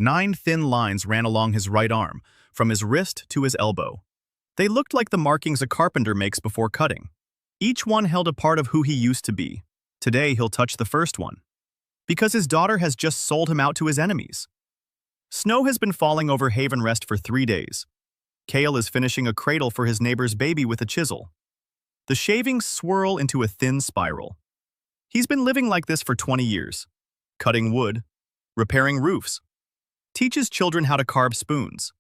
9 thin lines ran along his right arm, from his wrist to his elbow. They looked like the markings a carpenter makes before cutting. Each one held a part of who he used to be. Today he'll touch the first one. Because his daughter has just sold him out to his enemies. Snow has been falling over Haven Rest for 3 days. Kale is finishing a cradle for his neighbor's baby with a chisel. The shavings swirl into a thin spiral. He's been living like this for 20 years. Cutting wood, repairing roofs, teaches children how to carve spoons.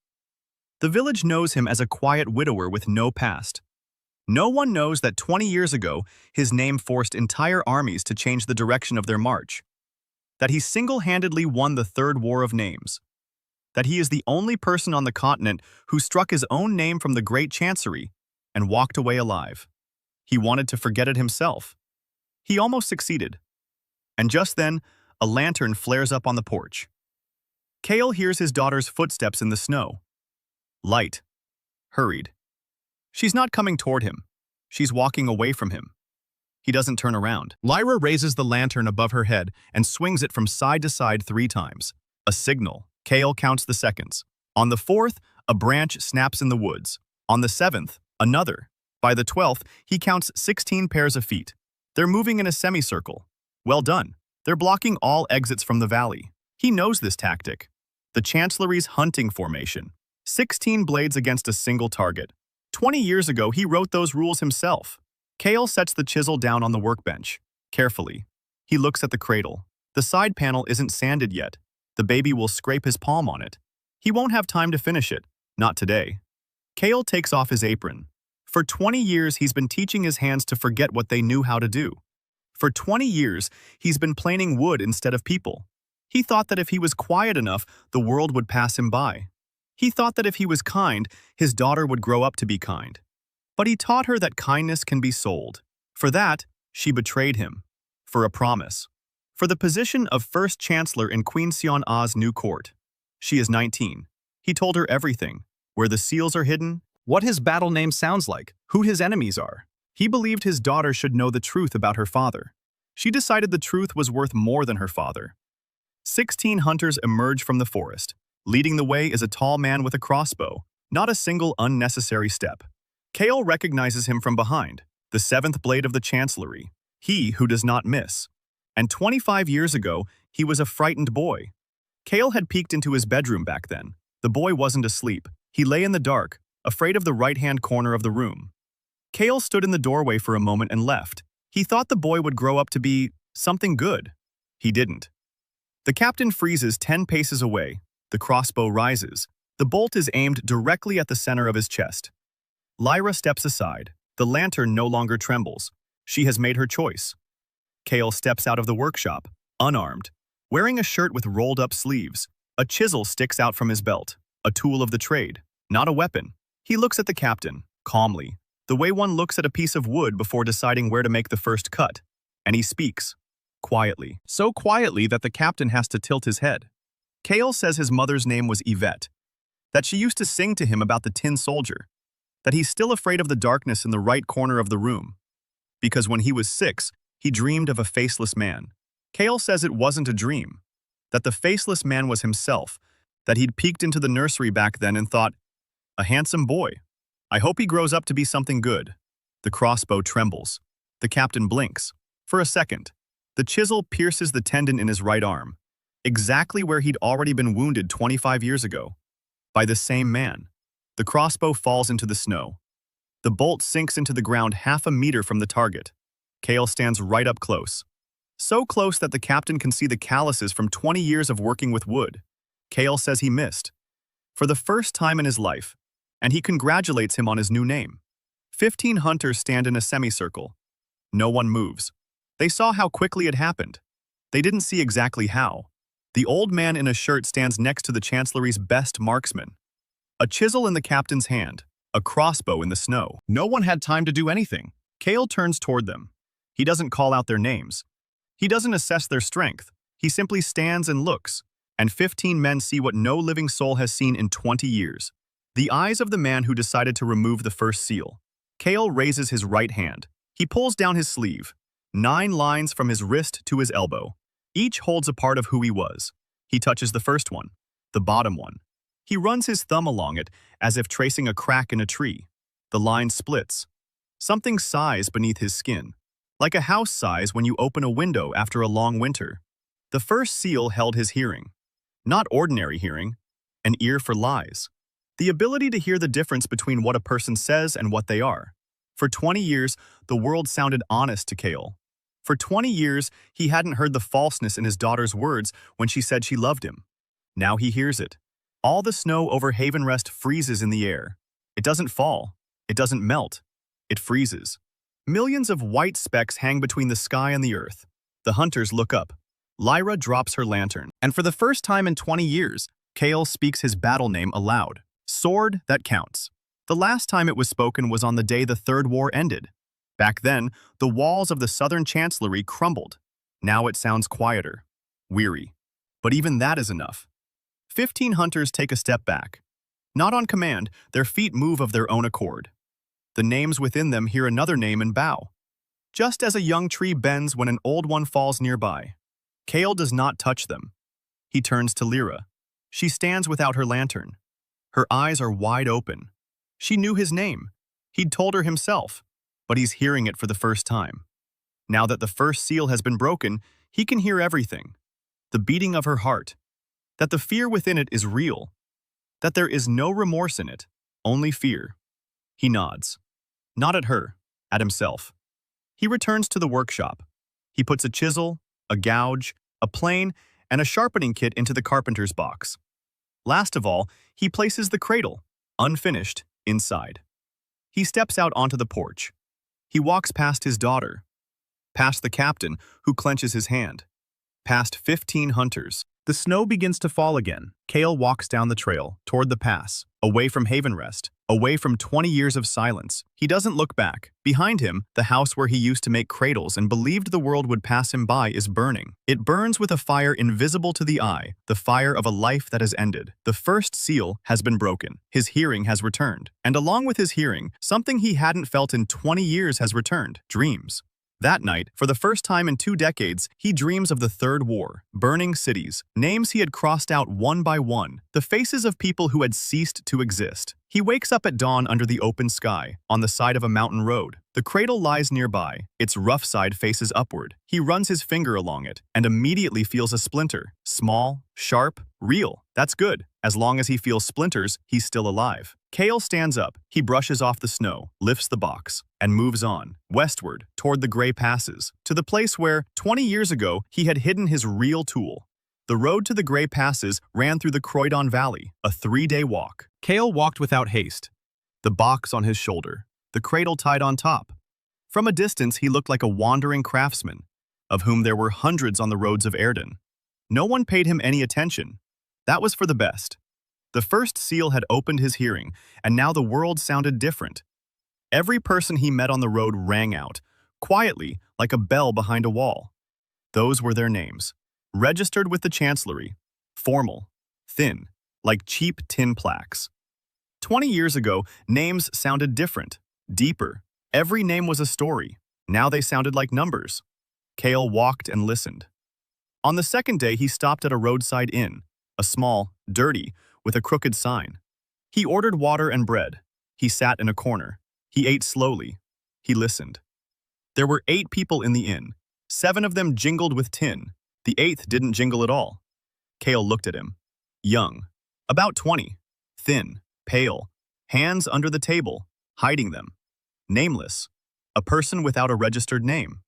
The village knows him as a quiet widower with no past. No one knows that 20 years ago, his name forced entire armies to change the direction of their march. That he single-handedly won the Third War of Names. That he is the only person on the continent who struck his own name from the Great Chancery and walked away alive. He wanted to forget it himself. He almost succeeded. And just then, a lantern flares up on the porch. Kale hears his daughter's footsteps in the snow. Light. Hurried. She's not coming toward him. She's walking away from him. He doesn't turn around. Lyra raises the lantern above her head and swings it from side to side 3 times. A signal. Kale counts the seconds. On the 4th, a branch snaps in the woods. On the 7th, another. By the 12th, he counts 16 pairs of feet. They're moving in a semicircle. Well done. They're blocking all exits from the valley. He knows this tactic. The Chancellery's hunting formation. 16 blades against a single target. 20 years ago, he wrote those rules himself. Kale sets the chisel down on the workbench. Carefully. He looks at the cradle. The side panel isn't sanded yet. The baby will scrape his palm on it. He won't have time to finish it. Not today. Kale takes off his apron. For 20 years, he's been teaching his hands to forget what they knew how to do. For 20 years, he's been planing wood instead of people. He thought that if he was quiet enough, the world would pass him by. He thought that if he was kind, his daughter would grow up to be kind. But he taught her that kindness can be sold. For that, she betrayed him. For a promise. For the position of First Chancellor in Queen Sion-Ah's new court. She is 19. He told her everything. Where the seals are hidden, what his battle name sounds like, who his enemies are. He believed his daughter should know the truth about her father. She decided the truth was worth more than her father. 16 hunters emerge from the forest. Leading the way is a tall man with a crossbow, not a single unnecessary step. Kale recognizes him from behind, the 7th blade of the Chancellery, he who does not miss. And 25 years ago, he was a frightened boy. Kale had peeked into his bedroom back then. The boy wasn't asleep. He lay in the dark, afraid of the right-hand corner of the room. Kale stood in the doorway for a moment and left. He thought the boy would grow up to be something good. He didn't. The captain freezes 10 paces away. The crossbow rises. The bolt is aimed directly at the center of his chest. Lyra steps aside. The lantern no longer trembles. She has made her choice. Kale steps out of the workshop, unarmed, wearing a shirt with rolled-up sleeves. A chisel sticks out from his belt, a tool of the trade, not a weapon. He looks at the captain, calmly, the way one looks at a piece of wood before deciding where to make the first cut. And he speaks, quietly. So quietly that the captain has to tilt his head. Kale says his mother's name was Yvette, that she used to sing to him about the tin soldier, that he's still afraid of the darkness in the right corner of the room, because when he was 6, he dreamed of a faceless man. Kale says it wasn't a dream, that the faceless man was himself, that he'd peeked into the nursery back then and thought, a handsome boy. I hope he grows up to be something good. The crossbow trembles. The captain blinks. For a second, the chisel pierces the tendon in his right arm, exactly where he'd already been wounded 25 years ago, by the same man. The crossbow falls into the snow. The bolt sinks into the ground half a meter from the target. Kale stands right up close. So close that the captain can see the calluses from 20 years of working with wood. Kale says he missed, for the first time in his life, and he congratulates him on his new name. 15 hunters stand in a semicircle. No one moves. They saw how quickly it happened. They didn't see exactly how. The old man in a shirt stands next to the Chancellery's best marksman. A chisel in the captain's hand, a crossbow in the snow. No one had time to do anything. Kale turns toward them. He doesn't call out their names. He doesn't assess their strength. He simply stands and looks, and 15 men see what no living soul has seen in 20 years. The eyes of the man who decided to remove the first seal. Kale raises his right hand. He pulls down his sleeve. 9 lines from his wrist to his elbow. Each holds a part of who he was. He touches the first one. The bottom one. He runs his thumb along it as if tracing a crack in a tree. The line splits. Something sighs beneath his skin, like a house sighs when you open a window after a long winter. The first seal held his hearing. Not ordinary hearing, an ear for lies. The ability to hear the difference between what a person says and what they are. For 20 years, the world sounded honest to Cale. For 20 years, he hadn't heard the falseness in his daughter's words when she said she loved him. Now he hears it. All the snow over Havenrest freezes in the air. It doesn't fall. It doesn't melt. It freezes. Millions of white specks hang between the sky and the earth. The hunters look up. Lyra drops her lantern, and for the first time in 20 years, Cale speaks his battle name aloud. Sword that counts. The last time it was spoken was on the day the Third War ended. Back then, the walls of the Southern Chancellery crumbled. Now it sounds quieter, weary. But even that is enough. 15 hunters take a step back. Not on command, their feet move of their own accord. The names within them hear another name and bow. Just as a young tree bends when an old one falls nearby. Cale does not touch them. He turns to Lyra. She stands without her lantern. Her eyes are wide open. She knew his name. He'd told her himself, but he's hearing it for the first time. Now that the first seal has been broken, he can hear everything. The beating of her heart. That the fear within it is real. That there is no remorse in it, only fear. He nods. Not at her, at himself. He returns to the workshop. He puts a chisel, a gouge, a plane, and a sharpening kit into the carpenter's box. Last of all, he places the cradle, unfinished, inside. He steps out onto the porch. He walks past his daughter, past the captain, who clenches his hand, past 15 hunters. The snow begins to fall again. Cale walks down the trail, toward the pass, away from Havenrest, away from 20 years of silence. He doesn't look back. Behind him, the house where he used to make cradles and believed the world would pass him by is burning. It burns with a fire invisible to the eye, the fire of a life that has ended. The first seal has been broken. His hearing has returned. And along with his hearing, something he hadn't felt in 20 years has returned: dreams. That night, for the first time in 2 decades, he dreams of the Third War, burning cities, names he had crossed out one by one, the faces of people who had ceased to exist. He wakes up at dawn under the open sky, on the side of a mountain road. The cradle lies nearby, its rough side faces upward. He runs his finger along it, and immediately feels a splinter. Small, sharp, real. That's good. As long as he feels splinters, he's still alive. Cale stands up. He brushes off the snow, lifts the box, and moves on, westward, toward the gray passes, to the place where, 20 years ago, he had hidden his real tool. The road to the gray passes ran through the Croydon Valley, a 3-day walk. Cale walked without haste, the box on his shoulder, the cradle tied on top. From a distance, he looked like a wandering craftsman, of whom there were hundreds on the roads of Airden. No one paid him any attention. That was for the best. The first seal had opened his hearing, and now the world sounded different. Every person he met on the road rang out, quietly, like a bell behind a wall. Those were their names, registered with the Chancellery, formal, thin, like cheap tin plaques. 20 years ago, names sounded different, deeper. Every name was a story. Now they sounded like numbers. Cale walked and listened. On the second day, he stopped at a roadside inn, a small, dirty, with a crooked sign. He ordered water and bread. He sat in a corner. He ate slowly. He listened. There were 8 people in the inn. 7 of them jingled with tin. The 8th didn't jingle at all. Cale looked at him. Young. About 20. Thin. Pale. Hands under the table, hiding them. Nameless. A person without a registered name.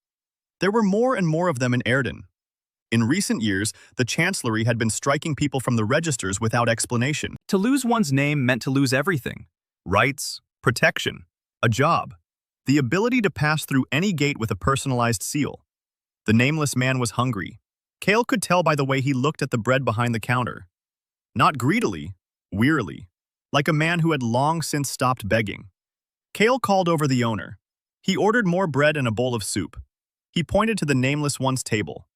There were more and more of them in Airden. In recent years, the Chancellery had been striking people from the registers without explanation. To lose one's name meant to lose everything. Rights, protection, a job, the ability to pass through any gate with a personalized seal. The nameless man was hungry. Cale could tell by the way he looked at the bread behind the counter. Not greedily, wearily, like a man who had long since stopped begging. Cale called over the owner. He ordered more bread and a bowl of soup. He pointed to the nameless one's table.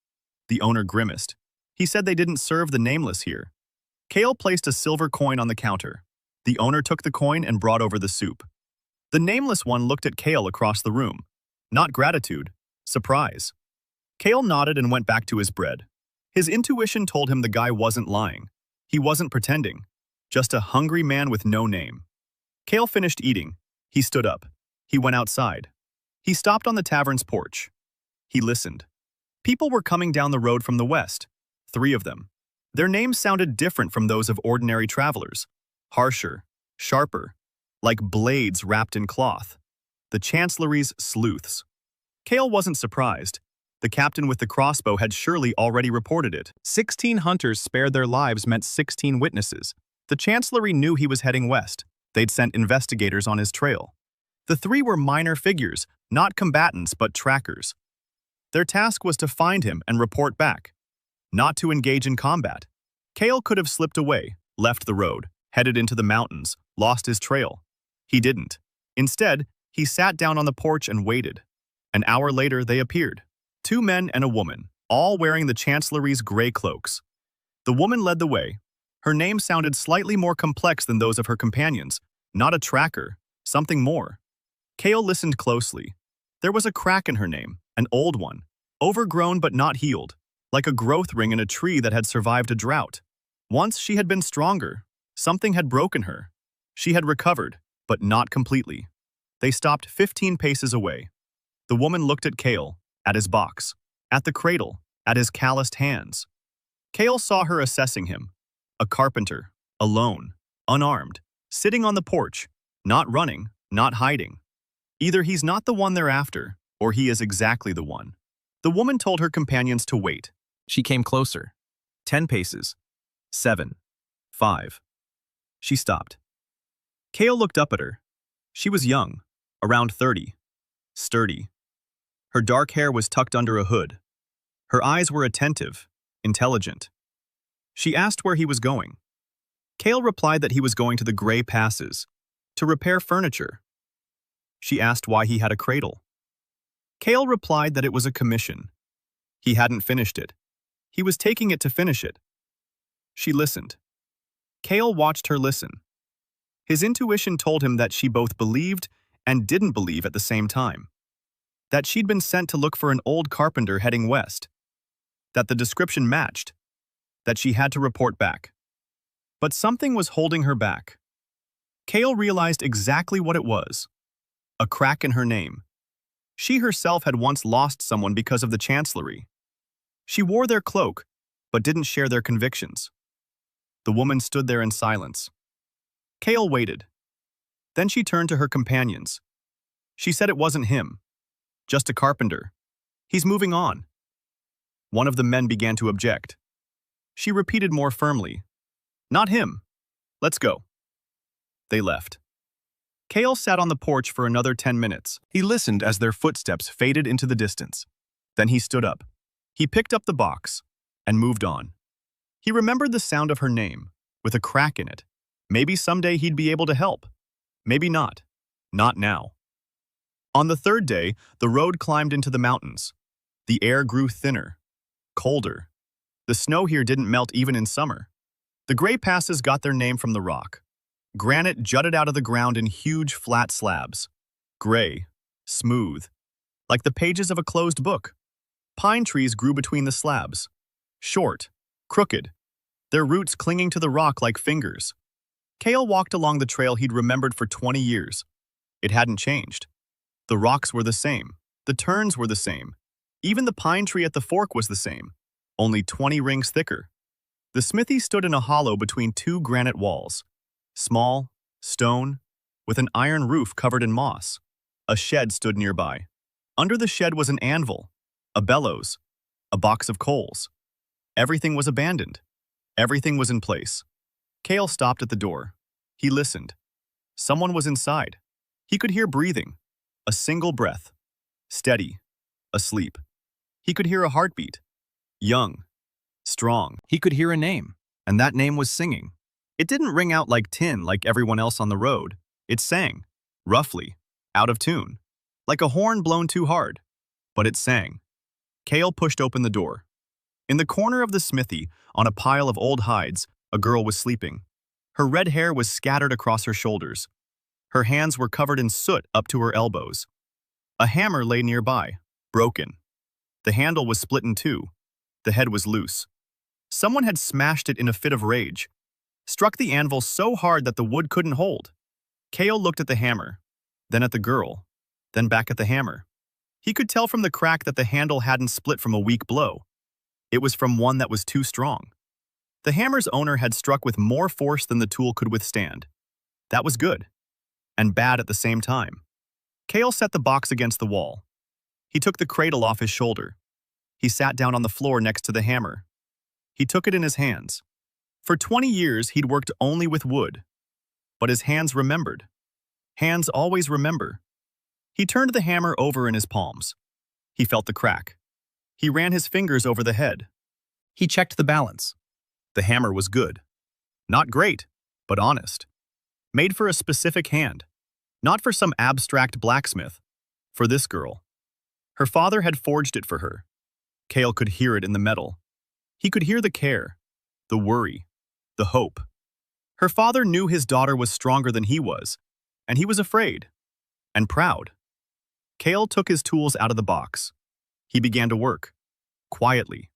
The owner grimaced. He said they didn't serve the nameless here. Cale placed a silver coin on the counter. The owner took the coin and brought over the soup. The nameless one looked at Cale across the room. Not gratitude, surprise. Cale nodded and went back to his bread. His intuition told him the guy wasn't lying. He wasn't pretending. Just a hungry man with no name. Kale finished eating. He stood up. He went outside. He stopped on the tavern's porch. He listened. People were coming down the road from the west. 3 of them. Their names sounded different from those of ordinary travelers. Harsher, sharper, like blades wrapped in cloth. The Chancellery's sleuths. Kale wasn't surprised. The captain with the crossbow had surely already reported it. 16 hunters spared their lives meant 16 witnesses. The Chancellery knew he was heading west. They'd sent investigators on his trail. The 3 were minor figures, not combatants but trackers. Their task was to find him and report back, not to engage in combat. Kale could have slipped away, left the road, headed into the mountains, lost his trail. He didn't. Instead, he sat down on the porch and waited. An hour later, they appeared. 2 men and a woman, all wearing the Chancellery's gray cloaks. The woman led the way. Her name sounded slightly more complex than those of her companions. Not a tracker, something more. Kale listened closely. There was a crack in her name, an old one, overgrown but not healed, like a growth ring in a tree that had survived a drought. Once she had been stronger. Something had broken her. She had recovered, but not completely. They stopped 15 paces away. The woman looked at Kale, at his box, at the cradle, at his calloused hands. Kale saw her assessing him. A carpenter, alone, unarmed, sitting on the porch, not running, not hiding. Either he's not the one they're after, or he is exactly the one. The woman told her companions to wait. She came closer. 10 paces. 7. 5. She stopped. Kale looked up at her. She was young, around 30, sturdy. Her dark hair was tucked under a hood. Her eyes were attentive, intelligent. She asked where he was going. Kale replied that he was going to the Gray Passes, to repair furniture. She asked why he had a cradle. Kale replied that it was a commission. He hadn't finished it. He was taking it to finish it. She listened. Kale watched her listen. His intuition told him that she both believed and didn't believe at the same time. That she'd been sent to look for an old carpenter heading west. That the description matched. That she had to report back. But something was holding her back. Kale realized exactly what it was. A crack in her name. She herself had once lost someone because of the Chancellery. She wore their cloak, but didn't share their convictions. The woman stood there in silence. Kale waited. Then she turned to her companions. She said it wasn't him. Just a carpenter. He's moving on. One of the men began to object. She repeated more firmly. Not him. Let's go. They left. Kale sat on the porch for another 10 minutes. He listened as their footsteps faded into the distance. Then he stood up. He picked up the box and moved on. He remembered the sound of her name, with a crack in it. Maybe someday he'd be able to help. Maybe not. Not now. On the 3rd day, the road climbed into the mountains. The air grew thinner, colder. The snow here didn't melt even in summer. The Gray Passes got their name from the rock. Granite jutted out of the ground in huge flat slabs. Gray, smooth, like the pages of a closed book. Pine trees grew between the slabs. Short, crooked, their roots clinging to the rock like fingers. Kale walked along the trail he'd remembered for 20 years. It hadn't changed. The rocks were the same. The turns were the same. Even the pine tree at the fork was the same, only 20 rings thicker. The smithy stood in a hollow between 2 granite walls. Small, stone, with an iron roof covered in moss. A shed stood nearby. Under the shed was an anvil, a bellows, a box of coals. Everything was abandoned. Everything was in place. Kale stopped at the door. He listened. Someone was inside. He could hear breathing. A single breath. Steady. Asleep. He could hear a heartbeat. Young. Strong. He could hear a name. And that name was singing. It didn't ring out like tin like everyone else on the road. It sang. Roughly. Out of tune. Like a horn blown too hard. But it sang. Kale pushed open the door. In the corner of the smithy, on a pile of old hides, a girl was sleeping. Her red hair was scattered across her shoulders. Her hands were covered in soot up to her elbows. A hammer lay nearby, broken. The handle was split in two. The head was loose. Someone had smashed it in a fit of rage, struck the anvil so hard that the wood couldn't hold. Kale looked at the hammer, then at the girl, then back at the hammer. He could tell from the crack that the handle hadn't split from a weak blow. It was from one that was too strong. The hammer's owner had struck with more force than the tool could withstand. That was good, and bad at the same time. Kale set the box against the wall. He took the cradle off his shoulder. He sat down on the floor next to the hammer. He took it in his hands. For 20 years, he'd worked only with wood. But his hands remembered. Hands always remember. He turned the hammer over in his palms. He felt the crack. He ran his fingers over the head. He checked the balance. The hammer was good. Not great, but honest. Made for a specific hand. Not for some abstract blacksmith. For this girl. Her father had forged it for her. Kale could hear it in the metal. He could hear the care, the worry, the hope. Her father knew his daughter was stronger than he was, and he was afraid. And proud. Kale took his tools out of the box. He began to work. Quietly.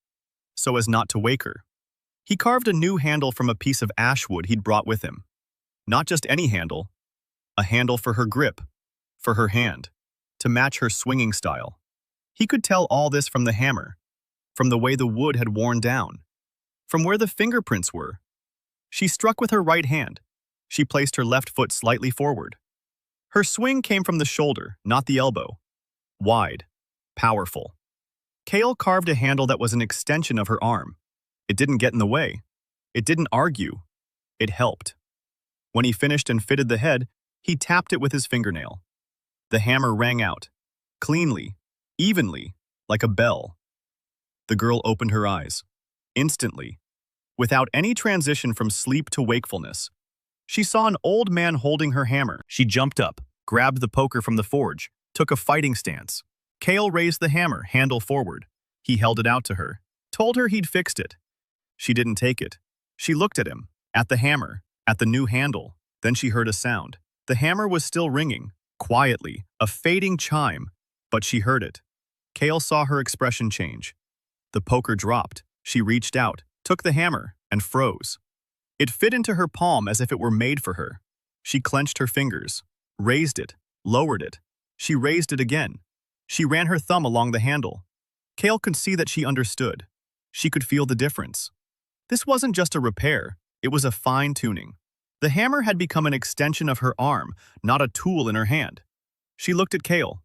So as not to wake her. He carved a new handle from a piece of ash wood he'd brought with him. Not just any handle. A handle for her grip. For her hand. To match her swinging style. He could tell all this from the hammer. From the way the wood had worn down. From where the fingerprints were. She struck with her right hand. She placed her left foot slightly forward. Her swing came from the shoulder, not the elbow. Wide. Powerful. Kale carved a handle that was an extension of her arm. It didn't get in the way. It didn't argue. It helped. When he finished and fitted the head, he tapped it with his fingernail. The hammer rang out. Cleanly. Evenly. Like a bell. The girl opened her eyes. Instantly. Without any transition from sleep to wakefulness. She saw an old man holding her hammer. She jumped up, grabbed the poker from the forge, took a fighting stance. Kale raised the hammer, handle forward. He held it out to her, told her he'd fixed it. She didn't take it. She looked at him, at the hammer, at the new handle. Then she heard a sound. The hammer was still ringing, quietly, a fading chime, but she heard it. Kale saw her expression change. The poker dropped. She reached out, took the hammer, and froze. It fit into her palm as if it were made for her. She clenched her fingers, raised it, lowered it. She raised it again. She ran her thumb along the handle. Kale could see that she understood. She could feel the difference. This wasn't just a repair, it was a fine-tuning. The hammer had become an extension of her arm, not a tool in her hand. She looked at Kale.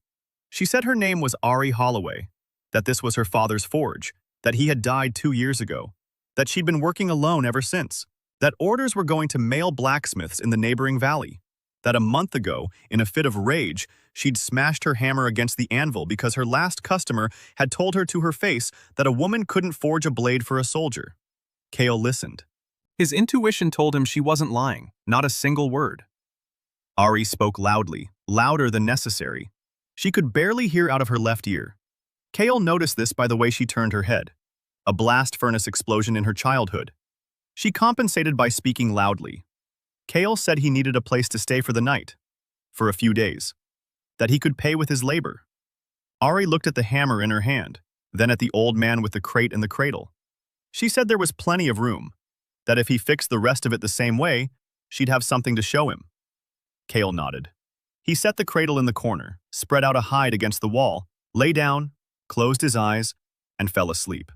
She said her name was Ari Holloway, that this was her father's forge, that he had died 2 years ago, that she'd been working alone ever since, that orders were going to male blacksmiths in the neighboring valley, that a month ago, in a fit of rage, she'd smashed her hammer against the anvil because her last customer had told her to her face that a woman couldn't forge a blade for a soldier. Kale listened. His intuition told him she wasn't lying, not a single word. Ari spoke loudly, louder than necessary. She could barely hear out of her left ear. Kale noticed this by the way she turned her head. A blast furnace explosion in her childhood. She compensated by speaking loudly. Kale said he needed a place to stay for the night, for a few days, that he could pay with his labor. Ari looked at the hammer in her hand, then at the old man with the crate and the cradle. She said there was plenty of room, that if he fixed the rest of it the same way, she'd have something to show him. Kale nodded. He set the cradle in the corner, spread out a hide against the wall, lay down, closed his eyes, and fell asleep.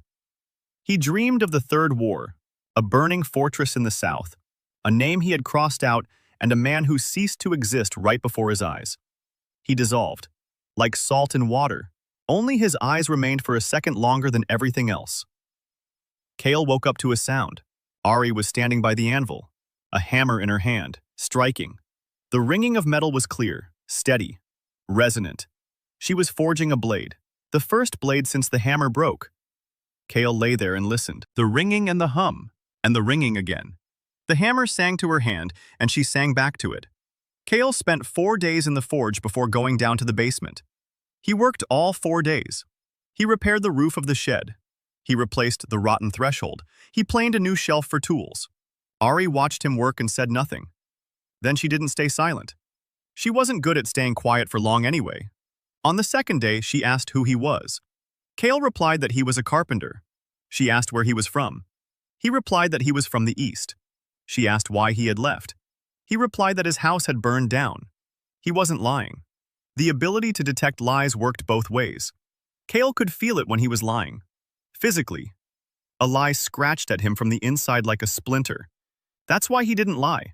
He dreamed of the Third War, a burning fortress in the south, a name he had crossed out, and a man who ceased to exist right before his eyes. He dissolved, like salt in water. Only his eyes remained for a second longer than everything else. Kale woke up to a sound. Ari was standing by the anvil, a hammer in her hand, striking. The ringing of metal was clear, steady, resonant. She was forging a blade, the first blade since the hammer broke. Kale lay there and listened. The ringing and the hum, and the ringing again. The hammer sang to her hand, and she sang back to it. Kale spent 4 days in the forge before going down to the basement. He worked all 4 days. He repaired the roof of the shed. He replaced the rotten threshold. He planed a new shelf for tools. Ari watched him work and said nothing. Then she didn't stay silent. She wasn't good at staying quiet for long anyway. On the second day, she asked who he was. Kale replied that he was a carpenter. She asked where he was from. He replied that he was from the east. She asked why he had left. He replied that his house had burned down. He wasn't lying. The ability to detect lies worked both ways. Cale could feel it when he was lying. Physically. A lie scratched at him from the inside like a splinter. That's why he didn't lie.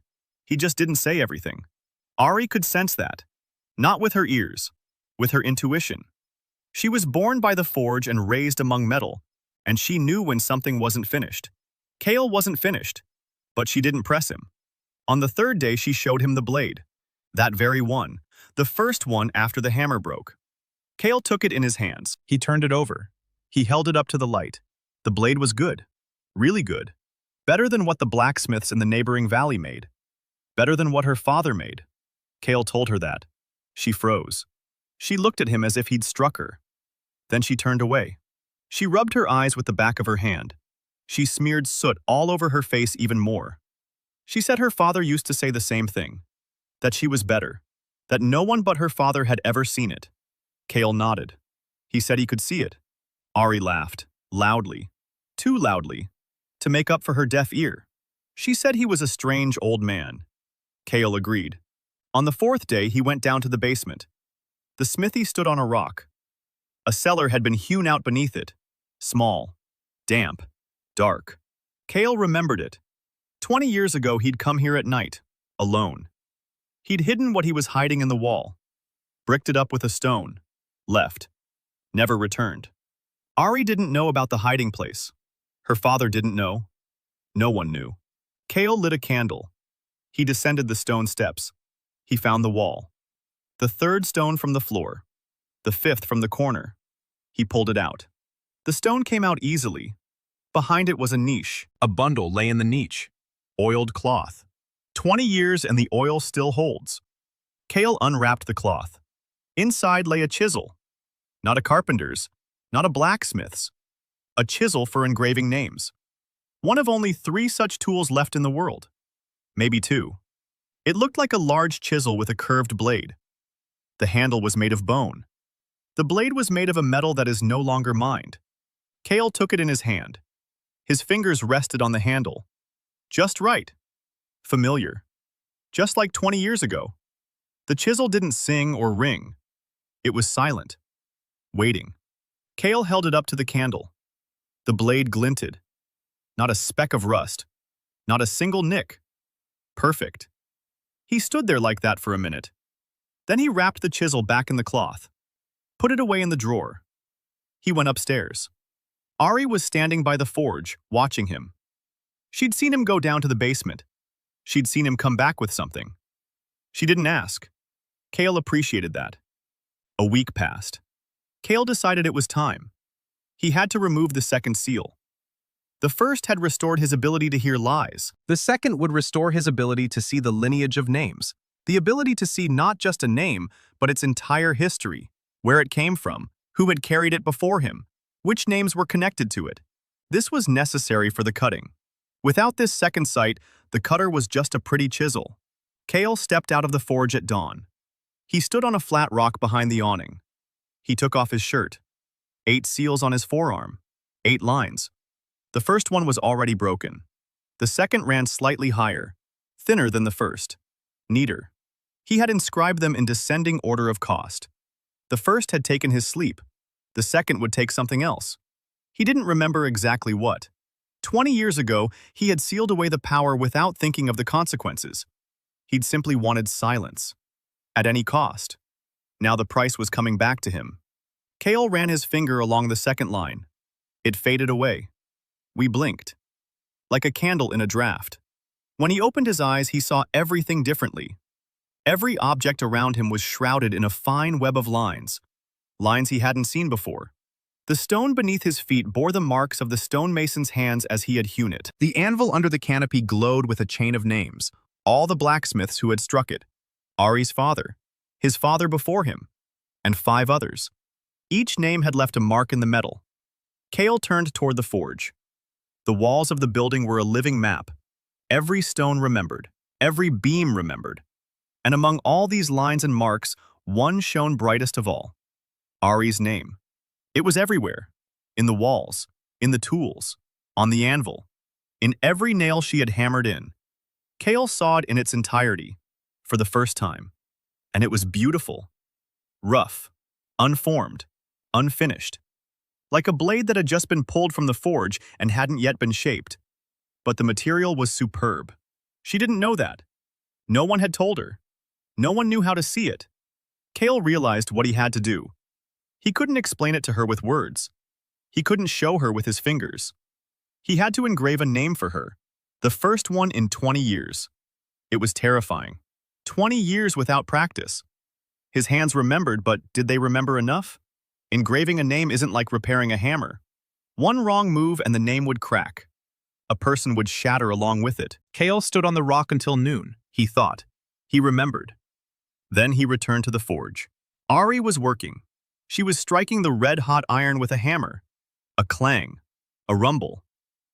He just didn't say everything. Ari could sense that. Not with her ears, with her intuition. She was born by the forge and raised among metal, and she knew when something wasn't finished. Cale wasn't finished, but she didn't press him. On the third day, she showed him the blade. That very one, the first one after the hammer broke. Cale took it in his hands. He turned it over. He held it up to the light. The blade was good. Really good. Better than what the blacksmiths in the neighboring valley made. Better than what her father made. Cale told her that. She froze. She looked at him as if he'd struck her. Then she turned away. She rubbed her eyes with the back of her hand. She smeared soot all over her face even more. She said her father used to say the same thing. That she was better. That no one but her father had ever seen it. Cale nodded. He said he could see it. Ari laughed. Loudly. Too loudly. To make up for her deaf ear. She said he was a strange old man. Cale agreed. On the fourth day, he went down to the basement. The smithy stood on a rock. A cellar had been hewn out beneath it. Small. Damp. Dark. Cale remembered it. 20 years ago, he'd come here at night. Alone. He'd hidden what he was hiding in the wall. Bricked it up with a stone. Left. Never returned. Ari didn't know about the hiding place. Her father didn't know. No one knew. Cale lit a candle. He descended the stone steps. He found the wall. The third stone from the floor. The fifth from the corner. He pulled it out. The stone came out easily. Behind it was a niche. A bundle lay in the niche. Oiled cloth. 20 years and the oil still holds. Cale unwrapped the cloth. Inside lay a chisel. Not a carpenter's. Not a blacksmith's. A chisel for engraving names. One of only 3 such tools left in the world. Maybe 2. It looked like a large chisel with a curved blade. The handle was made of bone. The blade was made of a metal that is no longer mined. Cale took it in his hand. His fingers rested on the handle. Just right. Familiar. Just like 20 years ago. The chisel didn't sing or ring. It was silent. Waiting. Cale held it up to the candle. The blade glinted. Not a speck of rust. Not a single nick. Perfect. He stood there like that for a minute. Then he wrapped the chisel back in the cloth. Put it away in the drawer. He went upstairs. Ari was standing by the forge, watching him. She'd seen him go down to the basement. She'd seen him come back with something. She didn't ask. Cale appreciated that. A week passed. Cale decided it was time. He had to remove the second seal. The first had restored his ability to hear lies. The second would restore his ability to see the lineage of names. The ability to see not just a name, but its entire history. Where it came from, who had carried it before him, which names were connected to it. This was necessary for the cutting. Without this second sight, the cutter was just a pretty chisel. Cale stepped out of the forge at dawn. He stood on a flat rock behind the awning. He took off his shirt. 8 seals on his forearm. 8 lines. The first one was already broken. The second ran slightly higher, thinner than the first. Neater. He had inscribed them in descending order of cost. The first had taken his sleep. The second would take something else. He didn't remember exactly what. 20 years ago, he had sealed away the power without thinking of the consequences. He'd simply wanted silence. At any cost. Now the price was coming back to him. Cale ran his finger along the second line. It faded away. We blinked. Like a candle in a draft. When he opened his eyes, he saw everything differently. Every object around him was shrouded in a fine web of lines. Lines he hadn't seen before. The stone beneath his feet bore the marks of the stonemason's hands as he had hewn it. The anvil under the canopy glowed with a chain of names. All the blacksmiths who had struck it. Ari's father. His father before him. And 5 others. Each name had left a mark in the metal. Cale turned toward the forge. The walls of the building were a living map. Every stone remembered. Every beam remembered. And among all these lines and marks, one shone brightest of all. Ari's name. It was everywhere. In the walls. In the tools. On the anvil. In every nail she had hammered in. Kale saw it in its entirety, for the first time, and it was beautiful, rough, unformed, unfinished, like a blade that had just been pulled from the forge and hadn't yet been shaped. But the material was superb. She didn't know that. No one had told her. No one knew how to see it. Kale realized what he had to do. He couldn't explain it to her with words. He couldn't show her with his fingers. He had to engrave a name for her, the first one in 20 years. It was terrifying. 20 years without practice. His hands remembered, but did they remember enough? Engraving a name isn't like repairing a hammer. One wrong move and the name would crack. A person would shatter along with it. Kale stood on the rock until noon, he thought. He remembered. Then he returned to the forge. Ari was working. She was striking the red-hot iron with a hammer. A clang. A rumble.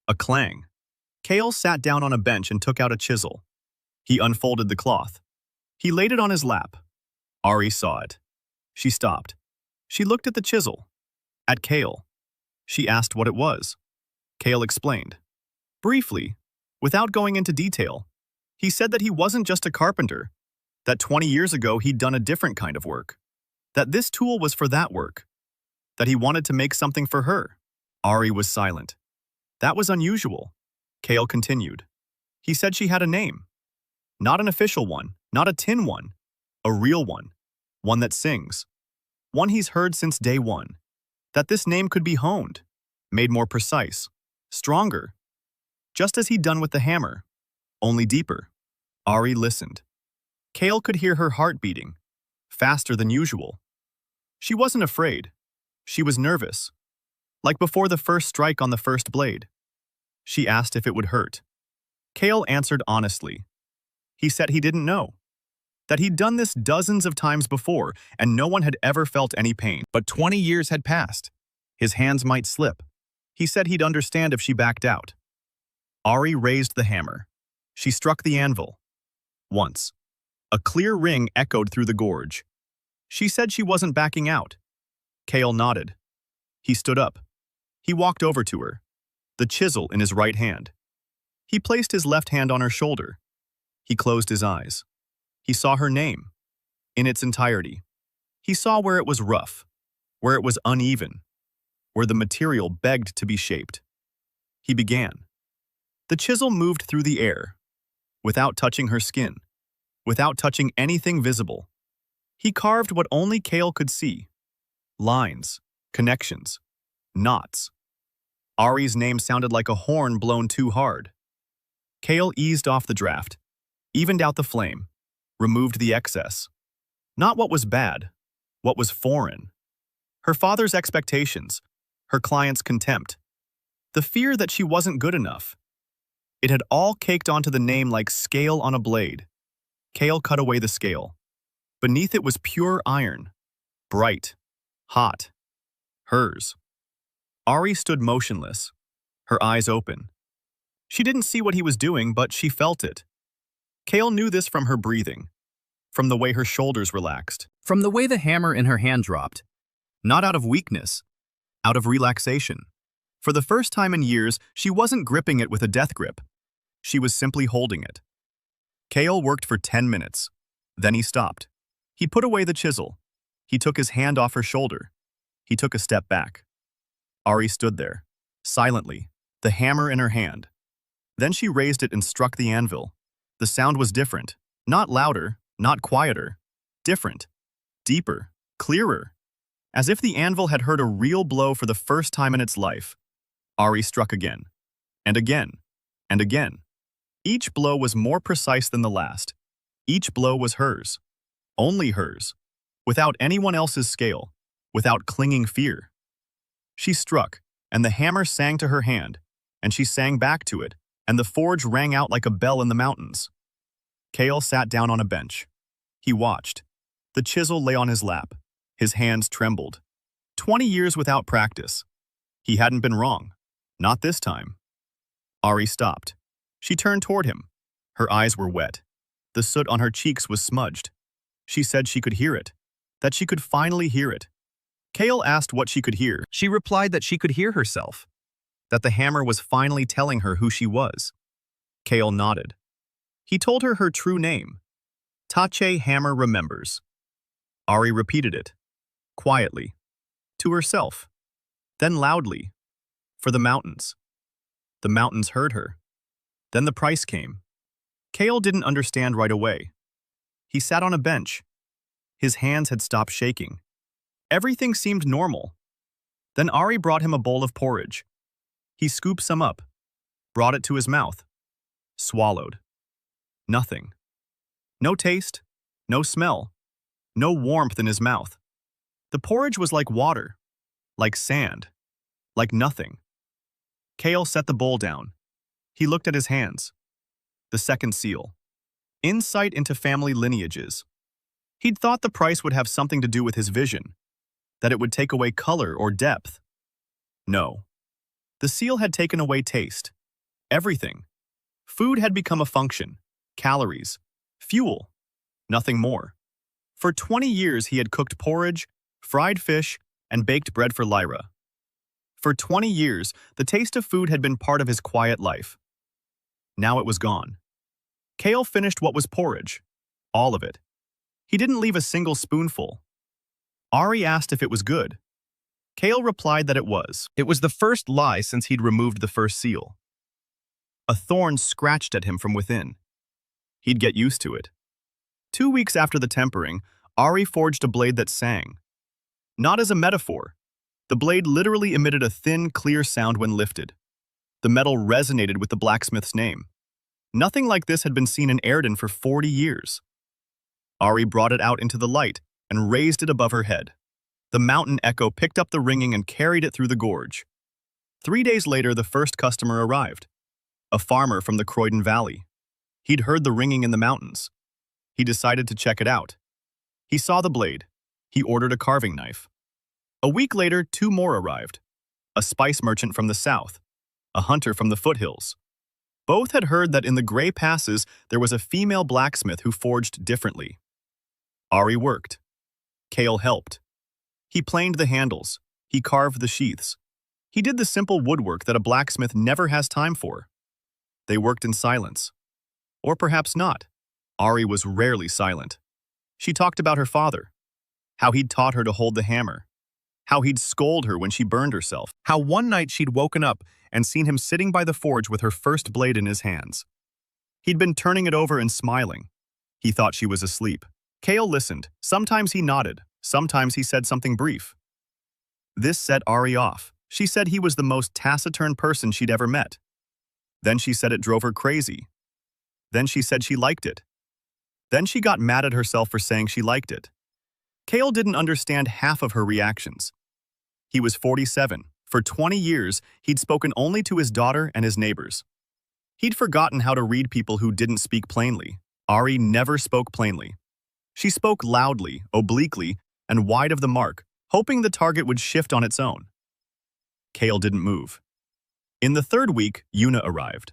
A clang. Kale sat down on a bench and took out a chisel. He unfolded the cloth. He laid it on his lap. Ari saw it. She stopped. She looked at the chisel. At Kale. She asked what it was. Kale explained. Briefly, without going into detail, he said that he wasn't just a carpenter, that 20 years ago he'd done a different kind of work, that this tool was for that work, that he wanted to make something for her. Ari was silent. That was unusual. Kale continued. He said she had a name. Not an official one, not a tin one, a real one that sings, one he's heard since day one, that this name could be honed, made more precise, stronger, just as he'd done with the hammer, only deeper. Ari listened. Kale could hear her heart beating, faster than usual. She wasn't afraid. She was nervous, like before the first strike on the first blade. She asked if it would hurt. Kale answered honestly. He said he didn't know, that he'd done this dozens of times before and no one had ever felt any pain. But 20 years had passed. His hands might slip. He said he'd understand if she backed out. Ari raised the hammer. She struck the anvil. Once. A clear ring echoed through the gorge. She said she wasn't backing out. Kale nodded. He stood up. He walked over to her, the chisel in his right hand. He placed his left hand on her shoulder. He closed his eyes. He saw her name, in its entirety. He saw where it was rough, where it was uneven, where the material begged to be shaped. He began. The chisel moved through the air, without touching her skin, without touching anything visible. He carved what only Kale could see. Lines, connections, knots. Ari's name sounded like a horn blown too hard. Kale eased off the draft, evened out the flame, removed the excess. Not what was bad, what was foreign. Her father's expectations, her client's contempt, the fear that she wasn't good enough. It had all caked onto the name like scale on a blade. Kale cut away the scale. Beneath it was pure iron, bright, hot, hers. Ari stood motionless, her eyes open. She didn't see what he was doing, but she felt it. Kale knew this from her breathing, from the way her shoulders relaxed, from the way the hammer in her hand dropped. Not out of weakness, out of relaxation. For the first time in years, she wasn't gripping it with a death grip. She was simply holding it. Kale worked for 10 minutes. Then he stopped. He put away the chisel. He took his hand off her shoulder. He took a step back. Ari stood there, silently, the hammer in her hand. Then she raised it and struck the anvil. The sound was different. Not louder, not quieter. Different. Deeper. Clearer. As if the anvil had heard a real blow for the first time in its life. Ari struck again. And again. And again. Each blow was more precise than the last. Each blow was hers. Only hers. Without anyone else's scale. Without clinging fear. She struck, and the hammer sang to her hand, and she sang back to it, and the forge rang out like a bell in the mountains. Kale sat down on a bench. He watched. The chisel lay on his lap. His hands trembled. 20 years without practice. He hadn't been wrong. Not this time. Ari stopped. She turned toward him. Her eyes were wet. The soot on her cheeks was smudged. She said she could hear it, that she could finally hear it. Kale asked what she could hear. She replied that she could hear herself, that the hammer was finally telling her who she was. Kale nodded. He told her her true name. Tache Hammer remembers. Ari repeated it, quietly, to herself, then loudly, for the mountains. The mountains heard her. Then the price came. Kale didn't understand right away. He sat on a bench. His hands had stopped shaking. Everything seemed normal. Then Ari brought him a bowl of porridge. He scooped some up, brought it to his mouth, swallowed. Nothing. No taste, no smell, no warmth in his mouth. The porridge was like water, like sand, like nothing. Kale set the bowl down. He looked at his hands. The second seal. Insight into family lineages. He'd thought the price would have something to do with his vision, that it would take away color or depth. No. The seal had taken away taste. Everything. Food had become a function. Calories. Fuel. Nothing more. For 20 years he had cooked porridge, fried fish, and baked bread for Lyra. For 20 years, the taste of food had been part of his quiet life. Now it was gone. Kale finished what was porridge. All of it. He didn't leave a single spoonful. Ari asked if it was good. Kale replied that it was. It was the first lie since he'd removed the first seal. A thorn scratched at him from within. He'd get used to it. 2 weeks after the tempering, Ari forged a blade that sang. Not as a metaphor. The blade literally emitted a thin, clear sound when lifted. The metal resonated with the blacksmith's name. Nothing like this had been seen in Erden for 40 years. Ari brought it out into the light and raised it above her head. The mountain echo picked up the ringing and carried it through the gorge. 3 days later, the first customer arrived. A farmer from the Croydon Valley. He'd heard the ringing in the mountains. He decided to check it out. He saw the blade. He ordered a carving knife. A week later, 2 more arrived. A spice merchant from the south. A hunter from the foothills. Both had heard that in the Gray Passes there was a female blacksmith who forged differently. Ari worked. Kale helped. He planed the handles. He carved the sheaths. He did the simple woodwork that a blacksmith never has time for. They worked in silence. Or perhaps not. Ari was rarely silent. She talked about her father. How he'd taught her to hold the hammer. How he'd scold her when she burned herself. How one night she'd woken up and seen him sitting by the forge with her first blade in his hands. He'd been turning it over and smiling. He thought she was asleep. Kale listened. Sometimes he nodded. Sometimes he said something brief. This set Ari off. She said he was the most taciturn person she'd ever met. Then she said it drove her crazy. Then she said she liked it. Then she got mad at herself for saying she liked it. Kale didn't understand half of her reactions. He was 47. For 20 years, he'd spoken only to his daughter and his neighbors. He'd forgotten how to read people who didn't speak plainly. Ari never spoke plainly. She spoke loudly, obliquely, and wide of the mark, hoping the target would shift on its own. Kale didn't move. In the 3rd week, Una arrived.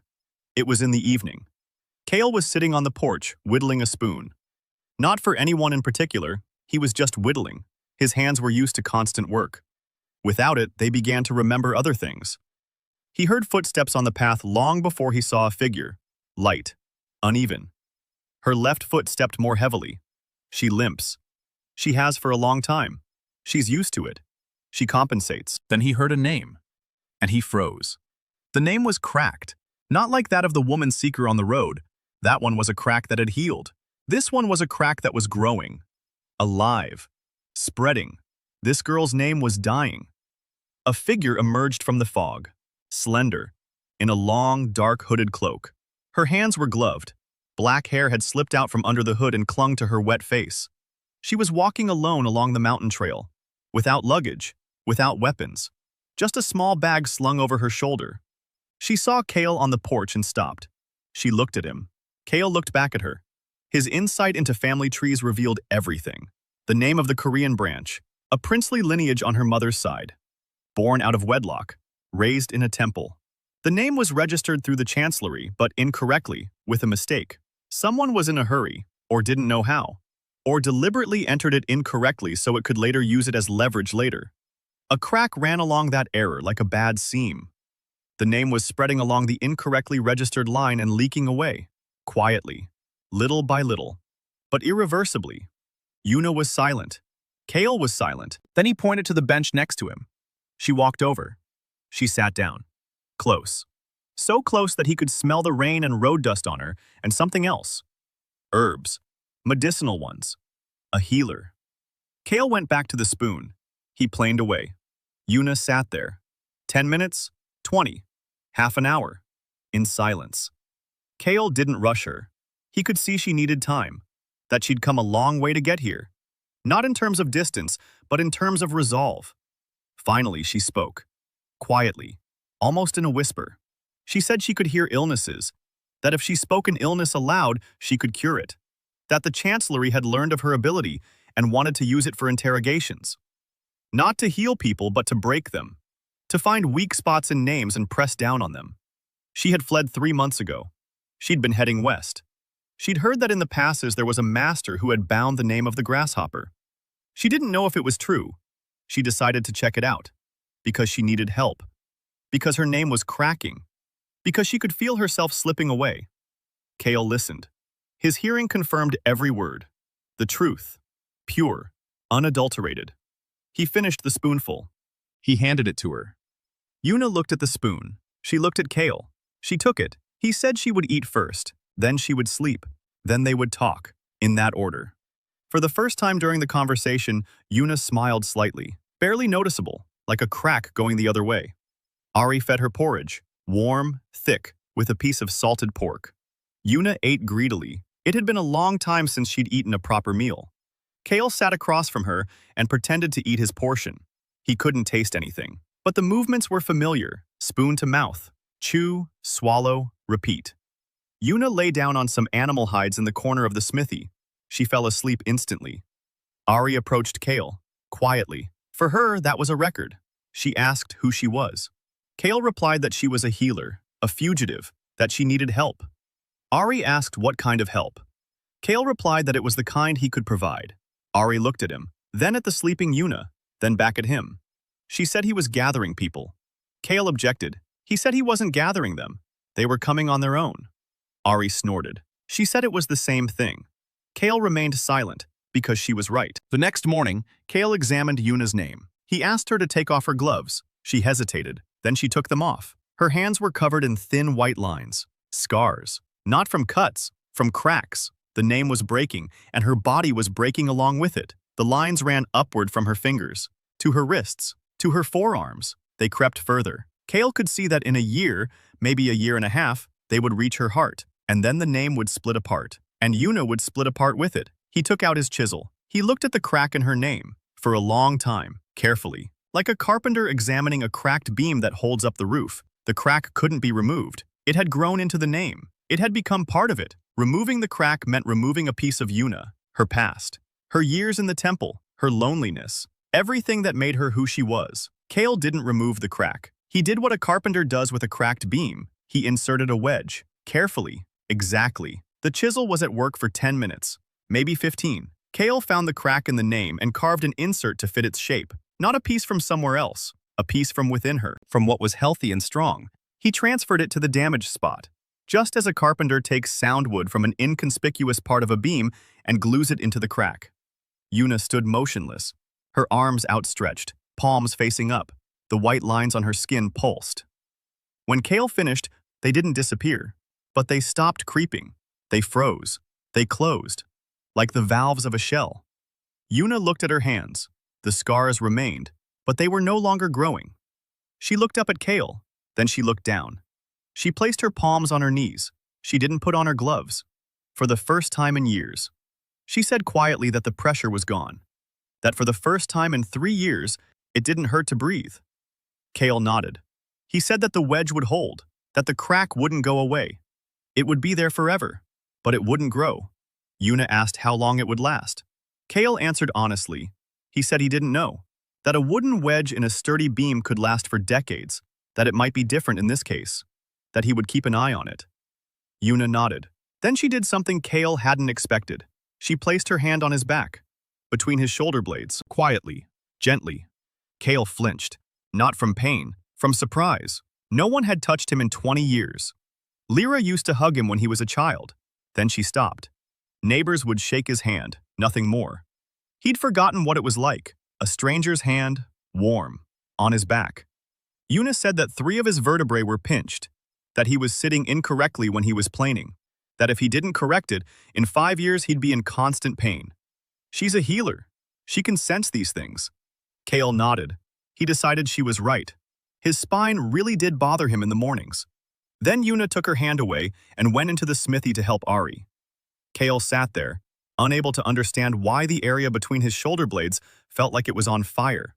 It was in the evening. Kale was sitting on the porch, whittling a spoon. Not for anyone in particular, he was just whittling. His hands were used to constant work. Without it, they began to remember other things. He heard footsteps on the path long before he saw a figure. Light. Uneven. Her left foot stepped more heavily. She limps. She has for a long time. She's used to it. She compensates. Then he heard a name. And he froze. The name was cracked. Not like that of the woman seeker on the road. That one was a crack that had healed. This one was a crack that was growing. Alive. Spreading. This girl's name was dying. A figure emerged from the fog. Slender. In a long, dark hooded cloak. Her hands were gloved. Black hair had slipped out from under the hood and clung to her wet face. She was walking alone along the mountain trail. Without luggage. Without weapons. Just a small bag slung over her shoulder. She saw Kale on the porch and stopped. She looked at him. Kale looked back at her. His insight into family trees revealed everything. The name of the Korean branch. A princely lineage on her mother's side. Born out of wedlock. Raised in a temple. The name was registered through the chancellery, but incorrectly, with a mistake. Someone was in a hurry, or didn't know how. Or deliberately entered it incorrectly so it could later use it as leverage later. A crack ran along that error like a bad seam. The name was spreading along the incorrectly registered line and leaking away. quietly, little by little, but irreversibly. Yuna was silent. Kale was silent. Then he pointed to the bench next to him. She walked over. She sat down. Close. So close that he could smell the rain and road dust on her, and something else. Herbs. Medicinal ones. A healer. Kale went back to the spoon. He planed away. Yuna sat there. 10 minutes? 20. Half an hour. In silence. Kale didn't rush her. He could see she needed time. That she'd come a long way to get here. Not in terms of distance, but in terms of resolve. Finally, she spoke. Quietly. Almost in a whisper. She said she could hear illnesses. That if she spoke an illness aloud, she could cure it. That the Chancellery had learned of her ability and wanted to use it for interrogations. Not to heal people, but to break them. To find weak spots in names and press down on them. She had fled 3 months ago. She'd been heading west. She'd heard that in the passes there was a master who had bound the name of the grasshopper. She didn't know if it was true. She decided to check it out. Because she needed help. Because her name was cracking. Because she could feel herself slipping away. Kale listened. His hearing confirmed every word. The truth. Pure. Unadulterated. He finished the spoonful. He handed it to her. Yuna looked at the spoon. She looked at Kale. She took it. He said she would eat first. Then she would sleep. Then they would talk. In that order. For the first time during the conversation, Yuna smiled slightly. Barely noticeable. Like a crack going the other way. Ari fed her porridge. Warm, thick, with a piece of salted pork. Yuna ate greedily. It had been a long time since she'd eaten a proper meal. Kale sat across from her and pretended to eat his portion. He couldn't taste anything. But the movements were familiar. Spoon to mouth. Chew, swallow, repeat. Yuna lay down on some animal hides in the corner of the smithy. She fell asleep instantly. Ari approached Kale, quietly. For her, that was a record. She asked who she was. Kale replied that she was a healer, a fugitive, that she needed help. Ari asked what kind of help. Kale replied that it was the kind he could provide. Ari looked at him, then at the sleeping Yuna, then back at him. She said he was gathering people. Kale objected. He said he wasn't gathering them. They were coming on their own. Ari snorted. She said it was the same thing. Kale remained silent, because she was right. The next morning, Kale examined Yuna's name. He asked her to take off her gloves. She hesitated. Then she took them off. Her hands were covered in thin white lines. Scars. Not from cuts, from cracks. The name was breaking, and her body was breaking along with it. The lines ran upward from her fingers, to her wrists, to her forearms. They crept further. Kale could see that in a year, maybe a year and a half, they would reach her heart, and then the name would split apart, and Yuna would split apart with it. He took out his chisel. He looked at the crack in her name, for a long time, carefully, like a carpenter examining a cracked beam that holds up the roof. The crack couldn't be removed. It had grown into the name. It had become part of it. Removing the crack meant removing a piece of Yuna, her past, her years in the temple, her loneliness, everything that made her who she was. Kale didn't remove the crack. He did what a carpenter does with a cracked beam. He inserted a wedge, carefully, exactly. The chisel was at work for 10 minutes, maybe 15. Kale found the crack in the name and carved an insert to fit its shape. Not a piece from somewhere else, a piece from within her, from what was healthy and strong. He transferred it to the damaged spot. Just as a carpenter takes sound wood from an inconspicuous part of a beam and glues it into the crack. Yuna stood motionless, her arms outstretched, palms facing up. The white lines on her skin pulsed. When Kale finished, they didn't disappear, but they stopped creeping. They froze. They closed, like the valves of a shell. Yuna looked at her hands. The scars remained, but they were no longer growing. She looked up at Kale, then she looked down. She placed her palms on her knees. She didn't put on her gloves. For the first time in years. She said quietly that the pressure was gone. That for the first time in 3 years, it didn't hurt to breathe. Kale nodded. He said that the wedge would hold, that the crack wouldn't go away. It would be there forever, but it wouldn't grow. Yuna asked how long it would last. Kale answered honestly. He said he didn't know, that a wooden wedge in a sturdy beam could last for decades, that it might be different in this case, that he would keep an eye on it. Yuna nodded. Then she did something Kale hadn't expected. She placed her hand on his back, between his shoulder blades, quietly, gently. Kale flinched, not from pain, from surprise. No one had touched him in 20 years. Lyra used to hug him when he was a child. Then she stopped. Neighbors would shake his hand, nothing more. He'd forgotten what it was like, a stranger's hand, warm, on his back. Una said that 3 of his vertebrae were pinched, that he was sitting incorrectly when he was planing, that if he didn't correct it, in 5 years he'd be in constant pain. She's a healer. She can sense these things. Kale nodded. He decided she was right. His spine really did bother him in the mornings. Then Una took her hand away and went into the smithy to help Ari. Kale sat there, unable to understand why the area between his shoulder blades felt like it was on fire,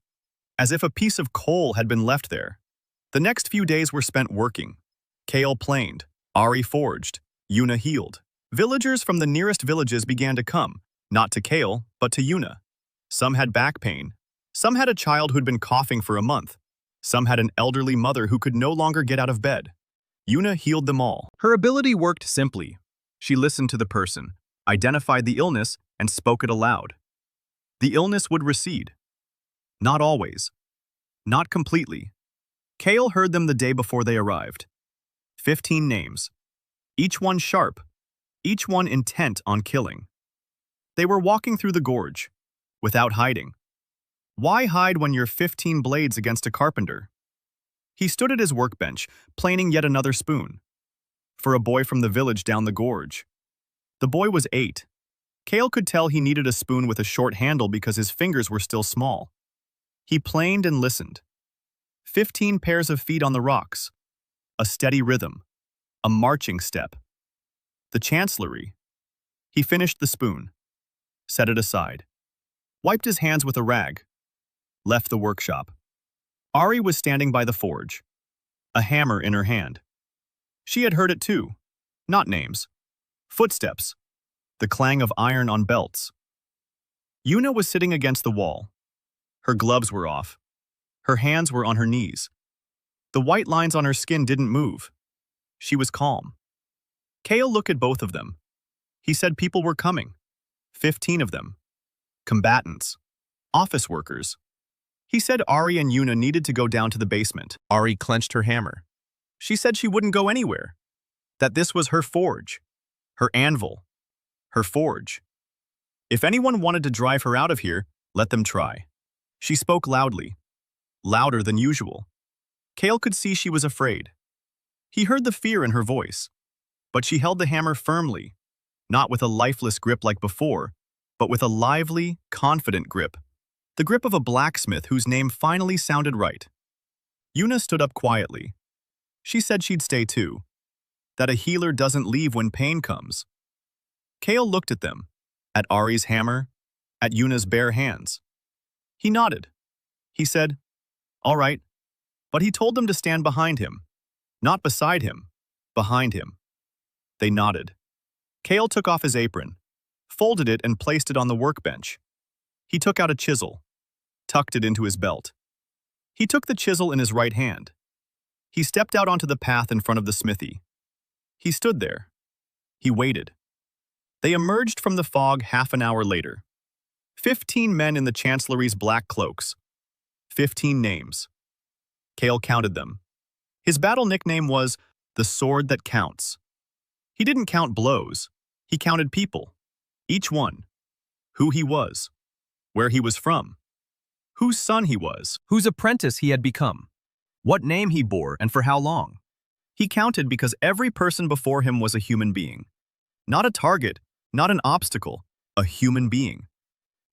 as if a piece of coal had been left there. The next few days were spent working. Kale planed, Ari forged, Una healed. Villagers from the nearest villages began to come, not to Kale, but to Una. Some had back pain. Some had a child who'd been coughing for a month. Some had an elderly mother who could no longer get out of bed. Una healed them all. Her ability worked simply. She listened to the person, identified the illness, and spoke it aloud. The illness would recede. Not always. Not completely. Kale heard them the day before they arrived. 15 names. Each one sharp. Each one intent on killing. They were walking through the gorge, without hiding. Why hide when you're 15 blades against a carpenter? He stood at his workbench, planing yet another spoon. For a boy from the village down the gorge. The boy was 8. Kale could tell he needed a spoon with a short handle because his fingers were still small. He planed and listened. 15 pairs of feet on the rocks. A steady rhythm. A marching step. The chancellery. He finished the spoon. Set it aside. Wiped his hands with a rag. Left the workshop. Ari was standing by the forge, a hammer in her hand. She had heard it too. Not names. Footsteps. The clang of iron on belts. Una was sitting against the wall. Her gloves were off. Her hands were on her knees. The white lines on her skin didn't move. She was calm. Kale looked at both of them. He said people were coming. 15 of them. Combatants. Office workers. He said Ari and Una needed to go down to the basement. Ari clenched her hammer. She said she wouldn't go anywhere. That this was her forge. Her anvil. Her forge. If anyone wanted to drive her out of here, let them try. She spoke loudly. Louder than usual. Kale could see she was afraid. He heard the fear in her voice. But she held the hammer firmly, not with a lifeless grip like before, but with a lively, confident grip. The grip of a blacksmith whose name finally sounded right. Una stood up quietly. She said she'd stay too. That a healer doesn't leave when pain comes. Kale looked at them, at Ari's hammer, at Una's bare hands. He nodded. He said, "All right," but he told them to stand behind him. Not beside him, behind him. They nodded. Kale took off his apron, folded it and placed it on the workbench. He took out a chisel, tucked it into his belt. He took the chisel in his right hand. He stepped out onto the path in front of the smithy. He stood there. He waited. They emerged from the fog half an hour later. 15 men in the chancellery's black cloaks. 15 names. Kale counted them. His battle nickname was the Sword That Counts. He didn't count blows. He counted people. Each one. Who he was. Where he was from. Whose son he was. Whose apprentice he had become. What name he bore and for how long. He counted because every person before him was a human being. Not a target, not an obstacle, a human being.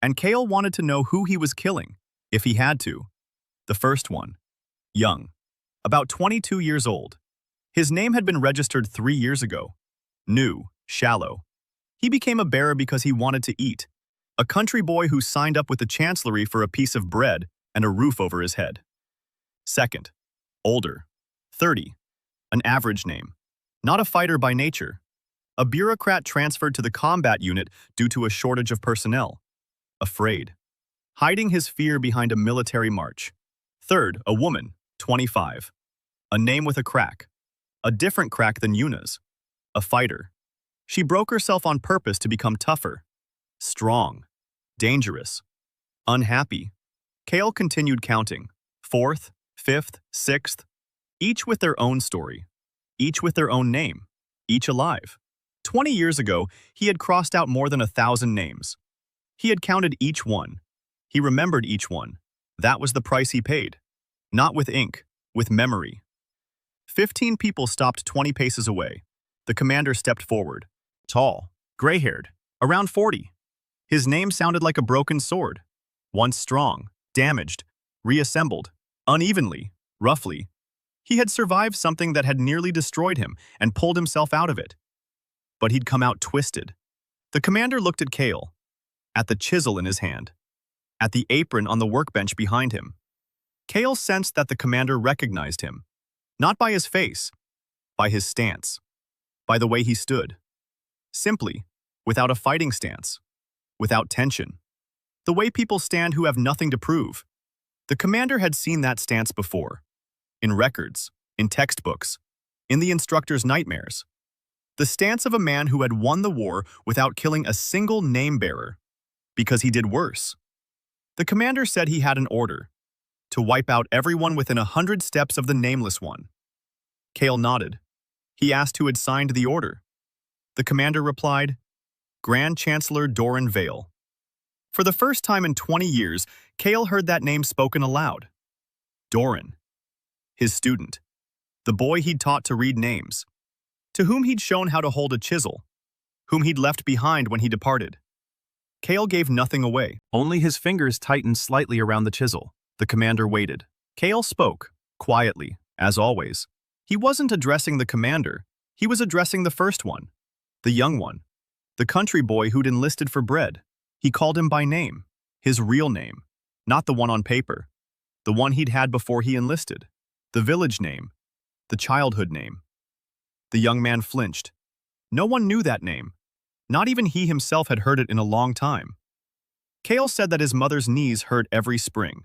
And Kale wanted to know who he was killing, if he had to. The first one. Young. About 22 years old. His name had been registered 3 years ago. New, shallow. He became a bearer because he wanted to eat. A country boy who signed up with the chancellery for a piece of bread and a roof over his head. Second. Older. 30. An average name. Not a fighter by nature. A bureaucrat transferred to the combat unit due to a shortage of personnel. Afraid. Hiding his fear behind a military march. Third, a woman, 25. A name with a crack. A different crack than Una's. A fighter. She broke herself on purpose to become tougher. Strong. Dangerous. Unhappy. Kale continued counting. 4th, 5th, 6th. Each with their own story. Each with their own name. Each alive. 20 years ago, he had crossed out more than 1,000 names. He had counted each one. He remembered each one. That was the price he paid. Not with ink, with memory. 15 people stopped 20 paces away. The commander stepped forward. Tall, gray-haired, around 40. His name sounded like a broken sword. Once strong, damaged, reassembled, unevenly, roughly. He had survived something that had nearly destroyed him and pulled himself out of it. But he'd come out twisted. The commander looked at Cale, at the chisel in his hand, at the apron on the workbench behind him. Cale sensed that the commander recognized him, not by his face, by his stance, by the way he stood. Simply, without a fighting stance, without tension. The way people stand who have nothing to prove. The commander had seen that stance before. In records, in textbooks, in the instructor's nightmares. The stance of a man who had won the war without killing a single name-bearer, because he did worse. The commander said he had an order, to wipe out everyone within 100 steps of the nameless one. Cale nodded. He asked who had signed the order. The commander replied, Grand Chancellor Doran Vale. For the first time in 20 years, Cale heard that name spoken aloud. Doran. His student. The boy he'd taught to read names. To whom he'd shown how to hold a chisel. Whom he'd left behind when he departed. Cale gave nothing away. Only his fingers tightened slightly around the chisel. The commander waited. Cale spoke, quietly, as always. He wasn't addressing the commander. He was addressing the first one. The young one. The country boy who'd enlisted for bread. He called him by name. His real name. Not the one on paper. The one he'd had before he enlisted. The village name. The childhood name. The young man flinched. No one knew that name. Not even he himself had heard it in a long time. Cale said that his mother's knees hurt every spring.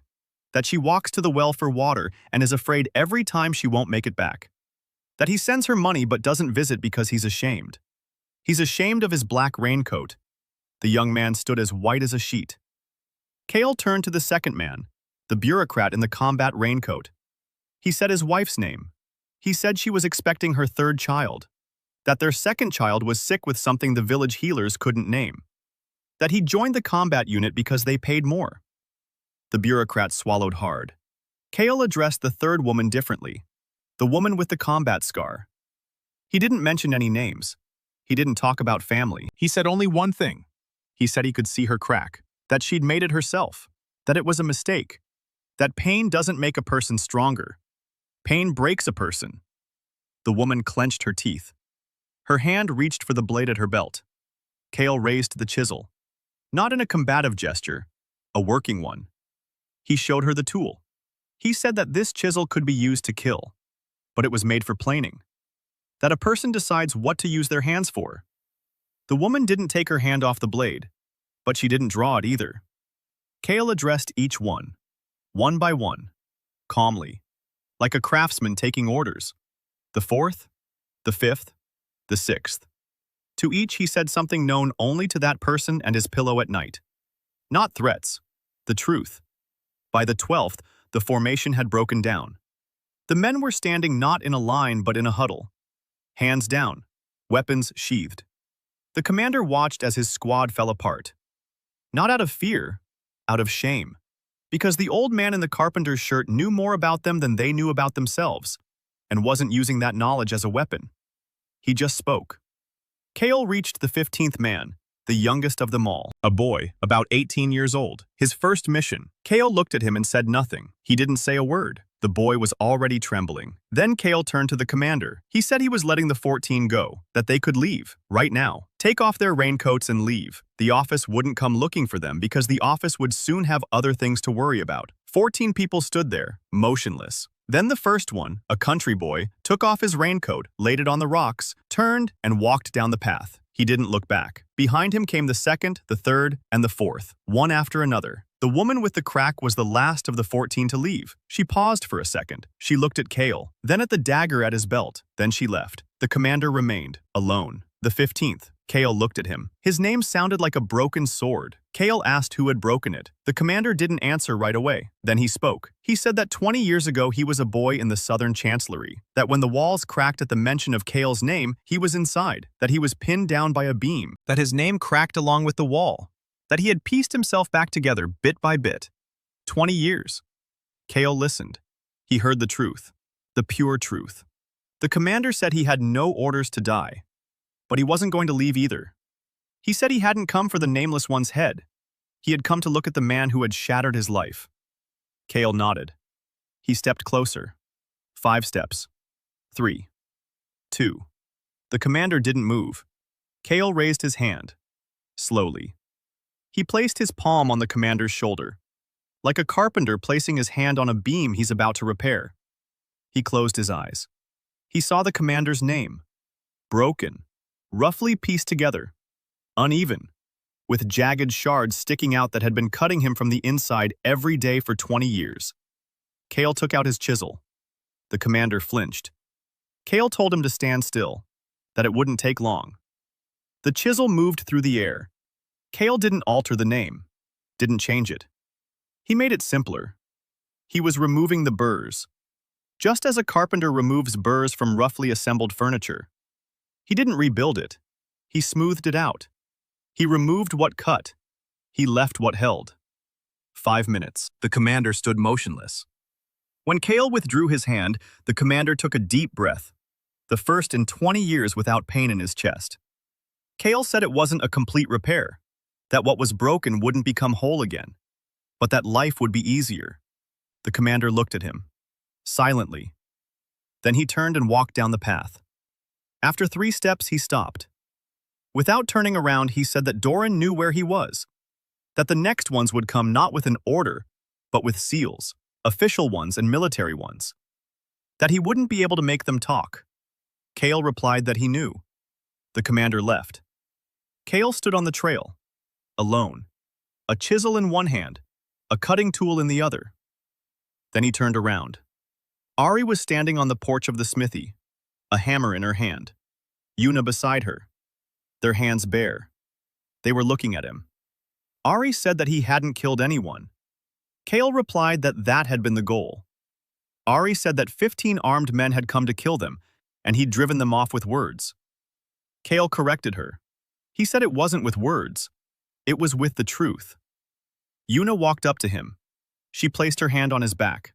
That she walks to the well for water and is afraid every time she won't make it back. That he sends her money but doesn't visit because he's ashamed. He's ashamed of his black raincoat. The young man stood as white as a sheet. Cale turned to the second man, the bureaucrat in the combat raincoat. He said his wife's name. He said she was expecting her third child. That their second child was sick with something the village healers couldn't name. That he joined the combat unit because they paid more. The bureaucrat swallowed hard. Cale addressed the third woman differently. The woman with the combat scar. He didn't mention any names. He didn't talk about family. He said only one thing. He said he could see her crack. That she'd made it herself. That it was a mistake. That pain doesn't make a person stronger. Pain breaks a person. The woman clenched her teeth. Her hand reached for the blade at her belt. Cale raised the chisel. Not in a combative gesture, a working one. He showed her the tool. He said that this chisel could be used to kill, but it was made for planing. That a person decides what to use their hands for. The woman didn't take her hand off the blade, but she didn't draw it either. Cale addressed each one by one, calmly, like a craftsman taking orders. The fourth, the fifth, the sixth. To each he said something known only to that person and his pillow at night. Not threats, the truth. By the 12th, the formation had broken down. The men were standing not in a line but in a huddle. Hands down, weapons sheathed. The commander watched as his squad fell apart. Not out of fear, out of shame. Because the old man in the carpenter's shirt knew more about them than they knew about themselves, and wasn't using that knowledge as a weapon. He just spoke. Cale reached the 15th man, the youngest of them all. A boy, about 18 years old. His first mission. Cale looked at him and said nothing. He didn't say a word. The boy was already trembling. Then Cale turned to the commander. He said he was letting the 14 go, that they could leave, right now. Take off their raincoats and leave. The office wouldn't come looking for them because the office would soon have other things to worry about. 14 people stood there, motionless. Then the first one, a country boy, took off his raincoat, laid it on the rocks, turned, and walked down the path. He didn't look back. Behind him came the second, the third, and the fourth, one after another. The woman with the crack was the last of the 14 to leave. She paused for a second. She looked at Cale, then at the dagger at his belt. Then she left. The commander remained, alone. The 15th, Kale looked at him. His name sounded like a broken sword. Kale asked who had broken it. The commander didn't answer right away. Then he spoke. He said that 20 years ago he was a boy in the southern chancellery, that when the walls cracked at the mention of Kale's name, he was inside, that he was pinned down by a beam, that his name cracked along with the wall, that he had pieced himself back together bit by bit. 20 years. Kale listened. He heard the truth, the pure truth. The commander said he had no orders to die, but he wasn't going to leave either. He said he hadn't come for the nameless one's head. He had come to look at the man who had shattered his life. Kale nodded. He stepped closer. 5 steps. 3. 2. The commander didn't move. Kale raised his hand. Slowly. He placed his palm on the commander's shoulder, like a carpenter placing his hand on a beam he's about to repair. He closed his eyes. He saw the commander's name. Broken. Roughly pieced together. Uneven. With jagged shards sticking out that had been cutting him from the inside every day for 20 years. Kale took out his chisel. The commander flinched. Kale told him to stand still, that it wouldn't take long. The chisel moved through the air. Kale didn't alter the name, didn't change it. He made it simpler. He was removing the burrs. Just as a carpenter removes burrs from roughly assembled furniture. He didn't rebuild it. He smoothed it out. He removed what cut. He left what held. 5 minutes. The commander stood motionless. When Kale withdrew his hand, the commander took a deep breath, the first in 20 years without pain in his chest. Kale said it wasn't a complete repair, that what was broken wouldn't become whole again, but that life would be easier. The commander looked at him, silently. Then he turned and walked down the path. After 3 steps, he stopped. Without turning around, he said that Doran knew where he was, that the next ones would come not with an order, but with seals, official ones and military ones, that he wouldn't be able to make them talk. Kale replied that he knew. The commander left. Kale stood on the trail, alone, a chisel in one hand, a cutting tool in the other. Then he turned around. Ari was standing on the porch of the smithy, a hammer in her hand, Yuna beside her, their hands bare. They were looking at him. Ari said that he hadn't killed anyone. Kale replied that that had been the goal. Ari said that 15 armed men had come to kill them, and he'd driven them off with words. Kale corrected her. He said it wasn't with words. It was with the truth. Yuna walked up to him. She placed her hand on his back,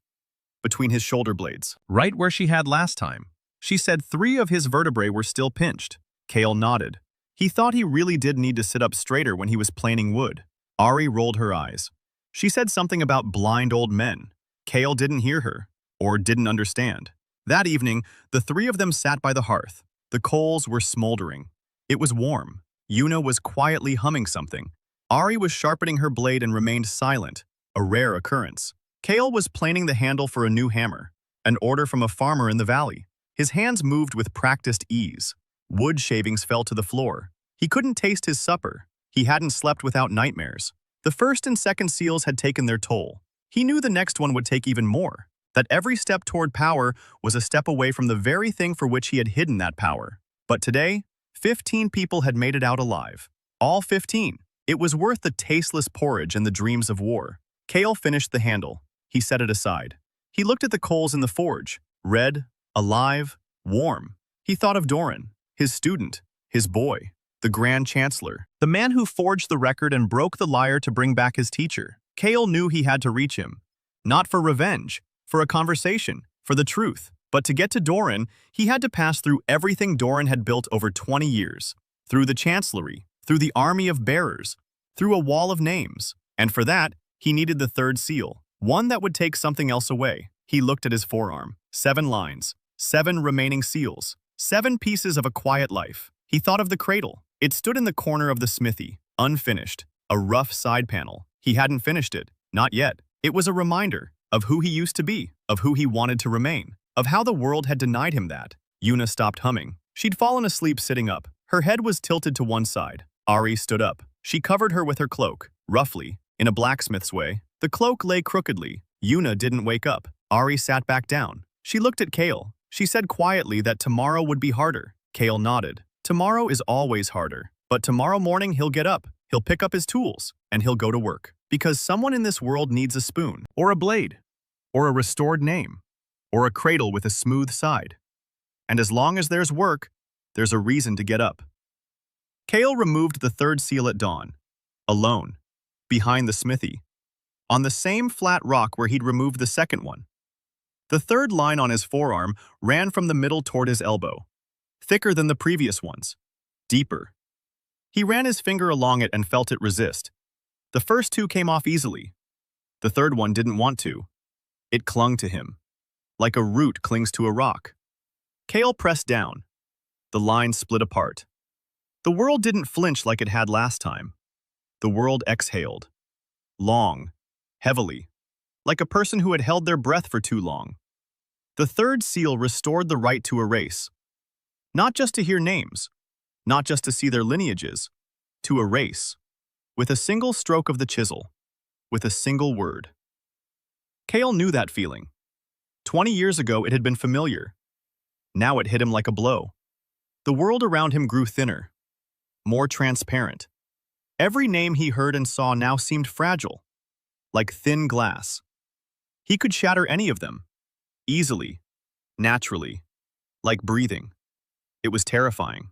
between his shoulder blades, right where she had last time. She said 3 of his vertebrae were still pinched. Kale nodded. He thought he really did need to sit up straighter when he was planing wood. Ari rolled her eyes. She said something about blind old men. Kale didn't hear her, or didn't understand. That evening, the 3 of them sat by the hearth. The coals were smoldering. It was warm. Yuna was quietly humming something. Ari was sharpening her blade and remained silent, a rare occurrence. Kale was planing the handle for a new hammer, an order from a farmer in the valley. His hands moved with practiced ease. Wood shavings fell to the floor. He couldn't taste his supper. He hadn't slept without nightmares. The first and second seals had taken their toll. He knew the next one would take even more, that every step toward power was a step away from the very thing for which he had hidden that power. But today, 15 people had made it out alive. All 15. It was worth the tasteless porridge and the dreams of war. Kale finished the handle. He set it aside. He looked at the coals in the forge, red, alive, warm. He thought of Doran, his student, his boy, the Grand Chancellor, the man who forged the record and broke the lyre to bring back his teacher. Kale knew he had to reach him. Not for revenge, for a conversation, for the truth. But to get to Doran, he had to pass through everything Doran had built over 20 years. Through the Chancellery, through the army of bearers, through a wall of names. And for that, he needed the 3rd seal, one that would take something else away. He looked at his forearm. 7 lines, 7 remaining seals, 7 pieces of a quiet life. He thought of the cradle. It stood in the corner of the smithy, unfinished, a rough side panel. He hadn't finished it, not yet. It was a reminder of who he used to be, of who he wanted to remain, of how the world had denied him that. Yuna stopped humming. She'd fallen asleep sitting up. Her head was tilted to one side. Ari stood up. She covered her with her cloak, roughly, in a blacksmith's way. The cloak lay crookedly. Yuna didn't wake up. Ari sat back down. She looked at Kale. She said quietly that tomorrow would be harder. Kale nodded. Tomorrow is always harder. But tomorrow morning he'll get up, he'll pick up his tools, and he'll go to work. Because someone in this world needs a spoon, or a blade, or a restored name, or a cradle with a smooth side. And as long as there's work, there's a reason to get up. Cale removed the third seal at dawn, alone, behind the smithy, on the same flat rock where he'd removed the second one. The third line on his forearm ran from the middle toward his elbow, thicker than the previous ones, deeper. He ran his finger along it and felt it resist. The first two came off easily. The third one didn't want to. It clung to him, like a root clings to a rock. Cale pressed down. The line split apart. The world didn't flinch like it had last time. The world exhaled. Long, heavily, like a person who had held their breath for too long. The third seal restored the right to erase. Not just to hear names, not just to see their lineages, to erase, with a single stroke of the chisel, with a single word. Cale knew that feeling. 20 years ago it had been familiar. Now it hit him like a blow. The world around him grew thinner, more transparent. Every name he heard and saw now seemed fragile, like thin glass. He could shatter any of them, easily, naturally, like breathing. It was terrifying.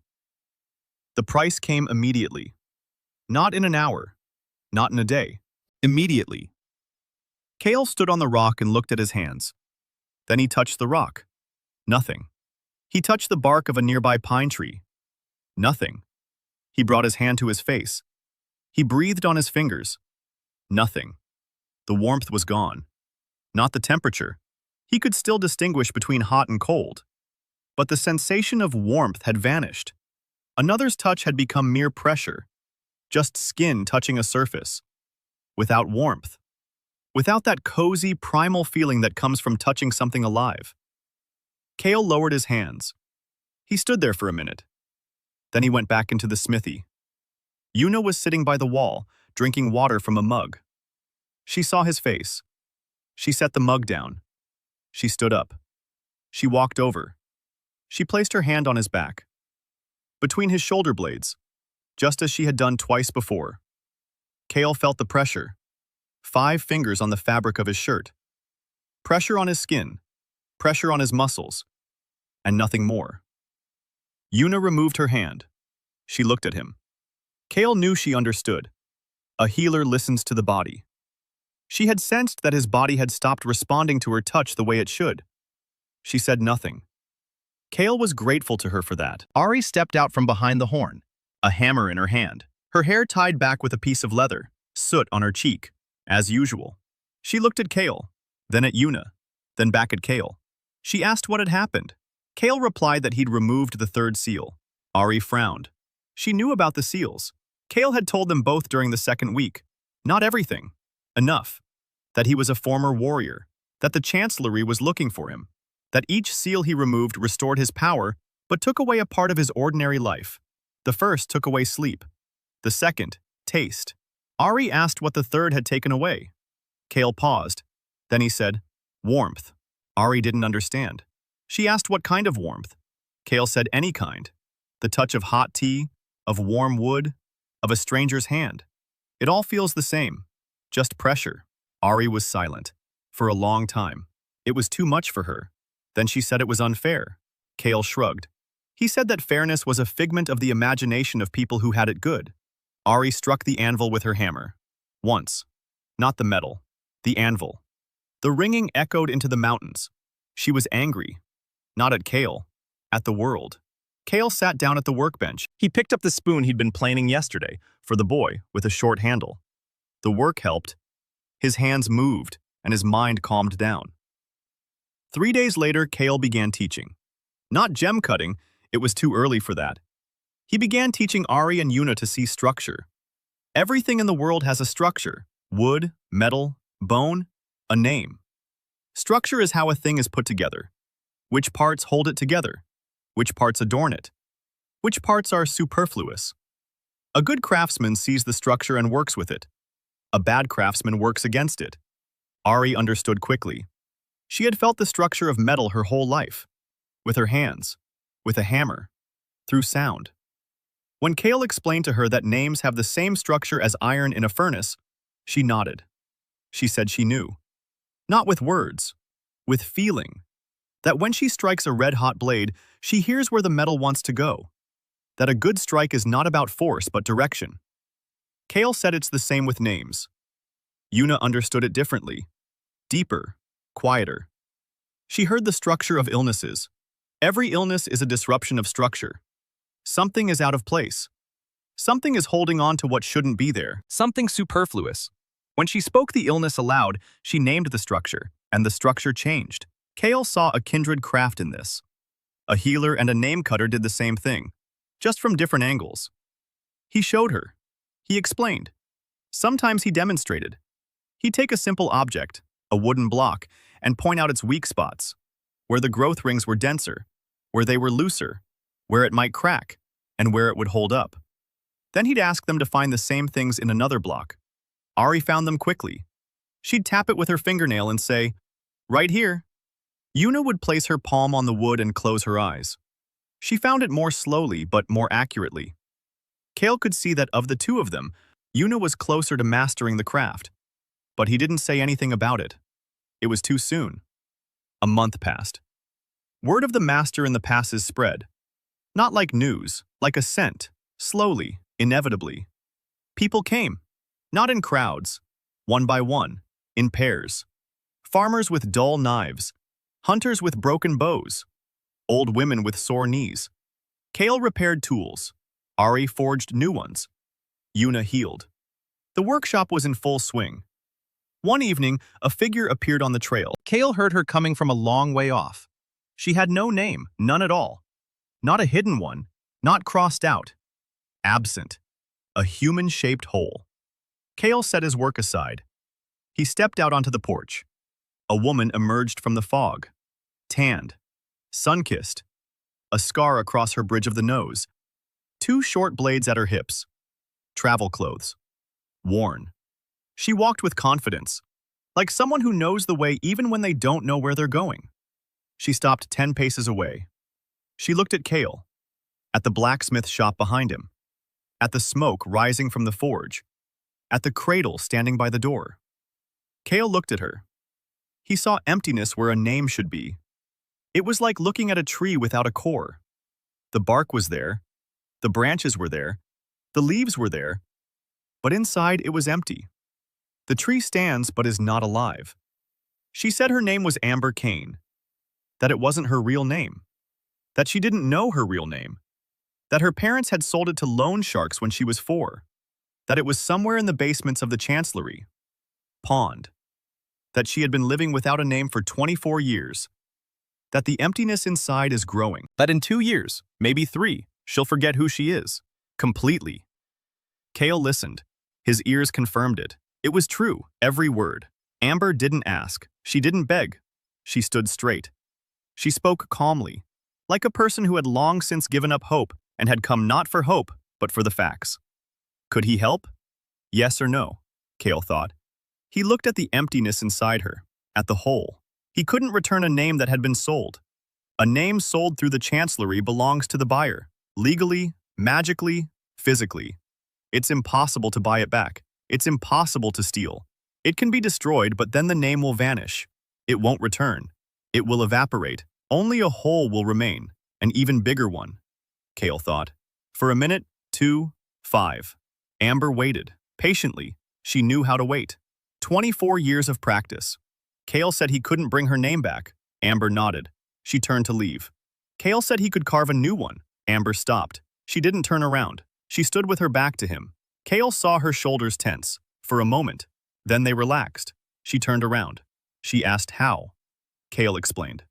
The price came immediately. Not in an hour, not in a day. Immediately. Cale stood on the rock and looked at his hands. Then he touched the rock. Nothing. He touched the bark of a nearby pine tree. Nothing. He brought his hand to his face. He breathed on his fingers. Nothing. The warmth was gone. Not the temperature. He could still distinguish between hot and cold. But the sensation of warmth had vanished. Another's touch had become mere pressure. Just skin touching a surface. Without warmth. Without that cozy, primal feeling that comes from touching something alive. Cale lowered his hands. He stood there for a minute. Then he went back into the smithy. Una was sitting by the wall, drinking water from a mug. She saw his face. She set the mug down. She stood up. She walked over. She placed her hand on his back, between his shoulder blades, just as she had done twice before. Cale felt the pressure. 5 fingers on the fabric of his shirt. Pressure on his skin. Pressure on his muscles. And nothing more. Una removed her hand. She looked at him. Cale knew she understood. A healer listens to the body. She had sensed that his body had stopped responding to her touch the way it should. She said nothing. Cale was grateful to her for that. Ari stepped out from behind the horn, a hammer in her hand, her hair tied back with a piece of leather, soot on her cheek, as usual. She looked at Cale, then at Una, then back at Cale. She asked what had happened. Cale replied that he'd removed the third seal. Ari frowned. She knew about the seals. Cale had told them both during the second week. Not everything. Enough. That he was a former warrior. That the Chancellery was looking for him. That each seal he removed restored his power, but took away a part of his ordinary life. The first took away sleep. The second, taste. Ari asked what the third had taken away. Cale paused. Then he said, warmth. Ari didn't understand. She asked what kind of warmth. Cale said any kind. The touch of hot tea, of warm wood, of a stranger's hand. It all feels the same. Just pressure. Ari was silent. For a long time. It was too much for her. Then she said it was unfair. Cale shrugged. He said that fairness was a figment of the imagination of people who had it good. Ari struck the anvil with her hammer. Once. Not the metal. The anvil. The ringing echoed into the mountains. She was angry. Not at Cale. At the world. Cale sat down at the workbench. He picked up the spoon he'd been planing yesterday, for the boy, with a short handle. The work helped. His hands moved, and his mind calmed down. 3 days later, Cale began teaching. Not gem cutting, it was too early for that. He began teaching Ari and Una to see structure. Everything in the world has a structure. Wood, metal, bone, a name. Structure is how a thing is put together. Which parts hold it together? Which parts adorn it? Which parts are superfluous? A good craftsman sees the structure and works with it. A bad craftsman works against it. Ari understood quickly. She had felt the structure of metal her whole life. With her hands. With a hammer. Through sound. When Kale explained to her that names have the same structure as iron in a furnace, she nodded. She said she knew. Not with words, with feeling. That when she strikes a red-hot blade, she hears where the metal wants to go. That a good strike is not about force but direction. Kale said it's the same with names. Yuna understood it differently. Deeper, quieter. She heard the structure of illnesses. Every illness is a disruption of structure. Something is out of place. Something is holding on to what shouldn't be there. Something superfluous. When she spoke the illness aloud, she named the structure, and the structure changed. Kale saw a kindred craft in this. A healer and a name cutter did the same thing, just from different angles. He showed her. He explained. Sometimes he demonstrated. He'd take a simple object, a wooden block, and point out its weak spots, where the growth rings were denser, where they were looser, where it might crack, and where it would hold up. Then he'd ask them to find the same things in another block. Ari found them quickly. She'd tap it with her fingernail and say, "Right here." Yuna would place her palm on the wood and close her eyes. She found it more slowly but more accurately. Kale could see that of the two of them, Yuna was closer to mastering the craft. But he didn't say anything about it. It was too soon. A month passed. Word of the master in the passes spread. Not like news, like a scent, slowly, inevitably. People came, not in crowds, one by one, in pairs. Farmers with dull knives, hunters with broken bows, old women with sore knees. Kale repaired tools. Ari forged new ones. Yuna healed. The workshop was in full swing. One evening, a figure appeared on the trail. Kale heard her coming from a long way off. She had no name, none at all. Not a hidden one, not crossed out. Absent. A human-shaped hole. Kale set his work aside. He stepped out onto the porch. A woman emerged from the fog. Tanned. Sun-kissed. A scar across her bridge of the nose. 2 short blades at her hips. Travel clothes. Worn. She walked with confidence, like someone who knows the way even when they don't know where they're going. She stopped 10 paces away. She looked at Kale, at the blacksmith shop behind him, at the smoke rising from the forge, at the cradle standing by the door. Kale looked at her. He saw emptiness where a name should be. It was like looking at a tree without a core. The bark was there, the branches were there, the leaves were there, but inside it was empty. The tree stands but is not alive. She said her name was Amber Kane, that it wasn't her real name, that she didn't know her real name, that her parents had sold it to loan sharks when she was 4, that it was somewhere in the basements of the Chancellery, pawned, that she had been living without a name for 24 years, that the emptiness inside is growing, that in 2 years, maybe 3, she'll forget who she is, completely. Kale listened. His ears confirmed it. It was true, every word. Amber didn't ask. She didn't beg. She stood straight. She spoke calmly, like a person who had long since given up hope and had come not for hope, but for the facts. Could he help? Yes or no, Kale thought. He looked at the emptiness inside her, at the hole. He couldn't return a name that had been sold. A name sold through the Chancellery belongs to the buyer, legally, magically, physically. It's impossible to buy it back. It's impossible to steal. It can be destroyed, but then the name will vanish. It won't return. It will evaporate. Only a hole will remain, an even bigger one, Kale thought. For a minute, 2, 5. Amber waited. Patiently. She knew how to wait. 24 years of practice. Kale said he couldn't bring her name back. Amber nodded. She turned to leave. Kale said he could carve a new one. Amber stopped. She didn't turn around. She stood with her back to him. Kale saw her shoulders tense, for a moment. Then they relaxed. She turned around. She asked how. Kale explained.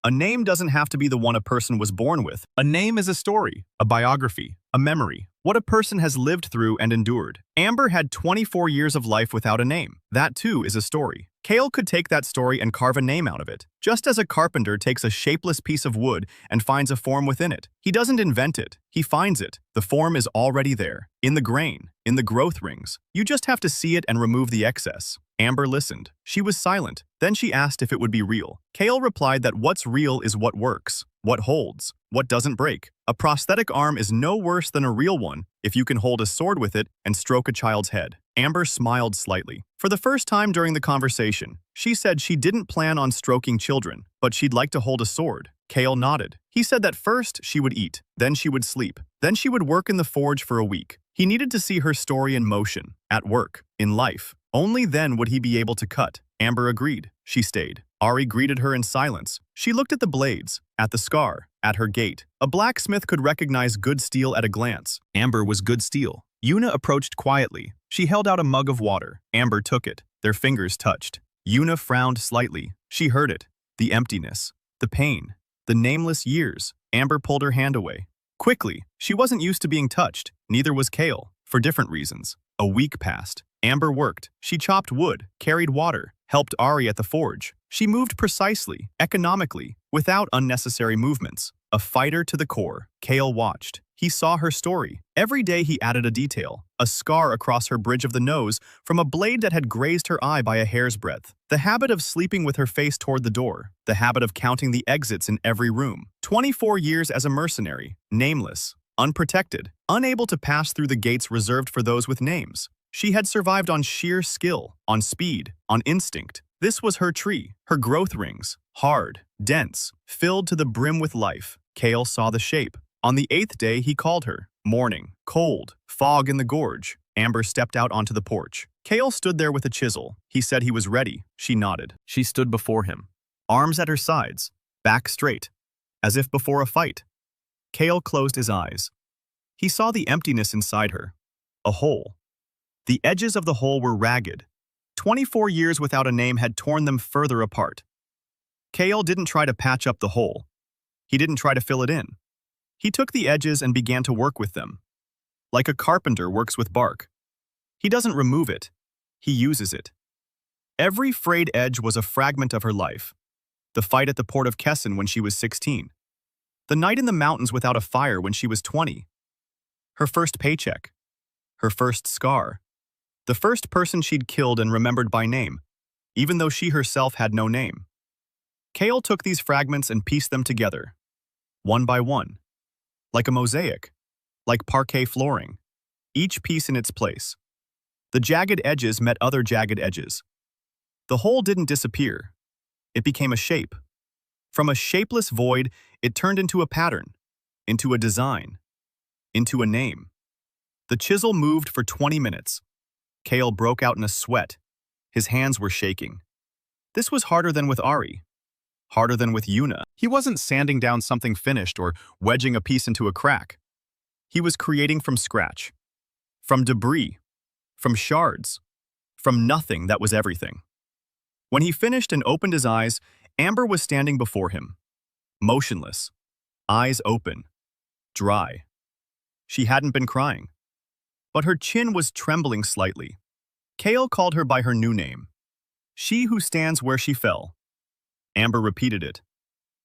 A name doesn't have to be the one a person was born with. A name is a story, a biography, a memory, what a person has lived through and endured. Amber had 24 years of life without a name. That too is a story. Kale could take that story and carve a name out of it, just as a carpenter takes a shapeless piece of wood and finds a form within it. He doesn't invent it, he finds it. The form is already there, in the grain, in the growth rings. You just have to see it and remove the excess. Amber listened. She was silent. Then she asked if it would be real. Kale replied that what's real is what works, what holds, what doesn't break. A prosthetic arm is no worse than a real one if you can hold a sword with it and stroke a child's head. Amber smiled slightly. For the first time during the conversation, she said she didn't plan on stroking children, but she'd like to hold a sword. Kale nodded. He said that first she would eat, then she would sleep, then she would work in the forge for a week. He needed to see her story in motion, at work, in life. Only then would he be able to cut. Amber agreed. She stayed. Ari greeted her in silence. She looked at the blades, at the scar, at her gait. A blacksmith could recognize good steel at a glance. Amber was good steel. Yuna approached quietly. She held out a mug of water. Amber took it. Their fingers touched. Yuna frowned slightly. She heard it. The emptiness. The pain. The nameless years. Amber pulled her hand away. Quickly. She wasn't used to being touched. Neither was Kale. For different reasons. A week passed. Amber worked. She chopped wood, carried water, helped Ari at the forge. She moved precisely, economically, without unnecessary movements. A fighter to the core. Kale watched. He saw her story. Every day he added a detail, a scar across her bridge of the nose from a blade that had grazed her eye by a hair's breadth. The habit of sleeping with her face toward the door. The habit of counting the exits in every room. 24 years as a mercenary, nameless, unprotected, unable to pass through the gates reserved for those with names. She had survived on sheer skill, on speed, on instinct. This was her tree, her growth rings, hard, dense, filled to the brim with life. Kale saw the shape. On the 8th day, he called her. Morning, cold, fog in the gorge. Amber stepped out onto the porch. Kale stood there with a chisel. He said he was ready. She nodded. She stood before him, arms at her sides, back straight, as if before a fight. Kale closed his eyes. He saw the emptiness inside her, a hole. The edges of the hole were ragged. 24 years without a name had torn them further apart. Kale didn't try to patch up the hole. He didn't try to fill it in. He took the edges and began to work with them. Like a carpenter works with bark. He doesn't remove it. He uses it. Every frayed edge was a fragment of her life. The fight at the port of Kessin when she was 16. The night in the mountains without a fire when she was 20. Her first paycheck. Her first scar. The first person she'd killed and remembered by name, even though she herself had no name. Kale took these fragments and pieced them together, one by one, like a mosaic, like parquet flooring, each piece in its place. The jagged edges met other jagged edges. The hole didn't disappear. It became a shape. From a shapeless void, it turned into a pattern, into a design, into a name. The chisel moved for 20 minutes. Kale broke out in a sweat. His hands were shaking. This was harder than with Ari. Harder than with Yuna. He wasn't sanding down something finished or wedging a piece into a crack. He was creating from scratch. From debris. From shards. From nothing that was everything. When he finished and opened his eyes, Amber was standing before him. Motionless. Eyes open. Dry. She hadn't been crying. But her chin was trembling slightly. Kale called her by her new name. She who stands where she fell. Amber repeated it.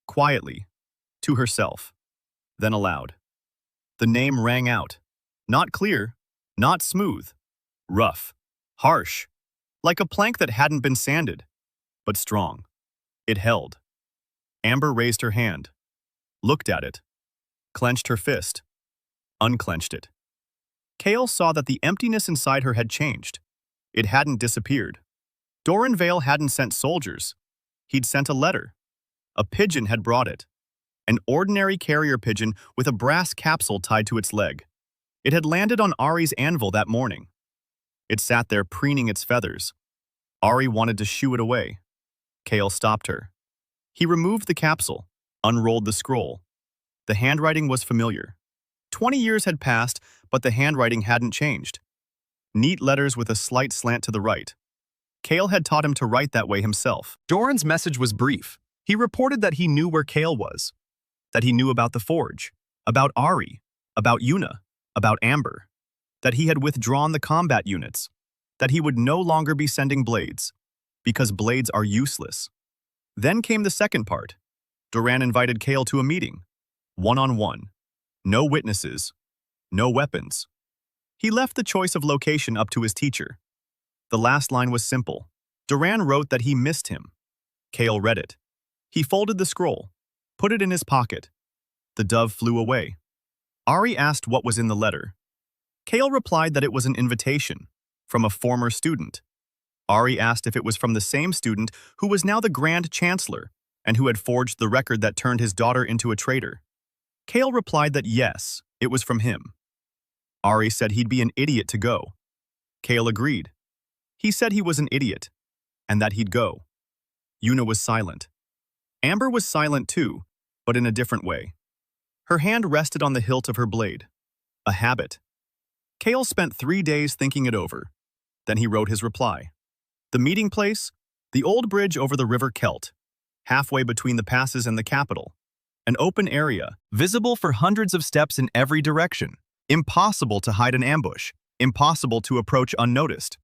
Quietly. To herself. Then aloud. The name rang out. Not clear. Not smooth. Rough. Harsh. Like a plank that hadn't been sanded. But strong. It held. Amber raised her hand. Looked at it. Clenched her fist. Unclenched it. Kale saw that the emptiness inside her had changed. It hadn't disappeared. Doran Vale hadn't sent soldiers. He'd sent a letter. A pigeon had brought it. An ordinary carrier pigeon with a brass capsule tied to its leg. It had landed on Ari's anvil that morning. It sat there preening its feathers. Ari wanted to shoo it away. Kale stopped her. He removed the capsule, unrolled the scroll. The handwriting was familiar. 20 years had passed, but the handwriting hadn't changed. Neat letters with a slight slant to the right. Kale had taught him to write that way himself. Doran's message was brief. He reported that he knew where Kale was, that he knew about the forge, about Ari, about Yuna, about Amber, that he had withdrawn the combat units, that he would no longer be sending blades, because blades are useless. Then came the second part. Doran invited Kale to a meeting, one-on-one. No witnesses, no weapons. He left the choice of location up to his teacher. The last line was simple. Doran wrote that he missed him. Kale read it. He folded the scroll, put it in his pocket. The dove flew away. Ari asked what was in the letter. Kale replied that it was an invitation from a former student. Ari asked if it was from the same student who was now the Grand Chancellor and who had forged the record that turned his daughter into a traitor. Kale replied that yes, it was from him. Ari said he'd be an idiot to go. Kale agreed. He said he was an idiot and that he'd go. Yuna was silent. Amber was silent too, but in a different way. Her hand rested on the hilt of her blade. A habit. Kale spent 3 days thinking it over. Then he wrote his reply. The meeting place? The old bridge over the River Kelt, halfway between the passes and the capital. An open area, visible for hundreds of steps in every direction. Impossible to hide an ambush. Impossible to approach unnoticed.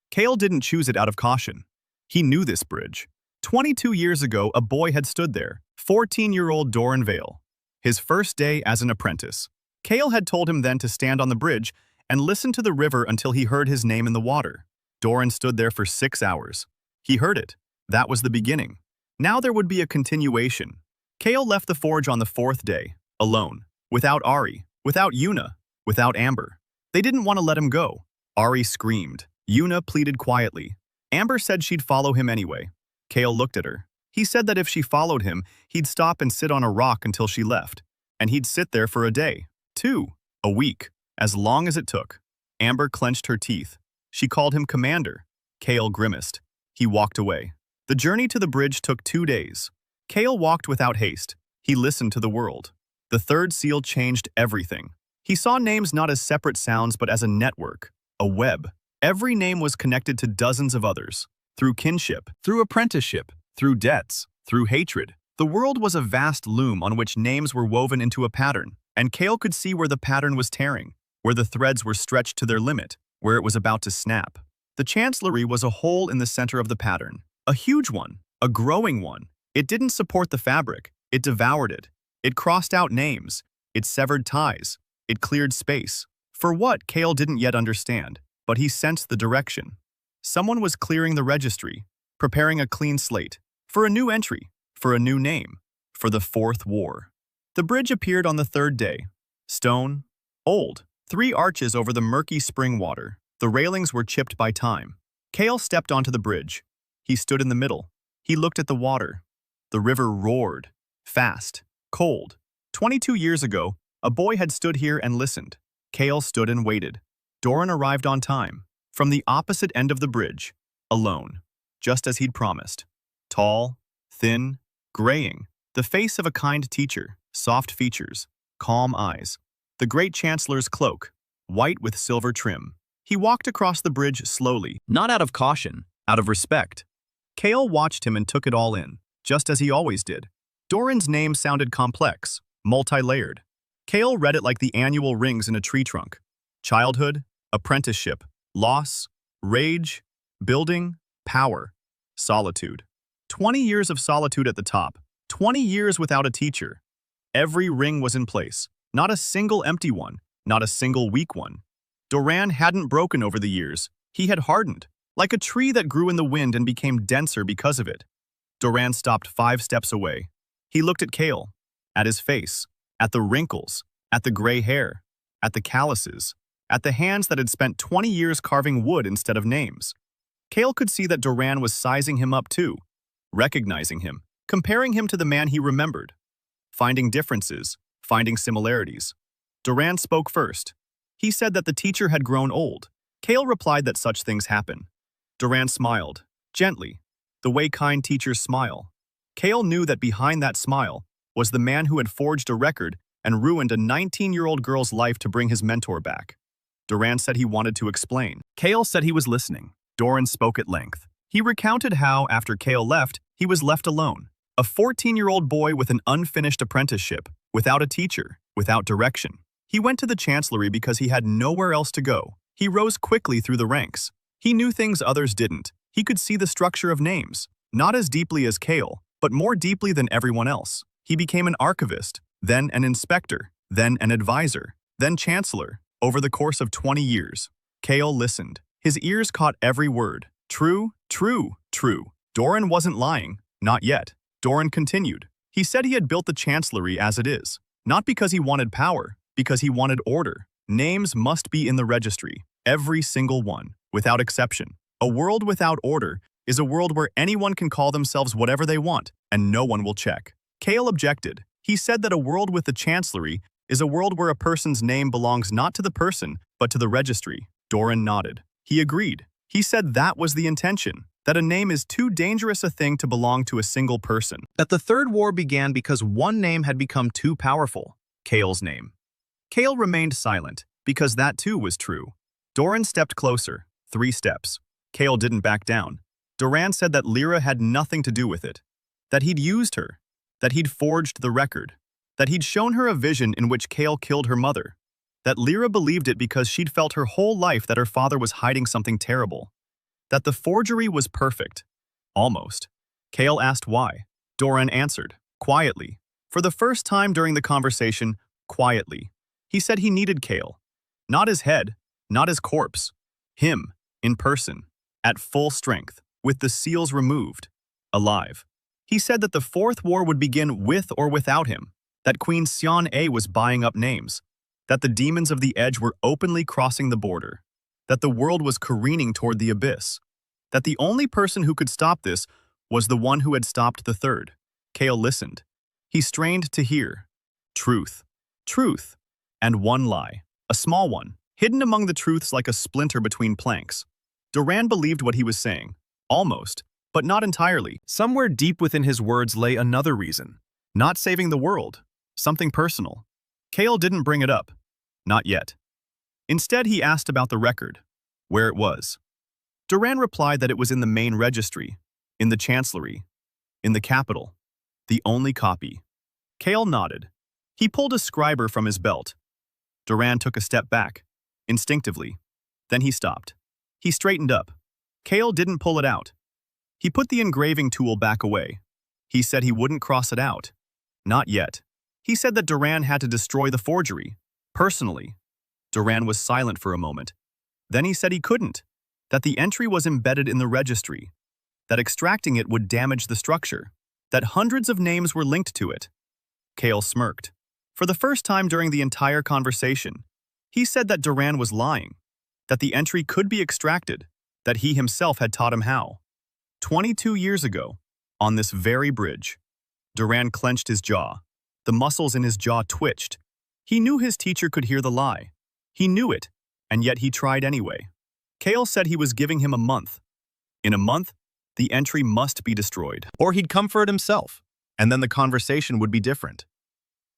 Kale didn't choose it out of caution. He knew this bridge. 22 years ago, a boy had stood there, 14-year-old Doran Vale. His first day as an apprentice. Kale had told him then to stand on the bridge and listen to the river until he heard his name in the water. Doran stood there for 6 hours. He heard it. That was the beginning. Now there would be a continuation. Kale left the forge on the 4th day, alone, without Ari, without Yuna, without Amber. They didn't want to let him go. Ari screamed. Yuna pleaded quietly. Amber said she'd follow him anyway. Kale looked at her. He said that if she followed him, he'd stop and sit on a rock until she left. And he'd sit there for a day, 2, a week, as long as it took. Amber clenched her teeth. She called him commander. Kale grimaced. He walked away. The journey to the bridge took 2 days. Kale walked without haste. He listened to the world. The third seal changed everything. He saw names not as separate sounds but as a network, a web. Every name was connected to dozens of others. Through kinship, through apprenticeship, through debts, through hatred. The world was a vast loom on which names were woven into a pattern, and Kale could see where the pattern was tearing, where the threads were stretched to their limit, where it was about to snap. The chancellery was a hole in the center of the pattern, a huge one, a growing one. It didn't support the fabric, it devoured it. It crossed out names, it severed ties, it cleared space. For what, Kale didn't yet understand, but he sensed the direction. Someone was clearing the registry, preparing a clean slate, for a new entry, for a new name, for the 4th war. The bridge appeared on the 3rd day. Stone, old, 3 arches over the murky spring water. The railings were chipped by time. Kale stepped onto the bridge. He stood in the middle. He looked at the water. The river roared, fast, cold. 22 years ago, a boy had stood here and listened. Kale stood and waited. Doran arrived on time, from the opposite end of the bridge, alone, just as he'd promised. Tall, thin, graying, the face of a kind teacher, soft features, calm eyes. The great chancellor's cloak, white with silver trim. He walked across the bridge slowly, not out of caution, out of respect. Kale watched him and took it all in, just as he always did. Doran's name sounded complex, multi-layered. Kale read it like the annual rings in a tree trunk. Childhood, apprenticeship, loss, rage, building, power, solitude. 20 years of solitude at the top, 20 years without a teacher. Every ring was in place, not a single empty one, not a single weak one. Doran hadn't broken over the years. He had hardened, like a tree that grew in the wind and became denser because of it. Doran stopped 5 steps away. He looked at Kale, at his face, at the wrinkles, at the gray hair, at the calluses, at the hands that had spent 20 years carving wood instead of names. Kale could see that Doran was sizing him up too, recognizing him, comparing him to the man he remembered, finding differences, finding similarities. Doran spoke first. He said that the teacher had grown old. Kale replied that such things happen. Doran smiled, gently, the way kind teachers smile. Kale knew that behind that smile was the man who had forged a record and ruined a 19-year-old girl's life to bring his mentor back. Doran said he wanted to explain. Kale said he was listening. Doran spoke at length. He recounted how, after Kale left, he was left alone. A 14-year-old boy with an unfinished apprenticeship, without a teacher, without direction. He went to the chancellery because he had nowhere else to go. He rose quickly through the ranks. He knew things others didn't. He could see the structure of names, not as deeply as Kale, but more deeply than everyone else. He became an archivist, then an inspector, then an advisor, then chancellor, over the course of 20 years. Kale listened. His ears caught every word. True, true, true. Doran wasn't lying, not yet. Doran continued. He said he had built the chancellery as it is, not because he wanted power, Because he wanted order. Names must be in the registry, every single one, without exception. A world without order is a world where anyone can call themselves whatever they want, and no one will check. Kale objected. He said that a world with the chancellery is a world where a person's name belongs not to the person, but to the registry. Doran nodded. He agreed. He said that was the intention, that a name is too dangerous a thing to belong to a single person. That the Third War began because one name had become too powerful, Kale's name. Kale remained silent, because that too was true. Doran stepped closer, 3 steps. Kale didn't back down. Doran said that Lyra had nothing to do with it, that he'd used her, that he'd forged the record, that he'd shown her a vision in which Kale killed her mother, that Lyra believed it because she'd felt her whole life that her father was hiding something terrible, that the forgery was perfect. Almost. Kale asked why. Doran answered, quietly. For the first time during the conversation, quietly. He said he needed Kale. Not his head, not his corpse. Him, in person, at full strength, with the seals removed, alive. He said that the Fourth War would begin with or without him, that Queen Xian-A was buying up names, that the demons of the Edge were openly crossing the border, that the world was careening toward the abyss, that the only person who could stop this was the one who had stopped the Third. Kale listened. He strained to hear. Truth. Truth. And one lie. A small one, hidden among the truths like a splinter between planks. Doran believed what he was saying. Almost, but not entirely. Somewhere deep within his words lay another reason. Not saving the world. Something personal. Kale didn't bring it up. Not yet. Instead, he asked about the record. Where it was. Doran replied that it was in the main registry, in the chancellery, in the capital. The only copy. Kale nodded. He pulled a scriber from his belt. Doran took a step back, instinctively. Then he stopped. He straightened up. Kale didn't pull it out. He put the engraving tool back away. He said he wouldn't cross it out. Not yet. He said that Doran had to destroy the forgery, personally. Doran was silent for a moment. Then he said he couldn't, that the entry was embedded in the registry, that extracting it would damage the structure, that hundreds of names were linked to it. Kale smirked. For the first time during the entire conversation, he said that Doran was lying, that the entry could be extracted, that he himself had taught him how. 22 years ago, on this very bridge, Doran clenched his jaw. The muscles in his jaw twitched. He knew his teacher could hear the lie. He knew it, and yet he tried anyway. Kale said he was giving him a month. In a month, the entry must be destroyed. Or he'd come for it himself, and then the conversation would be different.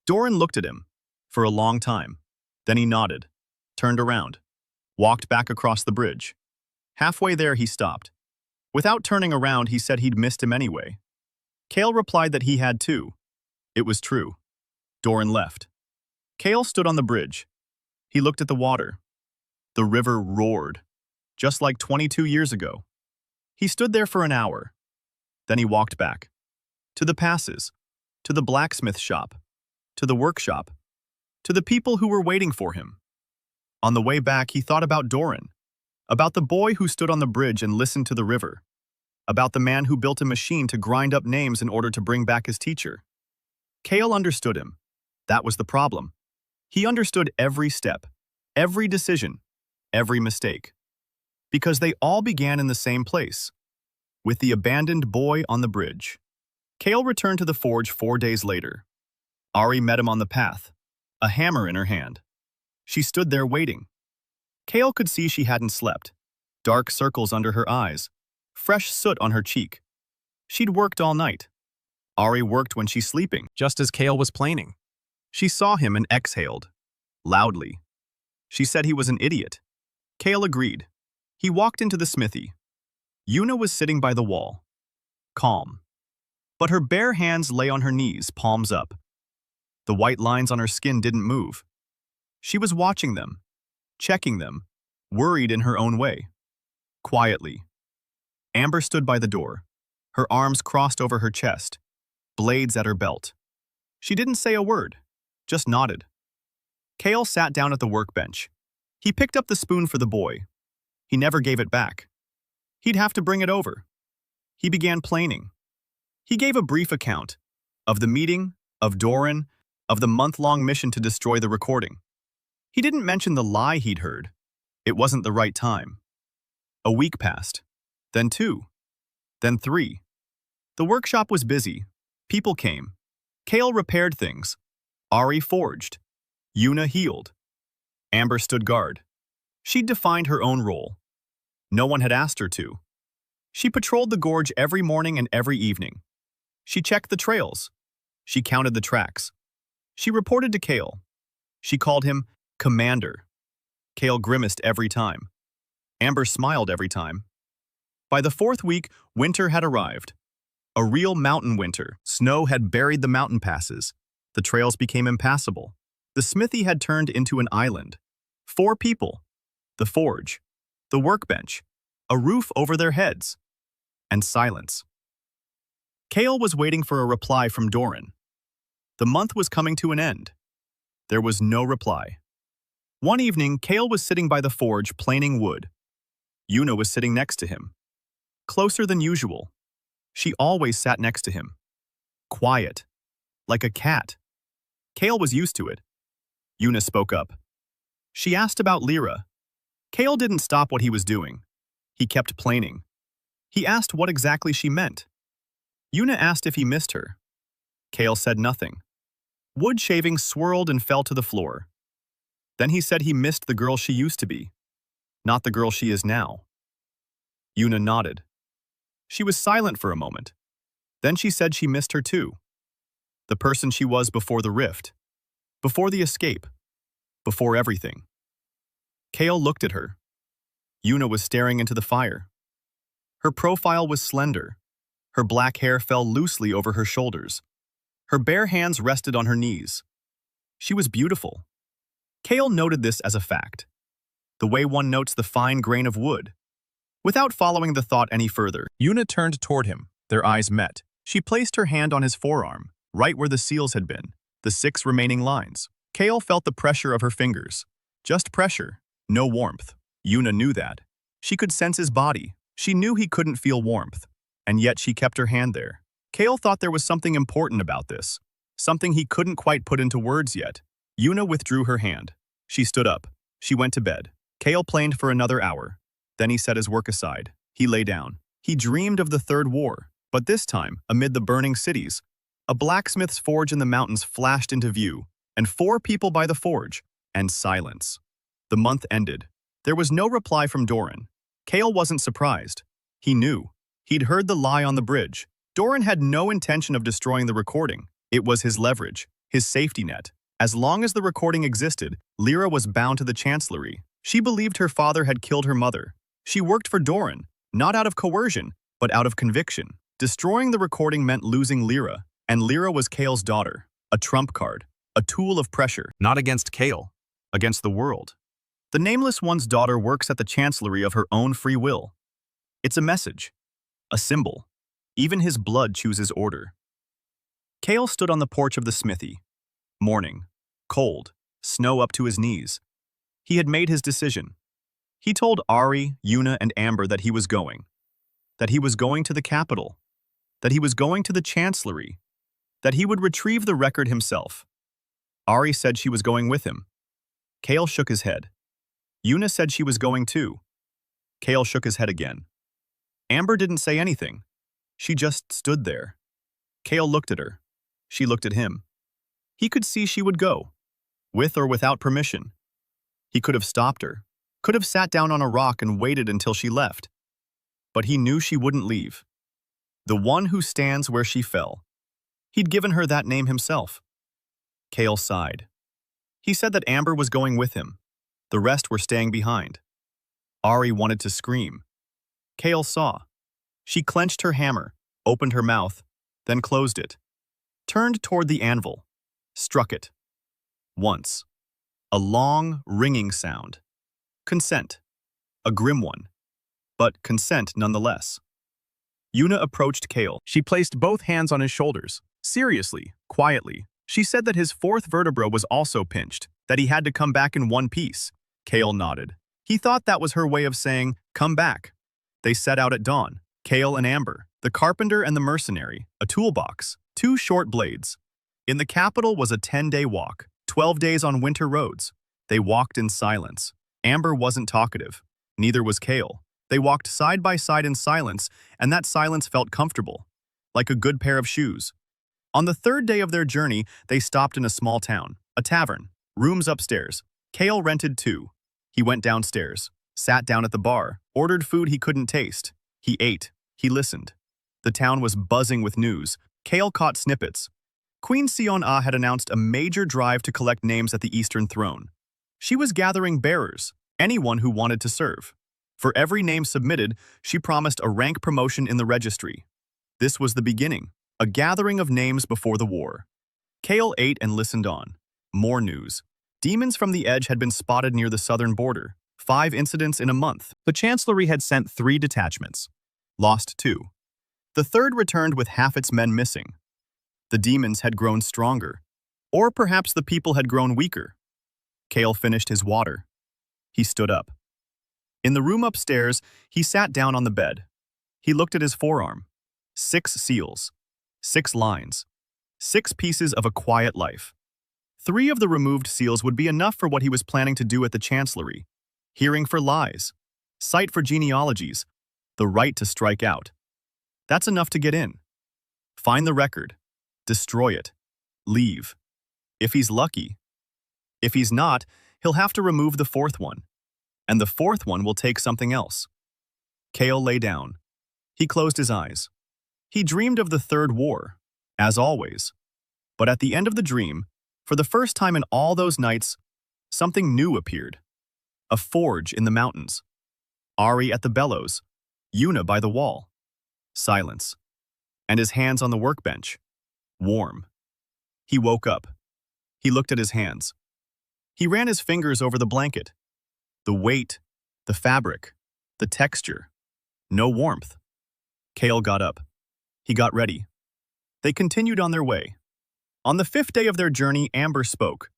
Doran looked at him for a long time. Then he nodded, turned around, walked back across the bridge. Halfway there, he stopped. Without turning around, he said he'd missed him anyway. Kale replied that he had too. It was true. Doran left. Kale stood on the bridge. He looked at the water. The river roared, just like 22 years ago. He stood there for an hour. Then he walked back. To the passes, to the blacksmith shop, to the workshop, to the people who were waiting for him. On the way back, he thought about Doran, about the boy who stood on the bridge and listened to the river, about the man who built a machine to grind up names in order to bring back his teacher. Kale understood him. That was the problem. He understood every step, every decision, every mistake. Because they all began in the same place, with the abandoned boy on the bridge. Kale returned to the forge 4 days later. Ari met him on the path, a hammer in her hand. She stood there waiting. Kale could see she hadn't slept. Dark circles under her eyes, fresh soot on her cheek. She'd worked all night. Ari worked when she's sleeping, just as Kale was planing. She saw him and exhaled, loudly. She said he was an idiot. Kale agreed. He walked into the smithy. Yuna was sitting by the wall, calm. But her bare hands lay on her knees, palms up. The white lines on her skin didn't move. She was watching them, checking them, worried in her own way. Quietly. Amber stood by the door, her arms crossed over her chest, blades at her belt. She didn't say a word, just nodded. Kale sat down at the workbench. He picked up the spoon for the boy. He never gave it back. He'd have to bring it over. He began planing. He gave a brief account of the meeting, of Doran, of the month-long mission to destroy the recording. He didn't mention the lie he'd heard. It wasn't the right time. A week passed. Then 2. Then 3. The workshop was busy. People came. Kale repaired things. Ari forged. Yuna healed. Amber stood guard. She'd defined her own role. No one had asked her to. She patrolled the gorge every morning and every evening. She checked the trails. She counted the tracks. She reported to Kale. She called him Commander. Kale grimaced every time. Amber smiled every time. By the 4th week, winter had arrived. A real mountain winter. Snow had buried the mountain passes. The trails became impassable. The smithy had turned into an island. 4 people. The forge. The workbench. A roof over their heads. And silence. Kale was waiting for a reply from Doran. The month was coming to an end. There was no reply. One evening, Kale was sitting by the forge planing wood. Yuna was sitting next to him. Closer than usual. She always sat next to him. Quiet. Like a cat. Kale was used to it. Yuna spoke up. She asked about Lyra. Kale didn't stop what he was doing. He kept planing. He asked what exactly she meant. Yuna asked if he missed her. Kale said nothing. Wood shavings swirled and fell to the floor. Then he said he missed the girl she used to be, not the girl she is now. Yuna nodded. She was silent for a moment. Then she said she missed her too. The person she was before the rift, before the escape, before everything. Kale looked at her. Yuna was staring into the fire. Her profile was slender. Her black hair fell loosely over her shoulders. Her bare hands rested on her knees. She was beautiful. Kale noted this as a fact, the way one notes the fine grain of wood. Without following the thought any further, Yuna turned toward him. Their eyes met. She placed her hand on his forearm, right where the seals had been, the 6 remaining lines. Kale felt the pressure of her fingers. Just pressure, no warmth. Yuna knew that. She could sense his body. She knew he couldn't feel warmth, and yet she kept her hand there. Kale thought there was something important about this, something he couldn't quite put into words yet. Yuna withdrew her hand. She stood up. She went to bed. Kale planed for another hour. Then he set his work aside. He lay down. He dreamed of the Third War, but this time, amid the burning cities, a blacksmith's forge in the mountains flashed into view, and 4 people by the forge, and silence. The month ended. There was no reply from Doran. Kale wasn't surprised. He knew. He'd heard the lie on the bridge. Doran had no intention of destroying the recording. It was his leverage, his safety net. As long as the recording existed, Lyra was bound to the chancellery. She believed her father had killed her mother. She worked for Doran, not out of coercion, but out of conviction. Destroying the recording meant losing Lyra, and Lyra was Kale's daughter, a trump card, a tool of pressure, not against Kale, against the world. The Nameless One's daughter works at the chancellery of her own free will. It's a message, a symbol. Even his blood chooses order. Kale stood on the porch of the smithy. Morning, cold, snow up to his knees. He had made his decision. He told Ari, Yuna, and Amber that he was going. That he was going to the capital. That he was going to the chancellery. That he would retrieve the record himself. Ari said she was going with him. Kale shook his head. Yuna said she was going too. Kale shook his head again. Amber didn't say anything. She just stood there. Kale looked at her. She looked at him. He could see she would go, with or without permission. He could have stopped her, could have sat down on a rock and waited until she left. But he knew she wouldn't leave. The one who stands where she fell. He'd given her that name himself. Kale sighed. He said that Amber was going with him. The rest were staying behind. Ari wanted to scream. Kale saw. She clenched her hammer, opened her mouth, then closed it, turned toward the anvil, struck it. Once. A long, ringing sound. Consent. A grim one. But consent nonetheless. Yuna approached Kale. She placed both hands on his shoulders. Seriously, quietly. She said that his 4th vertebra was also pinched, that he had to come back in one piece. Kale nodded. He thought that was her way of saying, come back. They set out at dawn. Kale and Amber, the carpenter and the mercenary, a toolbox, 2 short blades. In the capital was a 10-day walk, 12 days on winter roads. They walked in silence. Amber wasn't talkative. Neither was Kale. They walked side by side in silence, and that silence felt comfortable, like a good pair of shoes. On the third day of their journey, they stopped in a small town, a tavern, rooms upstairs. Kale rented two. He went downstairs, sat down at the bar, ordered food he couldn't taste. He ate. He listened. The town was buzzing with news. Kale caught snippets. Queen Sion-Ah had announced a major drive to collect names at the Eastern Throne. She was gathering bearers, anyone who wanted to serve. For every name submitted, she promised a rank promotion in the registry. This was the beginning, a gathering of names before the war. Kale ate and listened on. More news. Demons from the Edge had been spotted near the southern border. 5 incidents in a month. The Chancellery had sent 3 detachments. Lost 2. The third returned with half its men missing. The demons had grown stronger. Or perhaps the people had grown weaker. Kale finished his water. He stood up. In the room upstairs, he sat down on the bed. He looked at his forearm. 6 seals. 6 lines. 6 pieces of a quiet life. 3 of the removed seals would be enough for what he was planning to do at the Chancellery. Hearing for lies. Sight for genealogies. The right to strike out. That's enough to get in. Find the record. Destroy it. Leave. If he's lucky. If he's not, he'll have to remove the 4th one. And the 4th one will take something else. Kale lay down. He closed his eyes. He dreamed of the Third War, as always. But at the end of the dream, for the first time in all those nights, something new appeared. A forge in the mountains. Ari at the bellows. Yuna by the wall. Silence. And his hands on the workbench. Warm. He woke up. He looked at his hands. He ran his fingers over the blanket. The weight, the fabric, the texture. No warmth. Kale got up. He got ready. They continued on their way. On the 5th day of their journey, Amber spoke.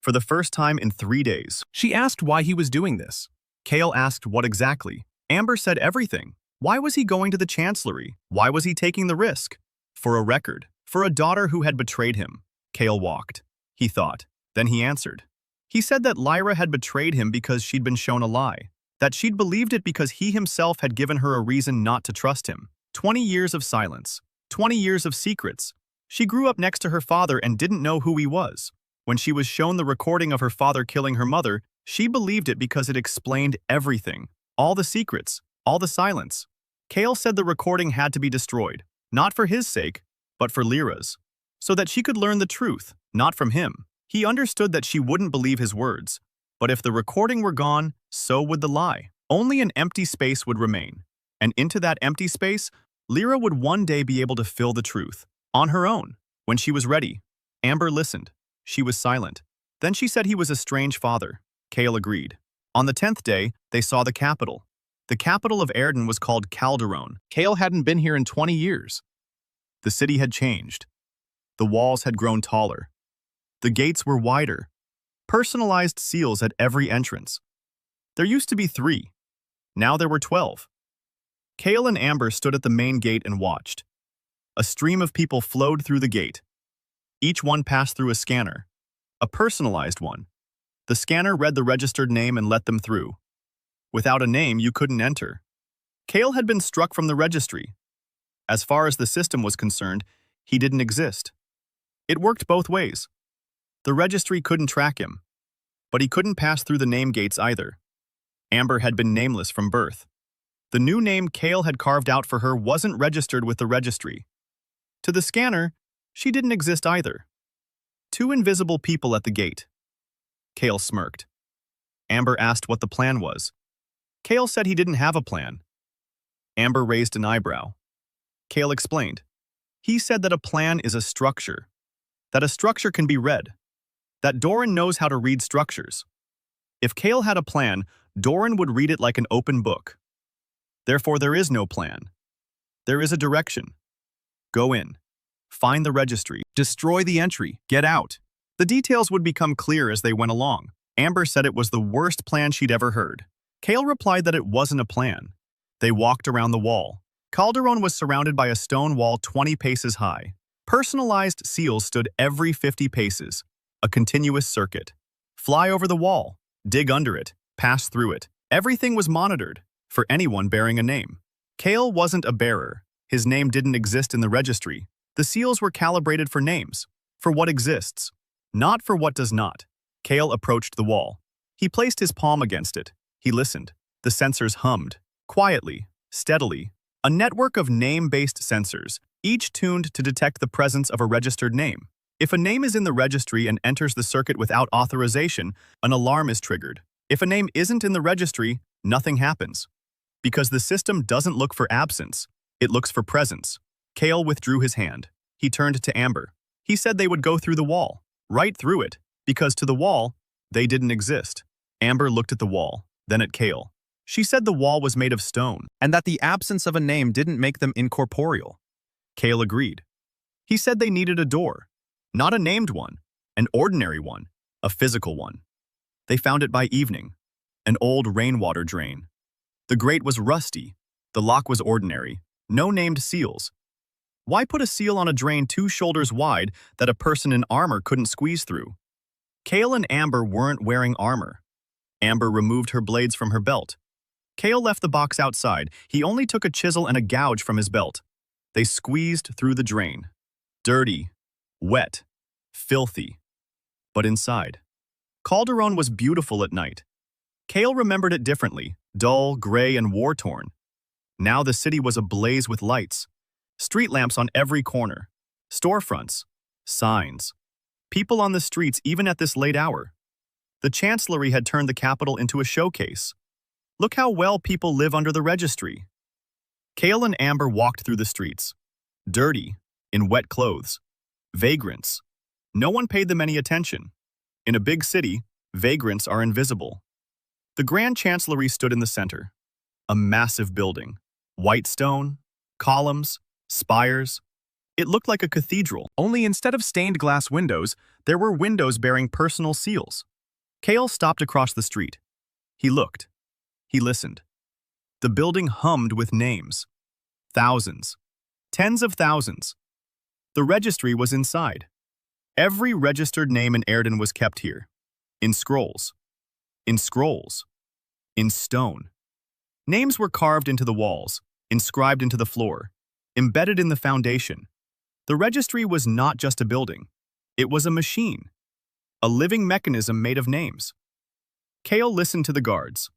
For the first time in 3 days. She asked why he was doing this. Kale asked what exactly. Amber said everything. Why was he going to the Chancellery? Why was he taking the risk? For a record. For a daughter who had betrayed him. Kale walked. He thought. Then he answered. He said that Lyra had betrayed him because she'd been shown a lie. That she'd believed it because he himself had given her a reason not to trust him. 20 years of silence. 20 years of secrets. She grew up next to her father and didn't know who he was. When she was shown the recording of her father killing her mother, she believed it because it explained everything. All the secrets. All the silence. Kale said the recording had to be destroyed. Not for his sake, but for Lyra's. So that she could learn the truth, not from him. He understood that she wouldn't believe his words. But if the recording were gone, so would the lie. Only an empty space would remain. And into that empty space, Lyra would one day be able to fill the truth. On her own. When she was ready. Amber listened. She was silent. Then she said he was a strange father. Kale agreed. On the 10th day, they saw the capital. The capital of Erden was called Calderon. Kale hadn't been here in 20 years. The city had changed. The walls had grown taller. The gates were wider. Personalized seals at every entrance. There used to be 3. Now there were 12. Kale and Amber stood at the main gate and watched. A stream of people flowed through the gate. Each one passed through a scanner. A personalized one. The scanner read the registered name and let them through. Without a name, you couldn't enter. Kale had been struck from the registry. As far as the system was concerned, he didn't exist. It worked both ways. The registry couldn't track him. But he couldn't pass through the name gates either. Amber had been nameless from birth. The new name Kale had carved out for her wasn't registered with the registry. To the scanner, she didn't exist either. 2 invisible people at the gate. Kale smirked. Amber asked what the plan was. Kale said he didn't have a plan. Amber raised an eyebrow. Kale explained. He said that a plan is a structure. That a structure can be read. That Doran knows how to read structures. If Kale had a plan, Doran would read it like an open book. Therefore, there is no plan. There is a direction. Go in. Find the registry. Destroy the entry. Get out. The details would become clear as they went along. Amber said it was the worst plan she'd ever heard. Kale replied that it wasn't a plan. They walked around the wall. Calderon was surrounded by a stone wall 20 paces high. Personalized seals stood every 50 paces. A continuous circuit. Fly over the wall, dig under it, pass through it. Everything was monitored for anyone bearing a name. Kale wasn't a bearer. His name didn't exist in the registry. The seals were calibrated for names, for what exists, not for what does not. Kale approached the wall. He placed his palm against it. He listened. The sensors hummed, quietly, steadily. A network of name-based sensors, each tuned to detect the presence of a registered name. If a name is in the registry and enters the circuit without authorization, an alarm is triggered. If a name isn't in the registry, nothing happens. Because the system doesn't look for absence, it looks for presence. Kale withdrew his hand. He turned to Amber. He said they would go through the wall, right through it, because to the wall, they didn't exist. Amber looked at the wall, then at Kale. She said the wall was made of stone, and that the absence of a name didn't make them incorporeal. Kale agreed. He said they needed a door. Not a named one, an ordinary one, a physical one. They found it by evening, an old rainwater drain. The grate was rusty, the lock was ordinary, no named seals. Why put a seal on a drain 2 shoulders wide that a person in armor couldn't squeeze through? Kale and Amber weren't wearing armor. Amber removed her blades from her belt. Kale left the box outside. He only took a chisel and a gouge from his belt. They squeezed through the drain. Dirty, wet, filthy. But inside. Calderon was beautiful at night. Kale remembered it differently, dull, gray, and war-torn. Now the city was ablaze with lights. Street lamps on every corner. Storefronts. Signs. People on the streets even at this late hour. The Chancellery had turned the capital into a showcase. Look how well people live under the registry. Kale and Amber walked through the streets. Dirty, in wet clothes. Vagrants. No one paid them any attention. In a big city, vagrants are invisible. The Grand Chancellery stood in the center. A massive building. White stone, columns, spires. It looked like a cathedral, only instead of stained glass windows, there were windows bearing personal seals. Kale stopped across the street. He looked. He listened. The building hummed with names. Thousands. Tens of thousands. The registry was inside. Every registered name in Erden was kept here. In scrolls. In scrolls. In stone. Names were carved into the walls, inscribed into the floor, embedded in the foundation. The registry was not just a building. It was a machine. A living mechanism made of names. Kale listened to the guards.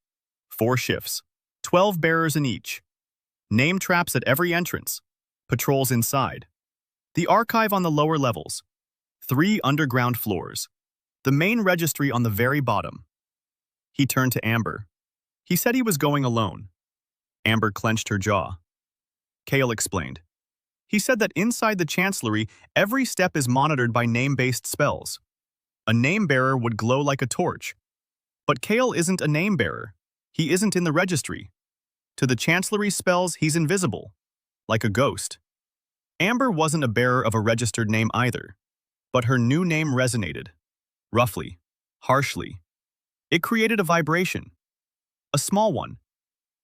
4 shifts. 12 bearers in each. Name traps at every entrance. Patrols inside. The archive on the lower levels. 3 underground floors. The main registry on the very bottom. He turned to Amber. He said he was going alone. Amber clenched her jaw. Kale explained. He said that inside the Chancellery, every step is monitored by name-based spells. A name-bearer would glow like a torch. But Kale isn't a name-bearer. He isn't in the registry. To the Chancellery's spells, he's invisible, like a ghost. Amber wasn't a bearer of a registered name either, but her new name resonated. Roughly, harshly. It created a vibration. A small one,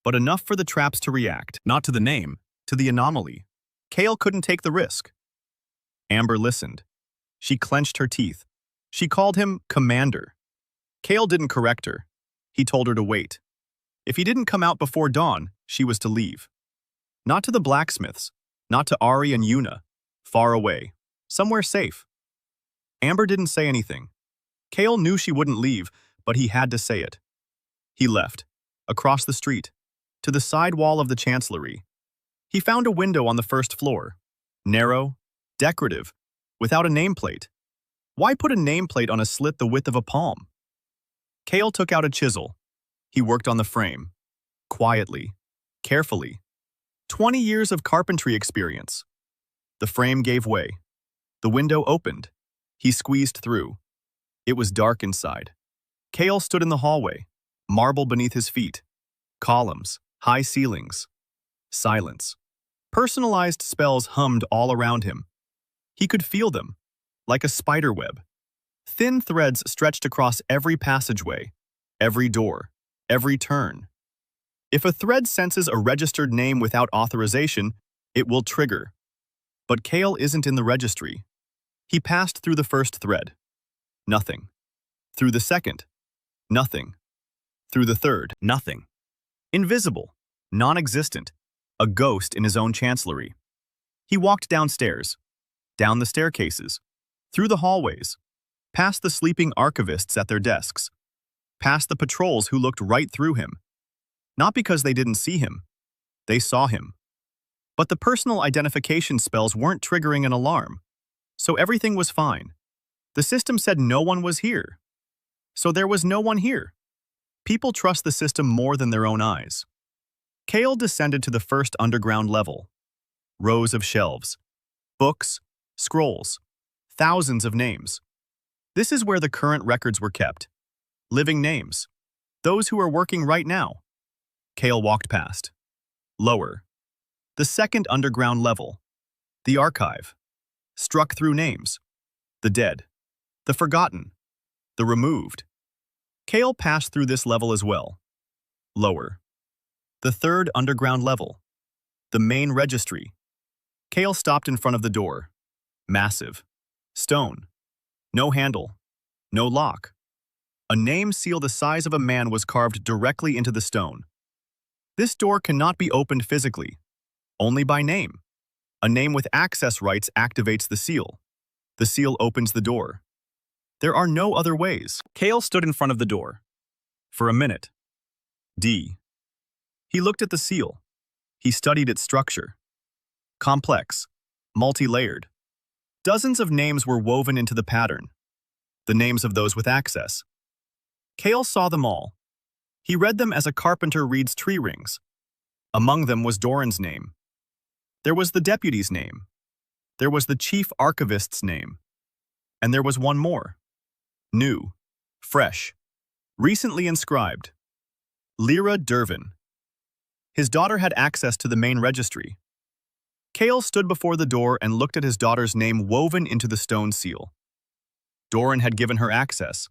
but enough for the traps to react. Not to the name, to the anomaly. Kale couldn't take the risk. Amber listened. She clenched her teeth. She called him Commander. Kale didn't correct her. He told her to wait. If he didn't come out before dawn, she was to leave. Not to the blacksmiths, not to Ari and Yuna. Far away, somewhere safe. Amber didn't say anything. Kale knew she wouldn't leave, but he had to say it. He left, across the street, to the side wall of the Chancellery. He found a window on the first floor. Narrow, decorative, without a nameplate. Why put a nameplate on a slit the width of a palm? Kale took out a chisel. He worked on the frame. Quietly, carefully. 20 years of carpentry experience. The frame gave way. The window opened. He squeezed through. It was dark inside. Kale stood in the hallway, marble beneath his feet. Columns, high ceilings. Silence. Personalized spells hummed all around him. He could feel them, like a spider web. Thin threads stretched across every passageway, every door, every turn. If a thread senses a registered name without authorization, it will trigger. But Kale isn't in the registry. He passed through the first thread. Nothing. Through the second, nothing. Through the third, nothing. Invisible, non-existent, a ghost in his own chancellery. He walked downstairs, down the staircases, through the hallways, past the sleeping archivists at their desks, past the patrols who looked right through him. Not because they didn't see him. They saw him. But the personal identification spells weren't triggering an alarm, so everything was fine. The system said no one was here. So there was no one here. People trust the system more than their own eyes. Kale descended to the first underground level. Rows of shelves. Books, scrolls, thousands of names. This is where the current records were kept. Living names. Those who are working right now. Kale walked past. Lower. The second underground level. The archive. Struck through names. The dead. The forgotten. The removed. Kale passed through this level as well. Lower. The third underground level. The main registry. Kale stopped in front of the door. Massive. Stone. No handle. No lock. A name seal the size of a man was carved directly into the stone. This door cannot be opened physically, only by name. A name with access rights activates the seal. The seal opens the door. There are no other ways. Kale stood in front of the door. For a minute. D. He looked at the seal. He studied its structure. Complex. Multi-layered. Dozens of names were woven into the pattern. The names of those with access. Kale saw them all. He read them as a carpenter reads tree rings. Among them was Doran's name. There was the deputy's name. There was the chief archivist's name. And there was one more. New. Fresh. Recently inscribed. Lyra Dervin. His daughter had access to the main registry. Kale stood before the door and looked at his daughter's name woven into the stone seal. Doran had given her access.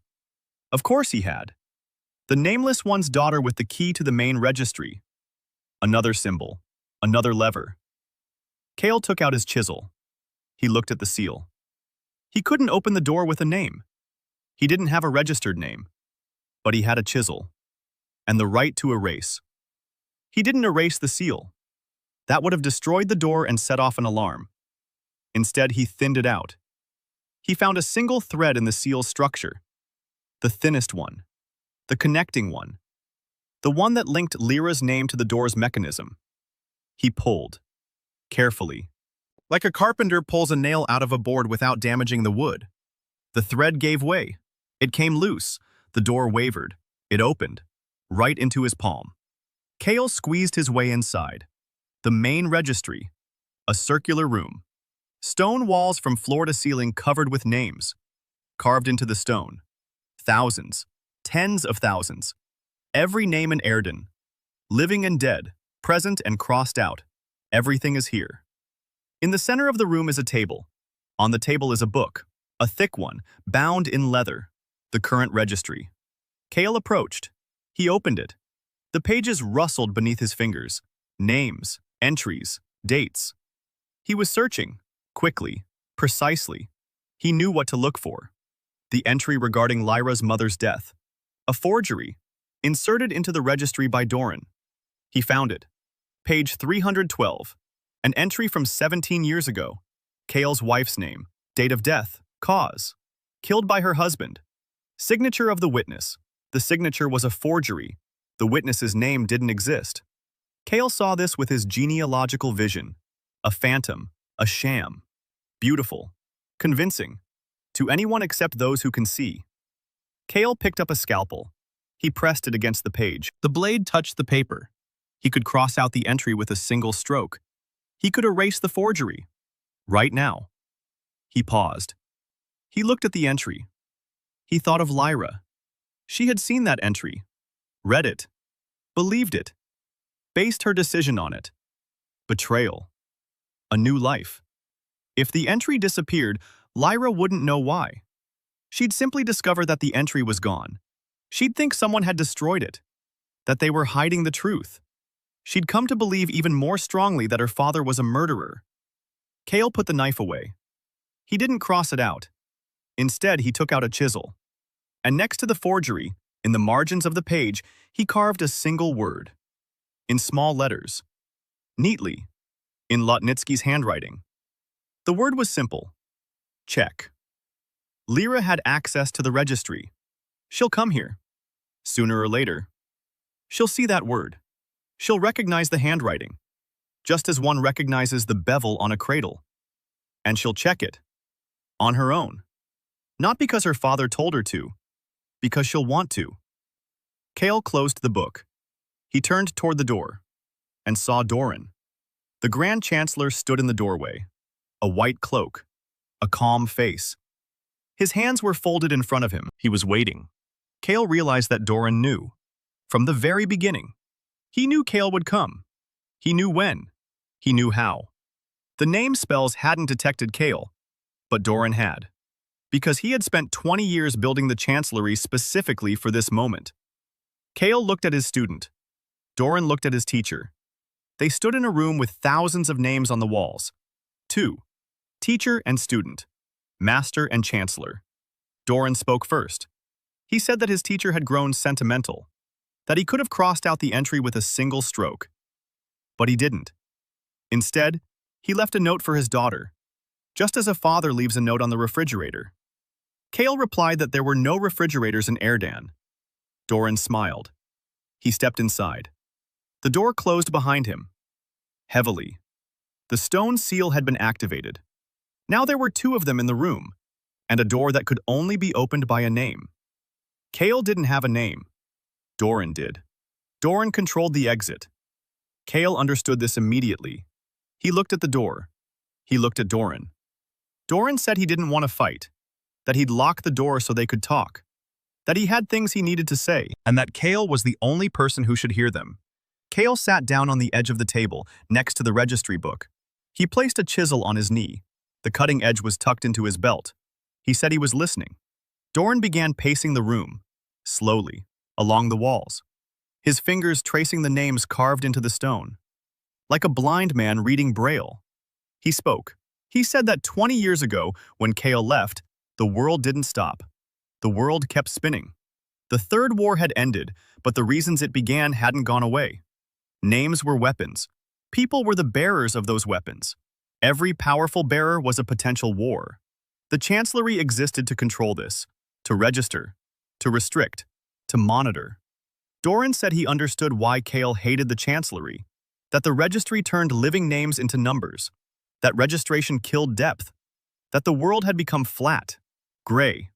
Of course he had. The nameless one's daughter with the key to the main registry. Another symbol. Another lever. Kale took out his chisel. He looked at the seal. He couldn't open the door with a name. He didn't have a registered name. But he had a chisel. And the right to erase. He didn't erase the seal. That would have destroyed the door and set off an alarm. Instead, he thinned it out. He found a single thread in the seal's structure. The thinnest one. The connecting one. The one that linked Lyra's name to the door's mechanism. He pulled. Carefully. Like a carpenter pulls a nail out of a board without damaging the wood. The thread gave way. It came loose. The door wavered. It opened. Right into his palm. Kale squeezed his way inside. The main registry. A circular room. Stone walls from floor to ceiling covered with names. Carved into the stone. Thousands. Tens of thousands. Every name in Erden. Living and dead. Present and crossed out. Everything is here. In the center of the room is a table. On the table is a book. A thick one, bound in leather. The current registry. Kale approached. He opened it. The pages rustled beneath his fingers. Names, entries, dates. He was searching. Quickly. Precisely. He knew what to look for. The entry regarding Lyra's mother's death. A forgery. Inserted into the registry by Doran. He found it. Page 312. An entry from 17 years ago. Kale's wife's name. Date of death. Cause. Killed by her husband. Signature of the witness. The signature was a forgery. The witness's name didn't exist. Kale saw this with his genealogical vision. A phantom. A sham. Beautiful. Convincing. To anyone except those who can see. Kale picked up a scalpel. He pressed it against the page. The blade touched the paper. He could cross out the entry with a single stroke. He could erase the forgery. Right now. He paused. He looked at the entry. He thought of Lyra. She had seen that entry. Read it. Believed it. Based her decision on it. Betrayal. A new life. If the entry disappeared, Lyra wouldn't know why. She'd simply discover that the entry was gone. She'd think someone had destroyed it. That they were hiding the truth. She'd come to believe even more strongly that her father was a murderer. Kale put the knife away. He didn't cross it out. Instead, he took out a chisel. And next to the forgery, in the margins of the page, he carved a single word, in small letters, neatly, in Lotnitsky's handwriting. The word was simple: check. Lyra had access to the registry. She'll come here. Sooner or later. She'll see that word. She'll recognize the handwriting, just as one recognizes the bevel on a cradle. And she'll check it. On her own. Not because her father told her to, because she'll want to. Cale closed the book. He turned toward the door and saw Doran. The Grand Chancellor stood in the doorway, a white cloak, a calm face. His hands were folded in front of him. He was waiting. Cale realized that Doran knew. From the very beginning. He knew Cale would come. He knew when. He knew how. The name spells hadn't detected Cale, but Doran had. Because he had spent 20 years building the Chancellery specifically for this moment. Cale looked at his student. Doran looked at his teacher. They stood in a room with thousands of names on the walls. 2. Teacher and student. Master and Chancellor. Doran spoke first. He said that his teacher had grown sentimental, that he could have crossed out the entry with a single stroke. But he didn't. Instead, he left a note for his daughter, just as a father leaves a note on the refrigerator. Cale replied that there were no refrigerators in Erdan. Doran smiled. He stepped inside. The door closed behind him. Heavily. The stone seal had been activated. Now there were 2 of them in the room, and a door that could only be opened by a name. Cale didn't have a name. Doran did. Doran controlled the exit. Cale understood this immediately. He looked at the door. He looked at Doran. Doran said he didn't want to fight, that he'd lock the door so they could talk, that he had things he needed to say, and that Cale was the only person who should hear them. Cale sat down on the edge of the table, next to the registry book. He placed a chisel on his knee. The cutting edge was tucked into his belt. He said he was listening. Doran began pacing the room, slowly, along the walls, his fingers tracing the names carved into the stone. Like a blind man reading Braille. He spoke. He said that 20 years ago, when Cale left, the world didn't stop. The world kept spinning. The Third War had ended, but the reasons it began hadn't gone away. Names were weapons. People were the bearers of those weapons. Every powerful bearer was a potential war. The Chancellery existed to control this, to register, to restrict, to monitor. Doran said he understood why Cale hated the Chancellery, that the registry turned living names into numbers, that registration killed depth, that the world had become flat, gray,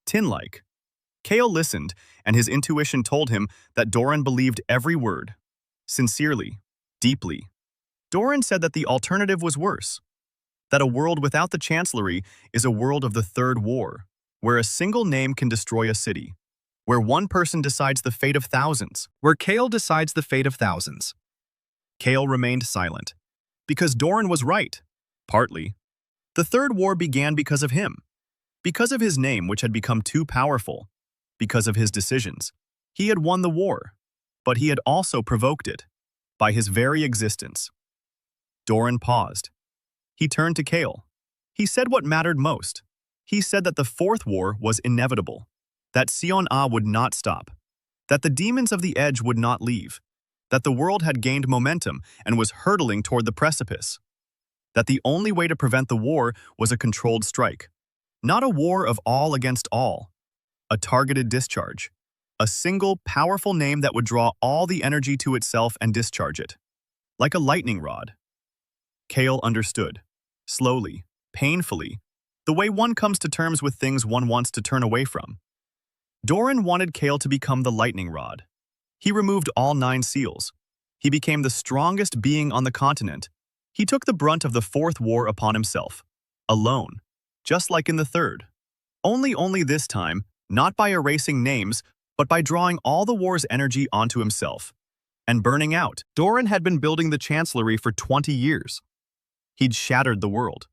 tin-like. Cale listened, and his intuition told him that Doran believed every word, sincerely, deeply. Doran said that the alternative was worse, that a world without the Chancellery is a world of the Third War, where a single name can destroy a city, where one person decides the fate of thousands, where Cale decides the fate of thousands. Cale remained silent, because Doran was right, partly. The Third War began because of him, because of his name which had become too powerful, because of his decisions. He had won the war, but he had also provoked it, by his very existence. Doran paused. He turned to Cale. He said what mattered most. He said that the Fourth War was inevitable, that Sion-A would not stop, that the demons of the edge would not leave, that the world had gained momentum and was hurtling toward the precipice, that the only way to prevent the war was a controlled strike, not a war of all against all, a targeted discharge, a single, powerful name that would draw all the energy to itself and discharge it, like a lightning rod. Cale understood, slowly, painfully, the way one comes to terms with things one wants to turn away from. Doran wanted Cale to become the lightning rod. He removed all 9 seals. He became the strongest being on the continent. He took the brunt of the Fourth War upon himself, alone, just like in the Third. Only this time, not by erasing names, but by drawing all the war's energy onto himself and burning out. Doran had been building the Chancellery for 20 years. He'd shattered the world,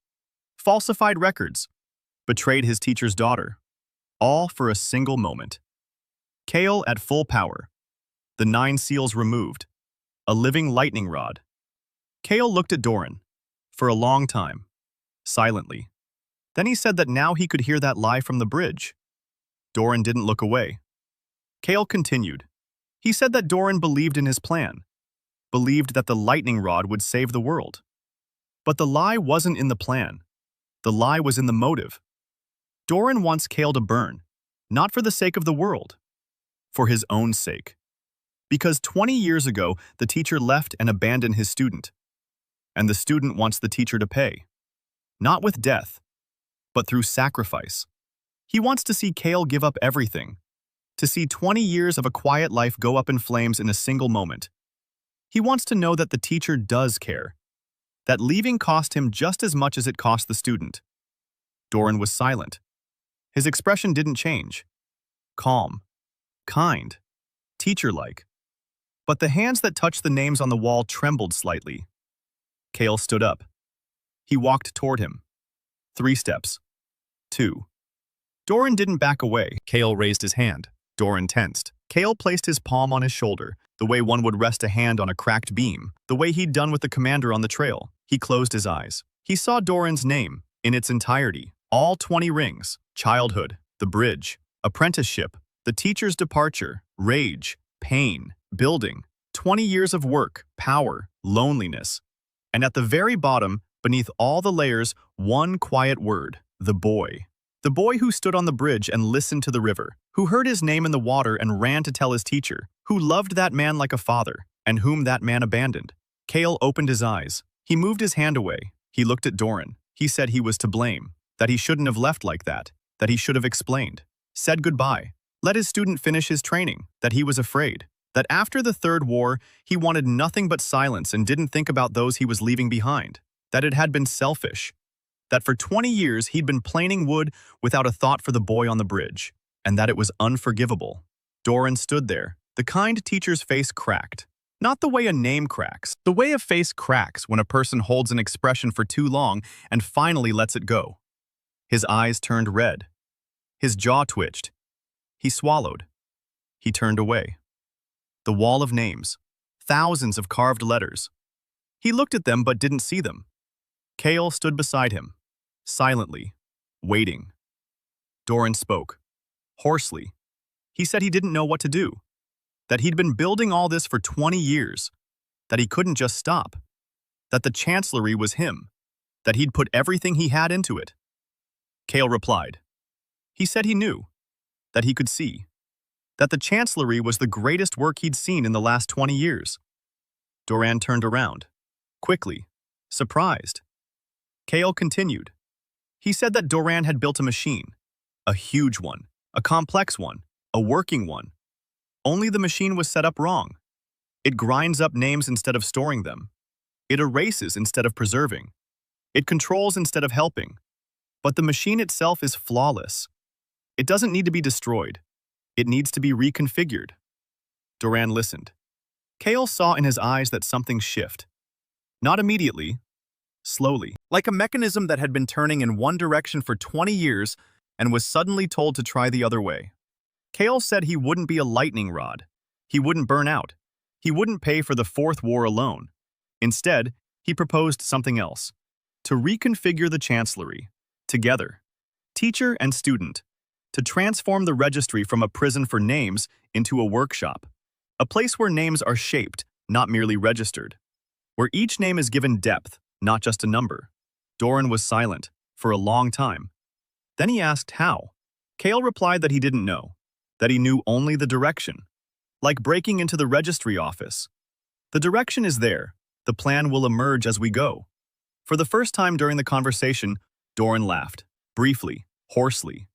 falsified records, betrayed his teacher's daughter, all for a single moment. Cale at full power, the 9 seals removed, a living lightning rod. Cale looked at Doran, for a long time, silently. Then he said that now he could hear that lie from the bridge. Doran didn't look away. Cale continued. He said that Doran believed in his plan, believed that the lightning rod would save the world. But the lie wasn't in the plan. The lie was in the motive. Doran wants Cale to burn, not for the sake of the world, for his own sake. Because 20 years ago, the teacher left and abandoned his student. And the student wants the teacher to pay. Not with death, but through sacrifice. He wants to see Cale give up everything, to see 20 years of a quiet life go up in flames in a single moment. He wants to know that the teacher does care, that leaving cost him just as much as it cost the student. Doran was silent. His expression didn't change. Calm, kind, teacher-like. But the hands that touched the names on the wall trembled slightly. Cale stood up. He walked toward him. 3 steps. 2. Doran didn't back away. Cale raised his hand. Doran tensed. Cale placed his palm on his shoulder, the way one would rest a hand on a cracked beam, the way he'd done with the commander on the trail. He closed his eyes. He saw Doran's name, in its entirety, all 20 rings: childhood, the bridge, apprenticeship, the teacher's departure, rage, pain, building, 20 years of work, power, loneliness. And at the very bottom, beneath all the layers, one quiet word: the boy. The boy who stood on the bridge and listened to the river, who heard his name in the water and ran to tell his teacher, who loved that man like a father, and whom that man abandoned. Cale opened his eyes. He moved his hand away. He looked at Doran. He said he was to blame, that he shouldn't have left like that he should have explained, said goodbye, let his student finish his training, that he was afraid, that after the Third War, he wanted nothing but silence and didn't think about those he was leaving behind, that it had been selfish, that for 20 years he'd been planing wood without a thought for the boy on the bridge, and that it was unforgivable. Doran stood there. The kind teacher's face cracked. Not the way a name cracks, the way a face cracks when a person holds an expression for too long and finally lets it go. His eyes turned red. His jaw twitched. He swallowed. He turned away. The wall of names. Thousands of carved letters. He looked at them but didn't see them. Cale stood beside him, silently, waiting. Doran spoke, hoarsely. He said he didn't know what to do, that he'd been building all this for 20 years, that he couldn't just stop, that the chancellery was him, that he'd put everything he had into it. Cale replied. He said he knew, that he could see, that the chancellery was the greatest work he'd seen in the last 20 years. Doran turned around, quickly, surprised. Cale continued. He said that Doran had built a machine, a huge one, a complex one, a working one. Only the machine was set up wrong. It grinds up names instead of storing them. It erases instead of preserving. It controls instead of helping. But the machine itself is flawless. It doesn't need to be destroyed. It needs to be reconfigured. Doran listened. Cale saw in his eyes that something shifted. Not immediately, slowly, like a mechanism that had been turning in one direction for 20 years and was suddenly told to try the other way. Cale said he wouldn't be a lightning rod. He wouldn't burn out. He wouldn't pay for the Fourth War alone. Instead, he proposed something else. To reconfigure the chancellery, together, teacher and student, to transform the registry from a prison for names into a workshop, a place where names are shaped, not merely registered, where each name is given depth, not just a number. Doran was silent for a long time. Then he asked how. Cale replied that he didn't know, that he knew only the direction, like breaking into the registry office. The direction is there. The plan will emerge as we go. For the first time during the conversation, Doran laughed, briefly, hoarsely.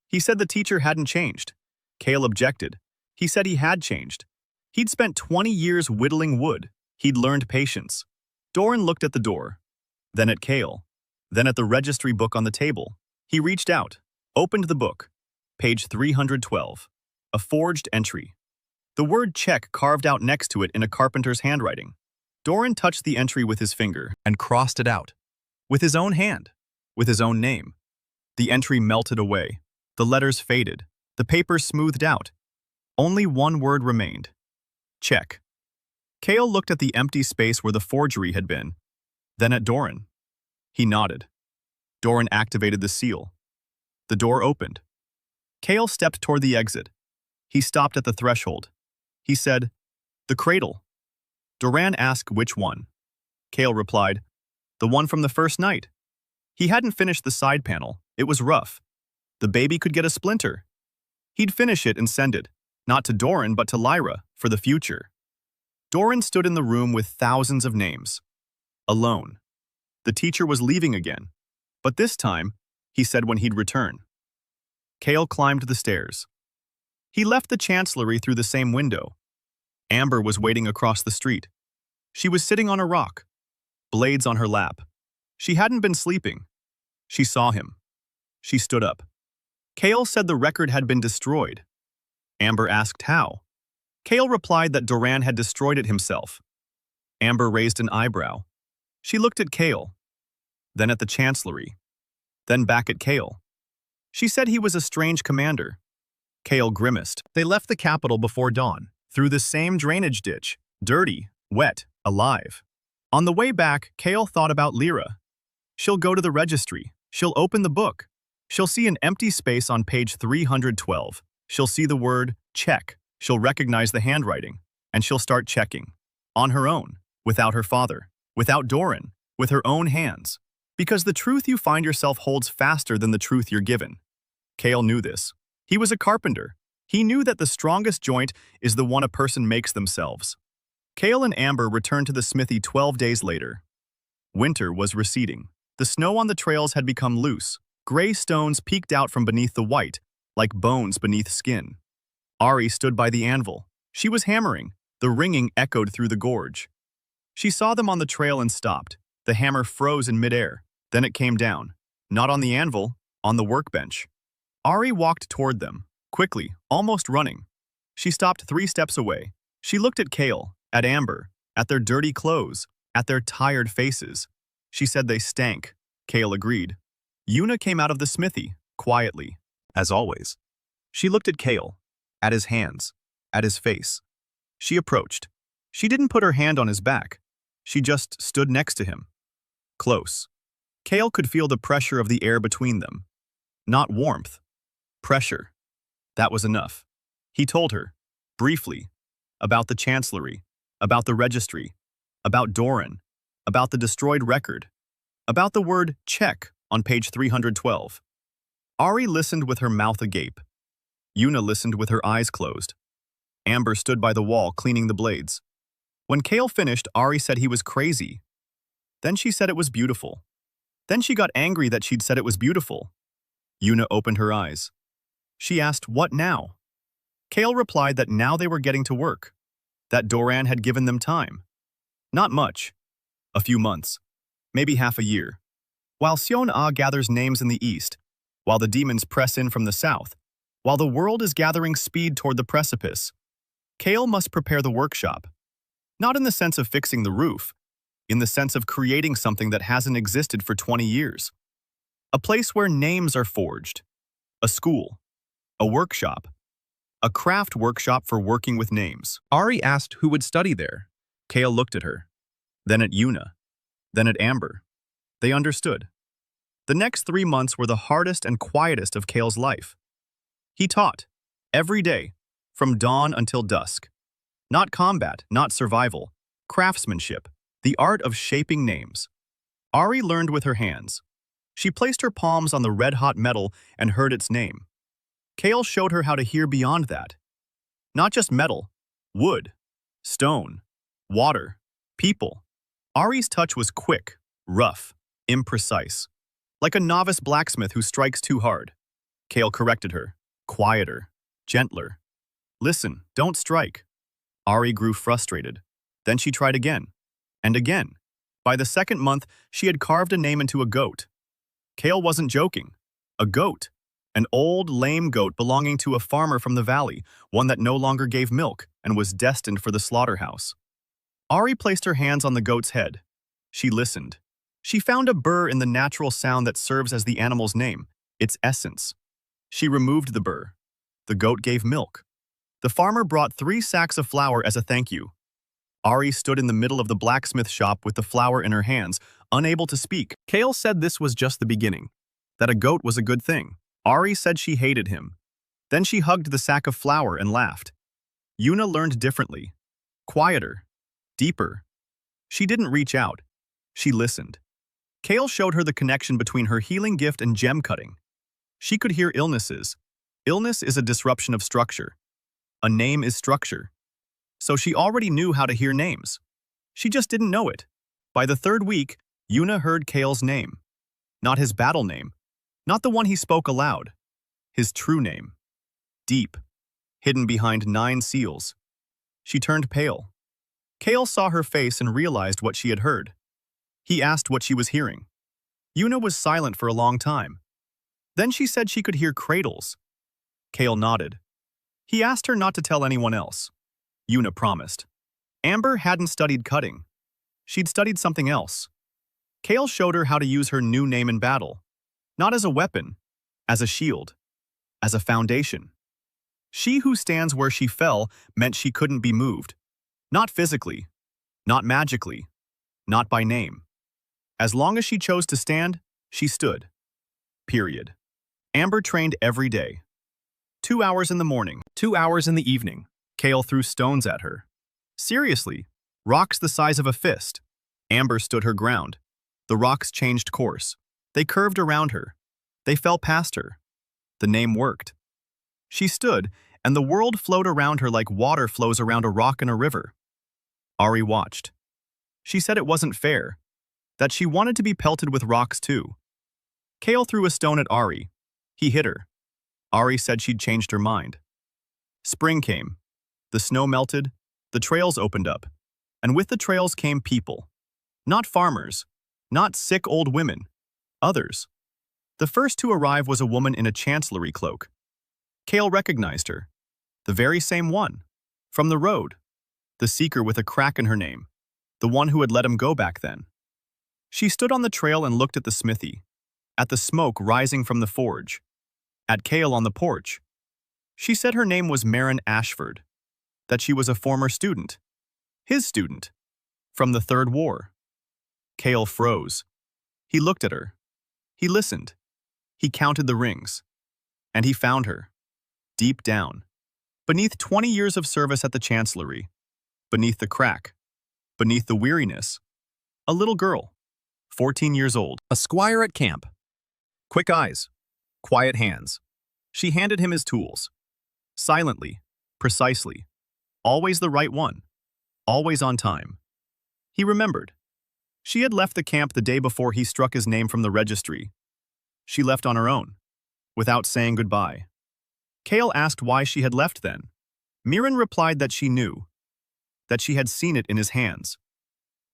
He said the teacher hadn't changed. Cale objected. He said he had changed. He'd spent 20 years whittling wood. He'd learned patience. Doran looked at the door, then at Cale, then at the registry book on the table. He reached out, opened the book. Page 312. A forged entry. The word check carved out next to it in a carpenter's handwriting. Doran touched the entry with his finger and crossed it out. With his own hand, with his own name. The entry melted away. The letters faded. The paper smoothed out. Only one word remained. Check. Cale looked at the empty space where the forgery had been, then at Doran. He nodded. Doran activated the seal. The door opened. Kale stepped toward the exit. He stopped at the threshold. He said, "The cradle." Duran asked which one. Kale replied, "The one from the first night." He hadn't finished the side panel. It was rough. The baby could get a splinter. He'd finish it and send it, not to Doran but to Lyra, for the future. Doran stood in the room with thousands of names. Alone. The teacher was leaving again. But this time, he said when he'd return. Kale climbed the stairs. He left the chancellery through the same window. Amber was waiting across the street. She was sitting on a rock, blades on her lap. She hadn't been sleeping. She saw him. She stood up. Kale said the record had been destroyed. Amber asked how. Kale replied that Doran had destroyed it himself. Amber raised an eyebrow. She looked at Kale, then at the chancellery, then back at Kale. She said he was a strange commander. Kale grimaced. They left the capital before dawn, through the same drainage ditch, dirty, wet, alive. On the way back, Kale thought about Lyra. She'll go to the registry. She'll open the book. She'll see an empty space on page 312. She'll see the word check. She'll recognize the handwriting, and she'll start checking. On her own, without her father, without Doran, with her own hands. Because the truth you find yourself holds faster than the truth you're given. Kale knew this. He was a carpenter. He knew that the strongest joint is the one a person makes themselves. Kale and Amber returned to the smithy 12 days later. Winter was receding. The snow on the trails had become loose. Gray stones peeked out from beneath the white, like bones beneath skin. Ari stood by the anvil. She was hammering. The ringing echoed through the gorge. She saw them on the trail and stopped. The hammer froze in midair. Then it came down. Not on the anvil, on the workbench. Ari walked toward them, quickly, almost running. She stopped 3 steps away. She looked at Kale, at Amber, at their dirty clothes, at their tired faces. She said they stank. Kale agreed. Una came out of the smithy, quietly, as always. She looked at Kale, at his hands, at his face. She approached. She didn't put her hand on his back. She just stood next to him. Close. Kale could feel the pressure of the air between them. Not warmth. Pressure. That was enough. He told her, briefly, about the chancellery, about the registry, about Doran, about the destroyed record, about the word check on page 312. Ari listened with her mouth agape. Una listened with her eyes closed. Amber stood by the wall cleaning the blades. When Kale finished, Ari said he was crazy. Then she said it was beautiful. Then she got angry that she'd said it was beautiful. Una opened her eyes. She asked, "What now?" Kale replied that now they were getting to work, that Doran had given them time. Not much. A few months. Maybe half a year. While Sion-Ah gathers names in the east, while the demons press in from the south, while the world is gathering speed toward the precipice, Kale must prepare the workshop. Not in the sense of fixing the roof, in the sense of creating something that hasn't existed for 20 years. A place where names are forged. A school. A workshop. A craft workshop for working with names. Ari asked who would study there. Kale looked at her. Then at Una. Then at Amber. They understood. The next 3 months were the hardest and quietest of Kale's life. He taught. Every day. From dawn until dusk. Not combat, not survival. Craftsmanship. The art of shaping names. Ari learned with her hands. She placed her palms on the red-hot metal and heard its name. Kale showed her how to hear beyond that. Not just metal, wood, stone, water, people. Ari's touch was quick, rough, imprecise. Like a novice blacksmith who strikes too hard. Kale corrected her. Quieter, gentler. Listen, don't strike. Ari grew frustrated. Then she tried again. And again. By the second month, she had carved a name into a goat. Kale wasn't joking. A goat. An old, lame goat belonging to a farmer from the valley, one that no longer gave milk and was destined for the slaughterhouse. Ari placed her hands on the goat's head. She listened. She found a burr in the natural sound that serves as the animal's name, its essence. She removed the burr. The goat gave milk. The farmer brought 3 sacks of flour as a thank you. Ari stood in the middle of the blacksmith shop with the flour in her hands, unable to speak. Kale said this was just the beginning, that a goat was a good thing. Ari said she hated him. Then she hugged the sack of flour and laughed. Yuna learned differently. Quieter. Deeper. She didn't reach out. She listened. Kale showed her the connection between her healing gift and gem cutting. She could hear illnesses. Illness is a disruption of structure. A name is structure. So she already knew how to hear names. She just didn't know it. By the third week, Yuna heard Kale's name. Not his battle name. Not the one he spoke aloud. His true name. Deep. Hidden behind 9 seals. She turned pale. Kale saw her face and realized what she had heard. He asked what she was hearing. Yuna was silent for a long time. Then she said she could hear cradles. Kale nodded. He asked her not to tell anyone else. Yuna promised. Amber hadn't studied cutting. She'd studied something else. Kale showed her how to use her new name in battle. Not as a weapon, as a shield, as a foundation. She who stands where she fell meant she couldn't be moved. Not physically, not magically, not by name. As long as she chose to stand, she stood. Period. Amber trained every day. 2 hours in the morning, 2 hours in the evening. Kale threw stones at her. Seriously, rocks the size of a fist. Amber stood her ground. The rocks changed course. They curved around her. They fell past her. The name worked. She stood, and the world flowed around her like water flows around a rock in a river. Ari watched. She said it wasn't fair, that she wanted to be pelted with rocks too. Kale threw a stone at Ari. He hit her. Ari said she'd changed her mind. Spring came. The snow melted, the trails opened up, and with the trails came people. Not farmers, not sick old women, others. The first to arrive was a woman in a chancellery cloak. Kale recognized her. The very same one. From the road. The seeker with a crack in her name. The one who had let him go back then. She stood on the trail and looked at the smithy. At the smoke rising from the forge. At Kale on the porch. She said her name was Marin Ashford. That she was a former student. His student. From the Third War. Kale froze. He looked at her. He listened. He counted the rings. And he found her. Deep down. Beneath 20 years of service at the chancellery. Beneath the crack. Beneath the weariness. A little girl. 14 years old. A squire at camp. Quick eyes. Quiet hands. She handed him his tools. Silently. Precisely. Always the right one. Always on time. He remembered. She had left the camp the day before he struck his name from the registry. She left on her own, without saying goodbye. Kale asked why she had left then. Mirren replied that she knew, that she had seen it in his hands.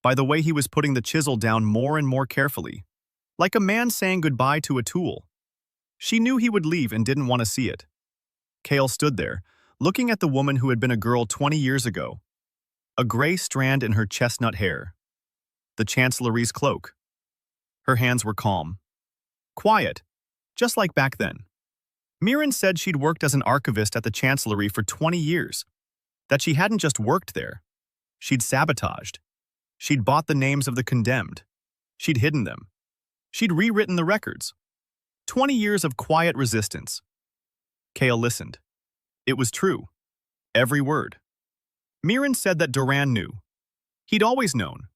By the way he was putting the chisel down more and more carefully, like a man saying goodbye to a tool. She knew he would leave and didn't want to see it. Kale stood there, looking at the woman who had been a girl 20 years ago. A gray strand in her chestnut hair. The chancellery's cloak. Her hands were calm. Quiet, just like back then. Mirren said she'd worked as an archivist at the chancellery for 20 years. That she hadn't just worked there. She'd sabotaged. She'd bought the names of the condemned. She'd hidden them. She'd rewritten the records. 20 years of quiet resistance. Kale listened. It was true. Every word. Mirren said that Duran knew. He'd always known.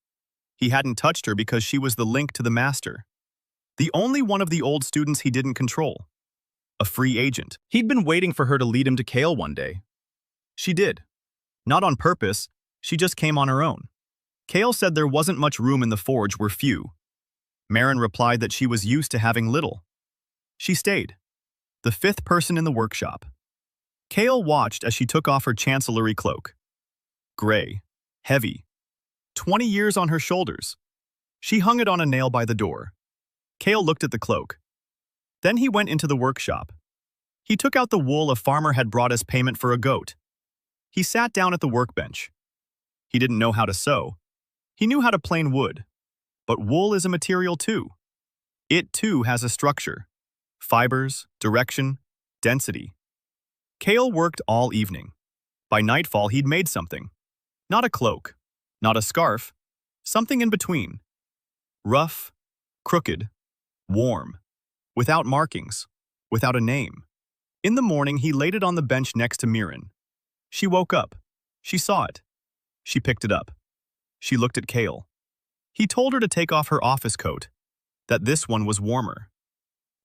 He hadn't touched her because she was the link to the master. The only one of the old students he didn't control. A free agent. He'd been waiting for her to lead him to Kale one day. She did. Not on purpose, she just came on her own. Kale said there wasn't much room in the forge where few. Marin replied that she was used to having little. She stayed. The 5th person in the workshop. Kale watched as she took off her chancellery cloak. Gray. Heavy. 20 years on her shoulders. She hung it on a nail by the door. Kale looked at the cloak. Then he went into the workshop. He took out the wool a farmer had brought as payment for a goat. He sat down at the workbench. He didn't know how to sew. He knew how to plane wood. But wool is a material too. It too has a structure. Fibers, direction, density. Kale worked all evening. By nightfall he'd made something. Not a cloak. Not a scarf. Something in between. Rough, crooked, warm. Without markings. Without a name. In the morning, he laid it on the bench next to Miran. She woke up. She saw it. She picked it up. She looked at Kale. He told her to take off her office coat, that this one was warmer.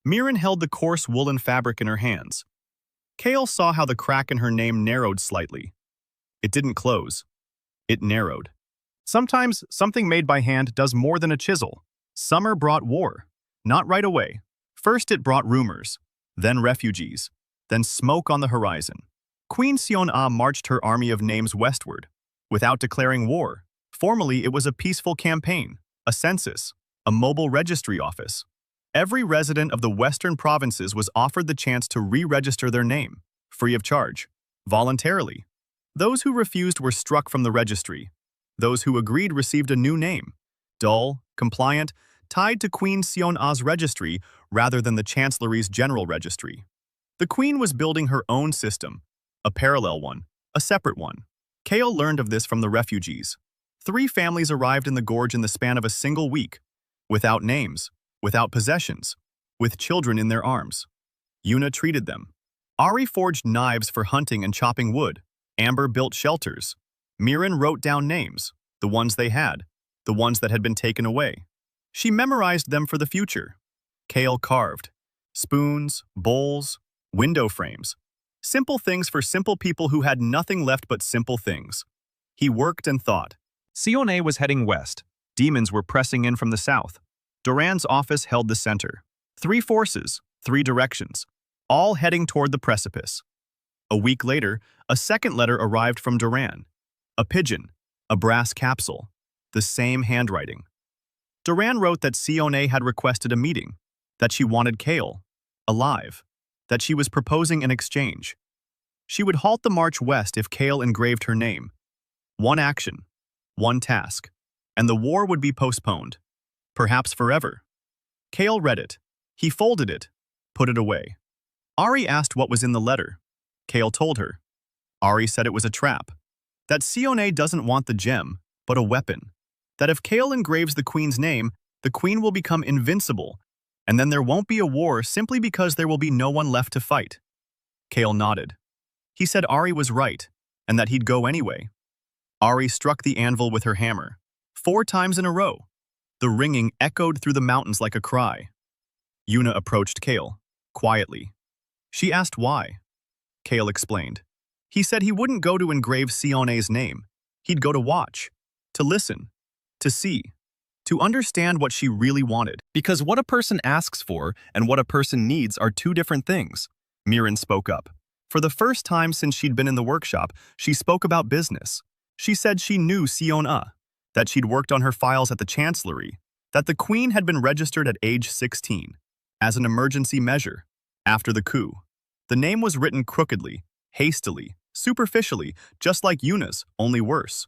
Miran held the coarse woolen fabric in her hands. Kale saw how the crack in her name narrowed slightly. It didn't close. It narrowed. Sometimes something made by hand does more than a chisel. Summer brought war. Not right away. First it brought rumors, then refugees, then smoke on the horizon. Queen Seon-ah marched her army of names westward, without declaring war. Formally, it was a peaceful campaign, a census, a mobile registry office. Every resident of the western provinces was offered the chance to re-register their name, free of charge, voluntarily. Those who refused were struck from the registry. Those who agreed received a new name, dull, compliant, tied to Queen Seon-ah's registry rather than the Chancellery's general registry. The Queen was building her own system, a parallel one, a separate one. Kale learned of this from the refugees. 3 families arrived in the gorge in the span of a single week, without names, without possessions, with children in their arms. Yuna treated them. Ari forged knives for hunting and chopping wood. Amber built shelters. Miran wrote down names, the ones they had, the ones that had been taken away. She memorized them for the future. Kale carved. Spoons, bowls, window frames. Simple things for simple people who had nothing left but simple things. He worked and thought. Seon-ah was heading west. Demons were pressing in from the south. Duran's office held the center. 3 forces, 3 directions, all heading toward the precipice. A week later, a second letter arrived from Duran. A pigeon, a brass capsule, the same handwriting. Duran wrote that Seon-ah had requested a meeting, that she wanted Kale, alive, that she was proposing an exchange. She would halt the march west if Kale engraved her name. One action, one task, and the war would be postponed, perhaps forever. Kale read it. He folded it, put it away. Ari asked what was in the letter. Kale told her. Ari said it was a trap, that Seon-ah doesn't want the gem, but a weapon, that if Kale engraves the Queen's name, the Queen will become invincible, and then there won't be a war simply because there will be no one left to fight. Kale nodded. He said Ari was right, and that he'd go anyway. Ari struck the anvil with her hammer, 4 times in a row. The ringing echoed through the mountains like a cry. Yuna approached Kale, quietly. She asked why. Kale explained. He said he wouldn't go to engrave Seon-ah's name. He'd go to watch, to listen, to see, to understand what she really wanted. Because what a person asks for and what a person needs are 2 different things. Miran spoke up. For the first time since she'd been in the workshop, she spoke about business. She said she knew Seon-ah, that she'd worked on her files at the Chancellery, that the Queen had been registered at age 16, as an emergency measure, after the coup. The name was written crookedly, hastily, superficially, just like Yuna's, only worse.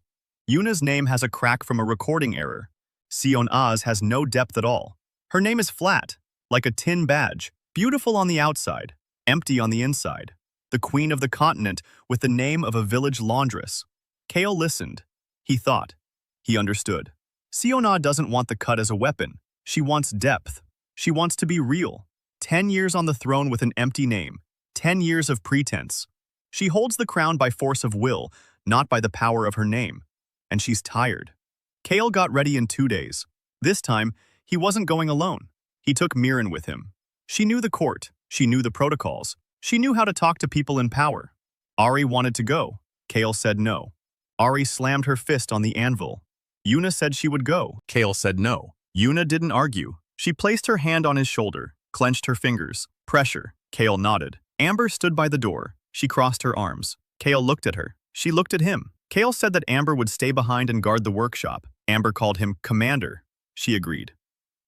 Yuna's name has a crack from a recording error. Seon-ah's has no depth at all. Her name is flat, like a tin badge, beautiful on the outside, empty on the inside. The Queen of the continent with the name of a village laundress. Kale listened. He thought. He understood. Seon-ah doesn't want the cut as a weapon. She wants depth. She wants to be real. 10 years on the throne with an empty name. 10 years of pretense. She holds the crown by force of will, not by the power of her name. And she's tired. Kale got ready in 2 days. This time, he wasn't going alone. He took Miran with him. She knew the court. She knew the protocols. She knew how to talk to people in power. Ari wanted to go. Kale said no. Ari slammed her fist on the anvil. Yuna said she would go. Kale said no. Yuna didn't argue. She placed her hand on his shoulder, clenched her fingers. Pressure. Kale nodded. Amber stood by the door. She crossed her arms. Kale looked at her. She looked at him. Kale said that Amber would stay behind and guard the workshop. Amber called him Commander. She agreed.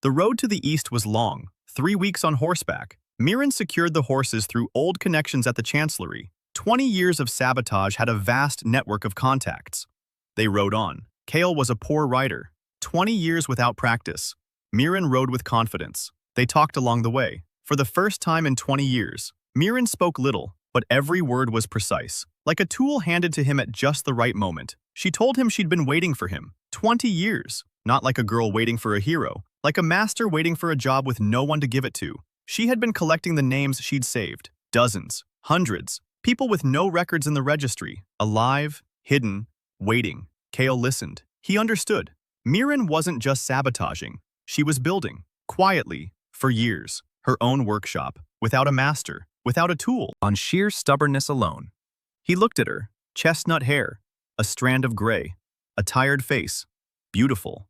The road to the east was long, 3 weeks on horseback. Miran secured the horses through old connections at the Chancellery. 20 years of sabotage had a vast network of contacts. They rode on. Kale was a poor rider. 20 years without practice. Miran rode with confidence. They talked along the way. For the first time in 20 years, Miran spoke little, but every word was precise, like a tool handed to him at just the right moment. She told him she'd been waiting for him. 20 years. Not like a girl waiting for a hero, like a master waiting for a job with no one to give it to. She had been collecting the names she'd saved. Dozens, Hundreds. People with no records in the registry. Alive, hidden, waiting. Kale listened. He understood. Mirren wasn't just sabotaging. She was building, quietly, for years, her own workshop, without a master, without a tool, on sheer stubbornness alone. He looked at her, chestnut hair, a strand of gray, a tired face, beautiful.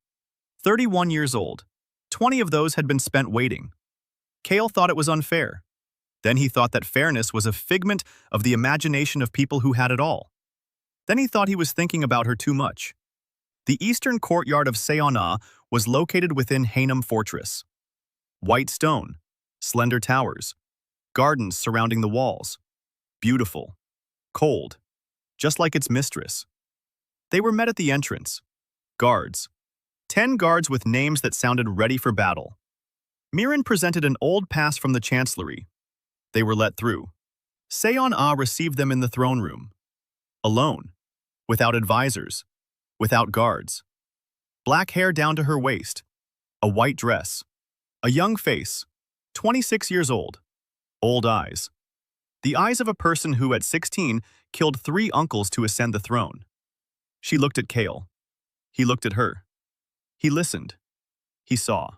31 years old. 20 of those had been spent waiting. Kale thought it was unfair. Then he thought that fairness was a figment of the imagination of people who had it all. Then he thought he was thinking about her too much. The eastern courtyard of Seon-a was located within Haenam Fortress. White stone, slender towers, gardens surrounding the walls. Beautiful. Cold. Just like its mistress. They were met at the entrance. Guards. 10 guards with names that sounded ready for battle. Mirren presented an old pass from the chancellery. They were let through. Seon-a received them in the throne room. Alone. Without advisors. Without guards. Black hair down to her waist. A white dress. A young face. 26 years old. Old eyes. The eyes of a person who, at 16, killed 3 uncles to ascend the throne. She looked at Kale. He looked at her. He listened. He saw.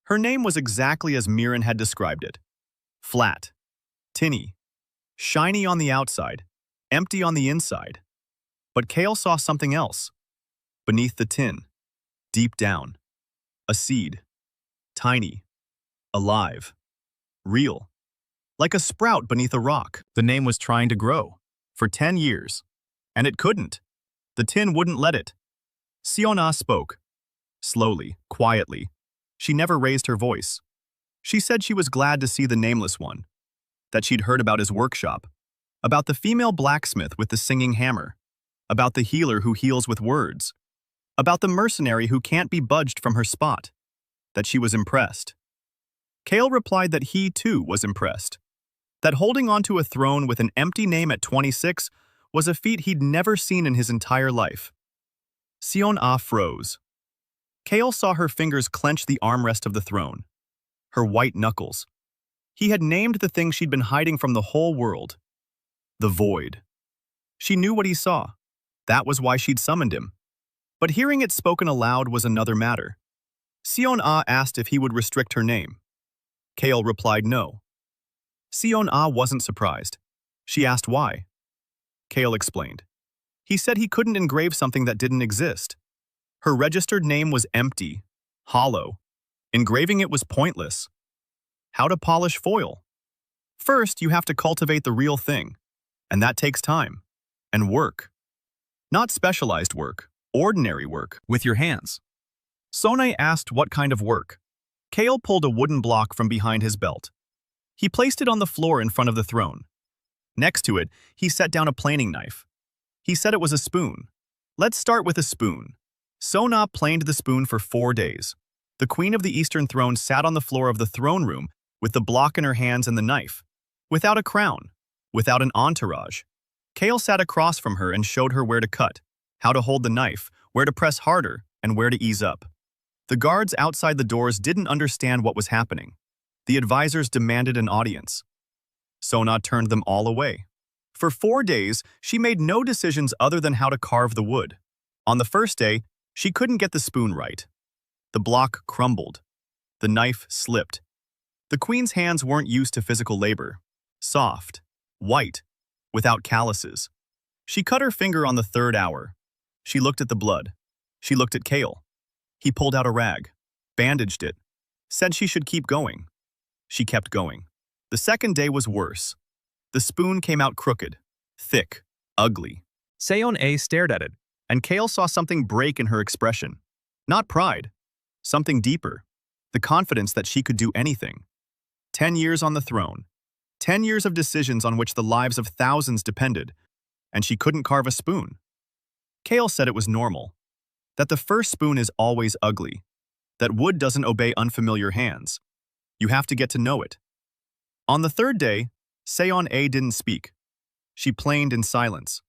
Her name was exactly as Mirren had described it. Flat. Tinny. Shiny on the outside. Empty on the inside. But Kale saw something else. Beneath the tin. Deep down. A seed. Tiny. Alive. Real. Like a sprout beneath a rock. The name was trying to grow. For 10 years. And it couldn't. The tin wouldn't let it. Seon-a spoke. Slowly, quietly. She never raised her voice. She said she was glad to see the nameless one. That she'd heard about his workshop. About the female blacksmith with the singing hammer. About the healer who heals with words. About the mercenary who can't be budged from her spot. That she was impressed. Kale replied that he, too, was impressed. That holding onto a throne with an empty name at 26 was a feat he'd never seen in his entire life. Seon-a froze. Kale saw her fingers clench the armrest of the throne. Her white knuckles. He had named the thing she'd been hiding from the whole world. The void. She knew what he saw. That was why she'd summoned him. But hearing it spoken aloud was another matter. Seon-a asked if he would restrict her name. Kale replied no. Seon-a wasn't surprised. She asked why. Kale explained. He said he couldn't engrave something that didn't exist. Her registered name was empty, hollow. Engraving it was pointless. How to polish foil? First, you have to cultivate the real thing. And that takes time. And work. Not specialized work, ordinary work, with your hands. Sonai asked what kind of work. Kale pulled a wooden block from behind his belt. He placed it on the floor in front of the throne. Next to it, he set down a planing knife. He said it was a spoon. Let's start with a spoon. Sona planed the spoon for 4 days. The queen of the Eastern Throne sat on the floor of the throne room with the block in her hands and the knife, without a crown, without an entourage. Kale sat across from her and showed her where to cut, how to hold the knife, where to press harder, and where to ease up. The guards outside the doors didn't understand what was happening. The advisors demanded an audience. Sona turned them all away. For 4 days, she made no decisions other than how to carve the wood. On the first day, she couldn't get the spoon right. The block crumbled. The knife slipped. The queen's hands weren't used to physical labor. Soft, white, without calluses. She cut her finger on the 3rd hour. She looked at the blood. She looked at Kale. He pulled out a rag, bandaged it, said she should keep going. She kept going. The 2nd day was worse. The spoon came out crooked, thick, ugly. Seon-a stared at it, and Kale saw something break in her expression. Not pride. Something deeper. The confidence that she could do anything. 10 years on the throne. 10 years of decisions on which the lives of thousands depended, and she couldn't carve a spoon. Kale said it was normal. That the first spoon is always ugly. That wood doesn't obey unfamiliar hands. You have to get to know it. On the 3rd day, Seon-a didn't speak. She planed in silence.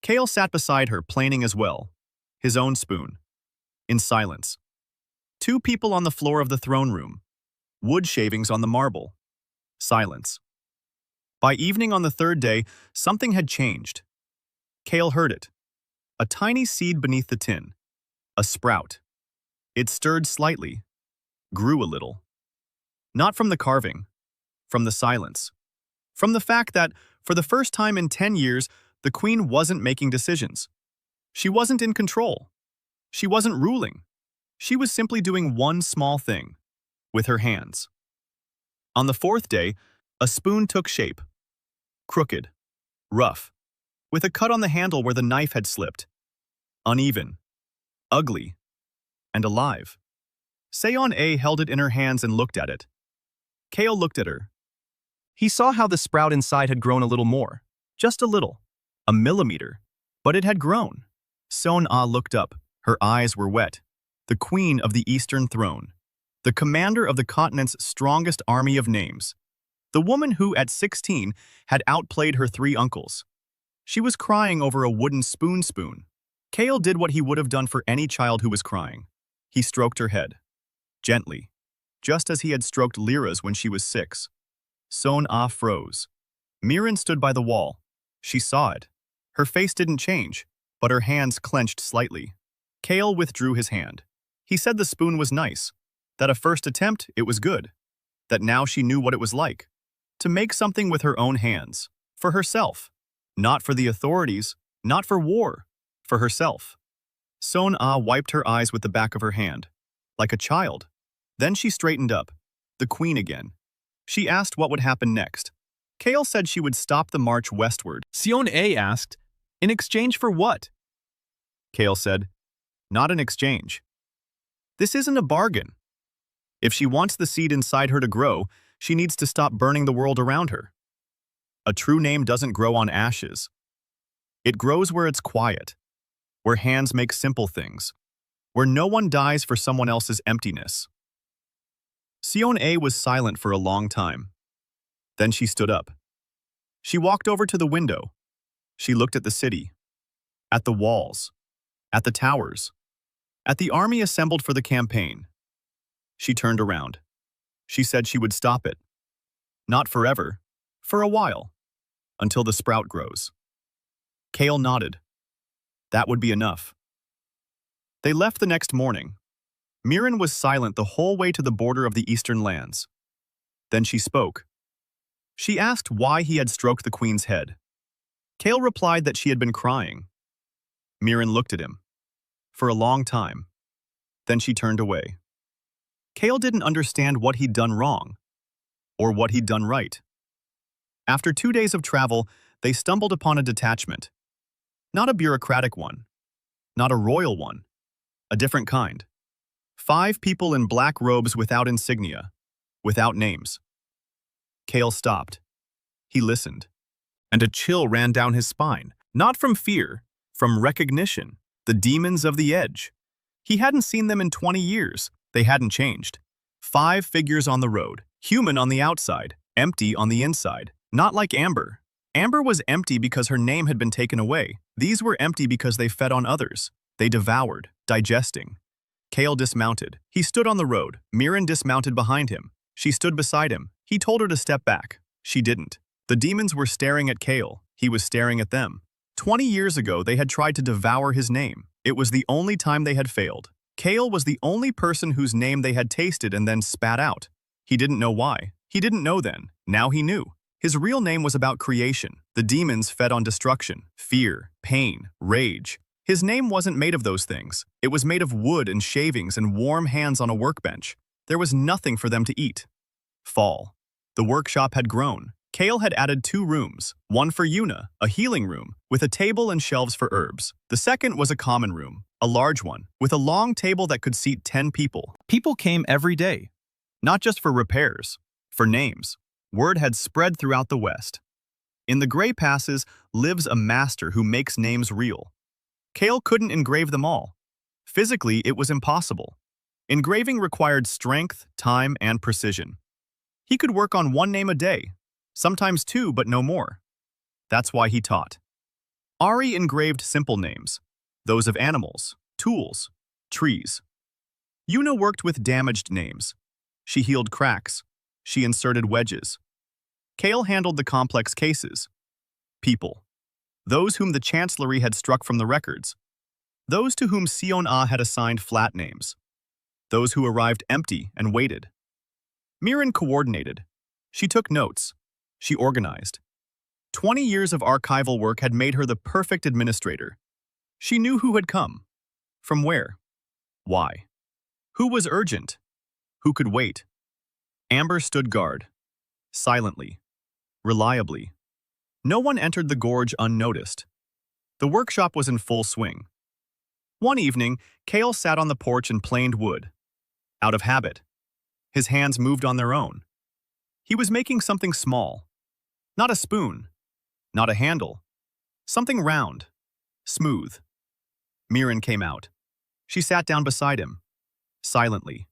Kale sat beside her, planing as well. His own spoon. In silence. 2 people on the floor of the throne room. Wood shavings on the marble. Silence. By evening on the third day, something had changed. Kale heard it. A tiny seed beneath the tin. A sprout. It stirred slightly, grew a little. Not from the carving, from the silence. From the fact that, for the first time in 10 years, the queen wasn't making decisions. She wasn't in control. She wasn't ruling. She was simply doing one small thing, with her hands. On the fourth day, a spoon took shape. Crooked, rough, with a cut on the handle where the knife had slipped. Uneven, ugly, and alive. Seon-A held it in her hands and looked at it. Kale looked at her. He saw how the sprout inside had grown a little more. Just a little. A millimeter. But it had grown. Seon-A looked up. Her eyes were wet. The queen of the Eastern Throne. The commander of the continent's strongest army of names. The woman who, at 16, had outplayed her 3 uncles. She was crying over a wooden spoon. Kale did what he would have done for any child who was crying. He stroked her head. Gently. Just as he had stroked Lyra's when she was 6. Seon-A froze. Mirin stood by the wall. She saw it. Her face didn't change, but her hands clenched slightly. Kale withdrew his hand. He said the spoon was nice, that a first attempt, it was good, that now she knew what it was like. To make something with her own hands, for herself. Not for the authorities, not for war, for herself. Seon-A wiped her eyes with the back of her hand, like a child. Then she straightened up, the queen again. She asked what would happen next. Kale said she would stop the march westward. Seon-A asked, in exchange for what? Kale said, not an exchange. This isn't a bargain. If she wants the seed inside her to grow, she needs to stop burning the world around her. A true name doesn't grow on ashes. It grows where it's quiet, where hands make simple things, where no one dies for someone else's emptiness. Seon-A was silent for a long time. Then she stood up. She walked over to the window. She looked at the city, at the walls, at the towers, at the army assembled for the campaign. She turned around. She said she would stop it. Not forever, for a while, until the sprout grows. Kale nodded. That would be enough. They left the next morning. Mirin was silent the whole way to the border of the eastern lands. Then she spoke. She asked why he had stroked the queen's head. Kale replied that she had been crying. Mirin looked at him. For a long time. Then she turned away. Kale didn't understand what he'd done wrong, or what he'd done right. After 2 days of travel, they stumbled upon a detachment. Not a bureaucratic one. Not a royal one. A different kind. 5 people in black robes without insignia, without names. Kale stopped. He listened. And a chill ran down his spine, not from fear, from recognition. The demons of the edge. He hadn't seen them in 20 years. They hadn't changed. 5 figures on the road, human on the outside, empty on the inside. Not like Amber. Amber was empty because her name had been taken away. These were empty because they fed on others. They devoured, digesting. Kale dismounted. He stood on the road. Mirin dismounted behind him. She stood beside him. He told her to step back. She didn't. The demons were staring at Kale. He was staring at them. 20 years ago, they had tried to devour his name. It was the only time they had failed. Kale was the only person whose name they had tasted and then spat out. He didn't know why. He didn't know then. Now he knew. His real name was about creation. The demons fed on destruction, fear, pain, rage. His name wasn't made of those things. It was made of wood and shavings and warm hands on a workbench. There was nothing for them to eat. Fall. The workshop had grown. Kale had added 2 rooms, one for Yuna, a healing room, with a table and shelves for herbs. The second was a common room, a large one, with a long table that could seat 10 people. People came every day, not just for repairs, for names. Word had spread throughout the West. In the Gray Passes lives a master who makes names real. Kale couldn't engrave them all. Physically, it was impossible. Engraving required strength, time, and precision. He could work on 1 name a day, sometimes 2, but no more. That's why he taught. Ari engraved simple names, those of animals, tools, trees. Yuna worked with damaged names. She healed cracks. She inserted wedges. Kale handled the complex cases. People. Those whom the Chancellery had struck from the records. Those to whom Sion-Ah had assigned flat names. Those who arrived empty and waited. Mirren coordinated. She took notes. She organized. 20 years of archival work had made her the perfect administrator. She knew who had come. From where. Why. Who was urgent. Who could wait. Amber stood guard. Silently. Reliably. No one entered the gorge unnoticed. The workshop was in full swing. One evening, Kale sat on the porch and planed wood. Out of habit. His hands moved on their own. He was making something small. Not a spoon. Not a handle. Something round. Smooth. Mirren came out. She sat down beside him. Silently.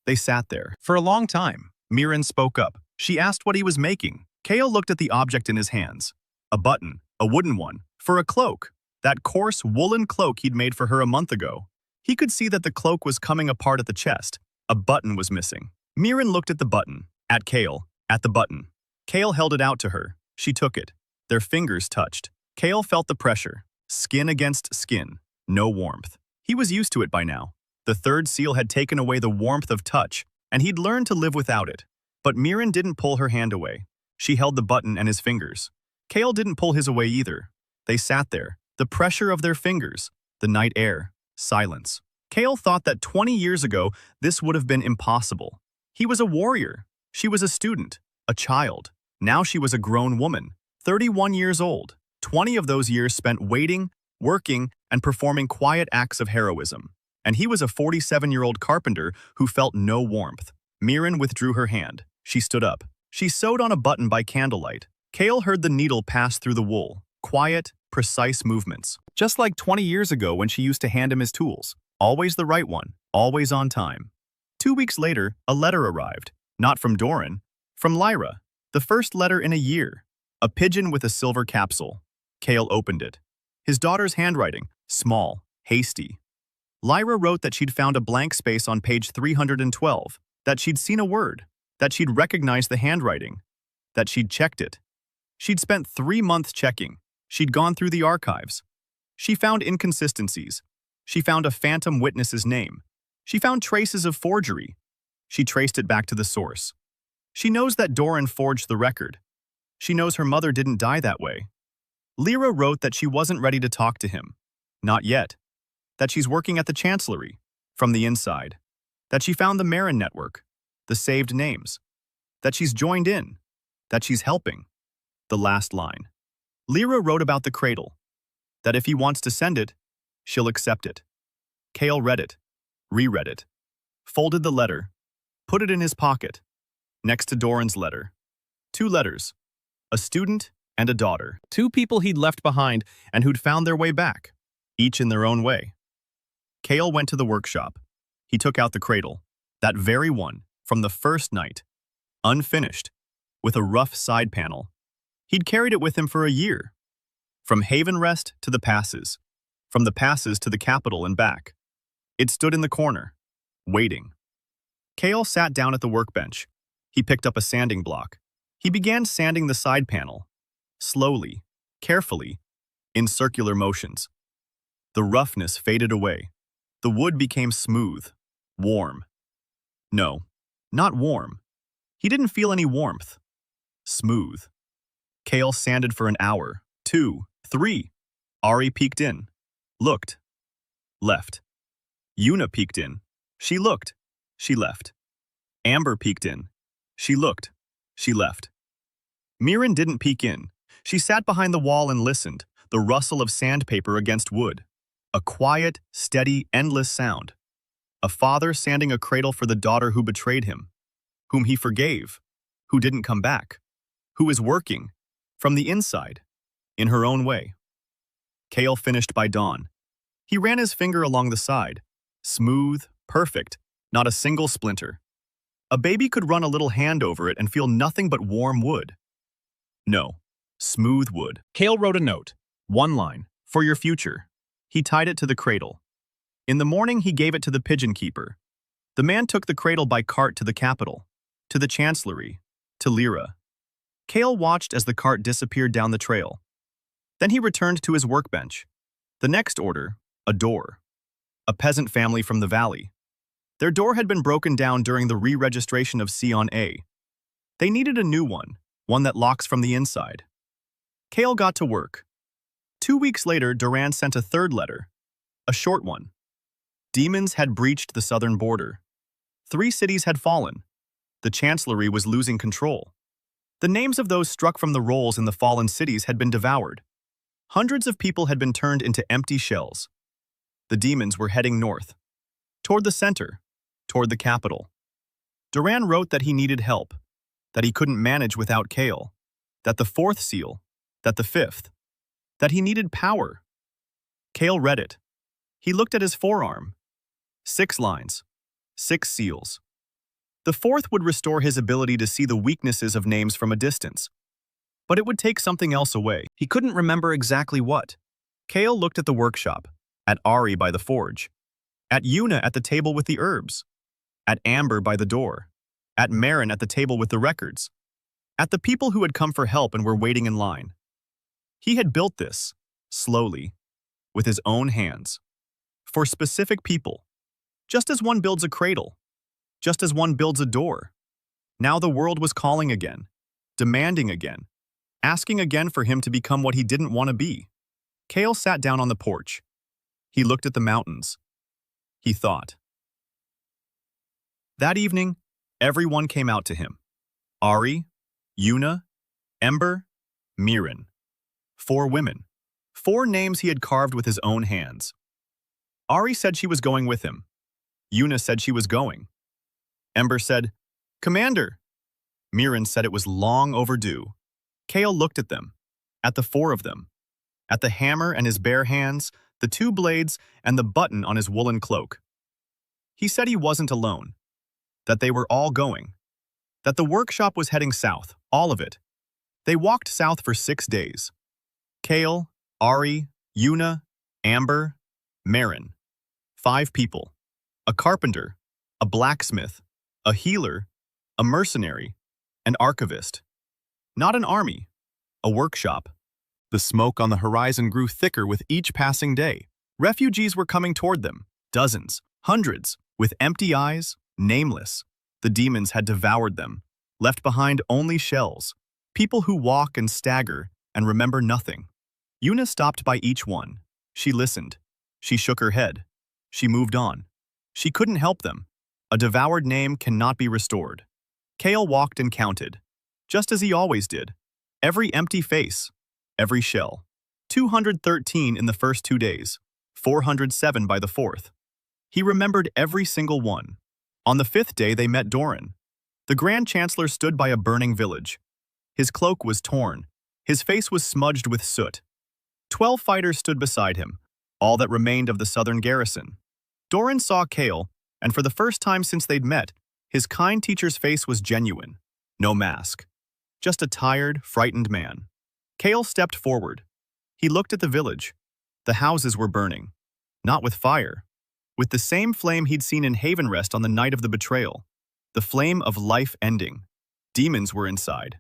They sat there. For a long time. Mirren spoke up. She asked what he was making. Kale looked at the object in his hands. A button. A wooden one. For a cloak. That coarse woolen cloak he'd made for her a month ago. He could see that the cloak was coming apart at the chest. A button was missing. Mirren looked at the button. At Kale. At the button. Kale held it out to her. She took it. Their fingers touched. Kale felt the pressure. Skin against skin. No warmth. He was used to it by now. The third seal had taken away the warmth of touch, and he'd learned to live without it. But Mirren didn't pull her hand away. She held the button and his fingers. Kale didn't pull his away either. They sat there. The pressure of their fingers. The night air. Silence. Kale thought that 20 years ago, this would have been impossible. He was a warrior. She was a student. A child. Now she was a grown woman. 31 years old. 20 of those years spent waiting, working, and performing quiet acts of heroism. And he was a 47-year-old carpenter who felt no warmth. Mirren withdrew her hand. She stood up. She sewed on a button by candlelight. Kale heard the needle pass through the wool. Quiet, precise movements. Just like 20 years ago when she used to hand him his tools. Always the right one. Always on time. 2 weeks later, a letter arrived. Not from Doran. From Lyra. The first letter in a year. A pigeon with a silver capsule. Kale opened it. His daughter's handwriting. Small. Hasty. Lyra wrote that she'd found a blank space on page 312. That she'd seen a word. That she'd recognized the handwriting. That she'd checked it. She'd spent 3 months checking. She'd gone through the archives. She found inconsistencies. She found a phantom witness's name. She found traces of forgery. She traced it back to the source. She knows that Doran forged the record. She knows her mother didn't die that way. Lyra wrote that she wasn't ready to talk to him. Not yet. That she's working at the Chancellery. From the inside. That she found the Marin network. The saved names. That she's joined in. That she's helping. The last line. Lyra wrote about the cradle. That if he wants to send it, she'll accept it. Kale read it. Reread it. Folded the letter. Put it in his pocket. Next to Doran's letter. 2 letters. A student and a daughter. 2 people he'd left behind and who'd found their way back. Each in their own way. Kale went to the workshop. He took out the cradle. That very one, from the first night. Unfinished. With a rough side panel. He'd carried it with him for a year. From Haven Rest to the passes. From the passes to the capital and back. It stood in the corner. Waiting. Kale sat down at the workbench. He picked up a sanding block. He began sanding the side panel. Slowly. Carefully. In circular motions. The roughness faded away. The wood became smooth. Warm. No. Not warm. He didn't feel any warmth. Smooth. Kale sanded for an hour, 2, 3. Ari peeked in. Looked. Left. Una peeked in. She looked. She left. Amber peeked in. She looked. She left. Mirren didn't peek in. She sat behind the wall and listened, the rustle of sandpaper against wood. A quiet, steady, endless sound. A father sanding a cradle for the daughter who betrayed him, whom he forgave, who didn't come back, who is working, from the inside, in her own way. Kale finished by dawn. He ran his finger along the side. Smooth, perfect, not a single splinter. A baby could run a little hand over it and feel nothing but warm wood. No, smooth wood. Kale wrote a note. 1 line, for your future. He tied it to the cradle. In the morning, he gave it to the pigeon keeper. The man took the cradle by cart to the capital, to the Chancellery, to Lyra. Kale watched as the cart disappeared down the trail. Then he returned to his workbench. The next order, a door. A peasant family from the valley. Their door had been broken down during the re-registration of Sion A. They needed a new one that locks from the inside. Kale got to work. 2 weeks later, Duran sent a third letter, a short one. Demons had breached the southern border. 3 cities had fallen. The chancellery was losing control. The names of those struck from the rolls in the fallen cities had been devoured. Hundreds of people had been turned into empty shells. The demons were heading north, toward the center, toward the capital. Duran wrote that he needed help, that he couldn't manage without Kale, that the 4th seal, that the 5th, that he needed power. Kale read it. He looked at his forearm. 6 lines, 6 seals. The 4th would restore his ability to see the weaknesses of names from a distance. But it would take something else away. He couldn't remember exactly what. Kale looked at the workshop, at Ari by the forge, at Yuna at the table with the herbs, at Amber by the door, at Marin at the table with the records, at the people who had come for help and were waiting in line. He had built this, slowly, with his own hands, for specific people, just as one builds a cradle, just as one builds a door. Now the world was calling again, demanding again, asking again for him to become what he didn't want to be. Kale sat down on the porch. He looked at the mountains. He thought. That evening, everyone came out to him. Ari, Yuna, Ember, Mirin. 4 women. 4 names he had carved with his own hands. Ari said she was going with him. Yuna said she was going. Ember said, "Commander." Mirin said it was long overdue. Kale looked at them, at the 4 of them, at the hammer and his bare hands, the 2 blades, and the button on his woolen cloak. He said he wasn't alone, that they were all going, that the workshop was heading south, all of it. They walked south for 6 days. Kale, Ari, Yuna, Amber, Marin. 5 people. A carpenter, a blacksmith, a healer, a mercenary, an archivist. Not an army, a workshop. The smoke on the horizon grew thicker with each passing day. Refugees were coming toward them, dozens, hundreds, with empty eyes, nameless. The demons had devoured them, left behind only shells, people who walk and stagger and remember nothing. Yuna stopped by each one. She listened. She shook her head. She moved on. She couldn't help them. A devoured name cannot be restored. Kale walked and counted, just as he always did. Every empty face, every shell. 213 in the first 2 days, 407 by the 4th. He remembered every single one. On the 5th day they met Doran. The Grand Chancellor stood by a burning village. His cloak was torn. His face was smudged with soot. 12 fighters stood beside him, all that remained of the southern garrison. Doran saw Kale, and for the first time since they'd met, his kind teacher's face was genuine. No mask. Just a tired, frightened man. Kale stepped forward. He looked at the village. The houses were burning. Not with fire. With the same flame he'd seen in Havenrest on the night of the betrayal. The flame of life ending. Demons were inside.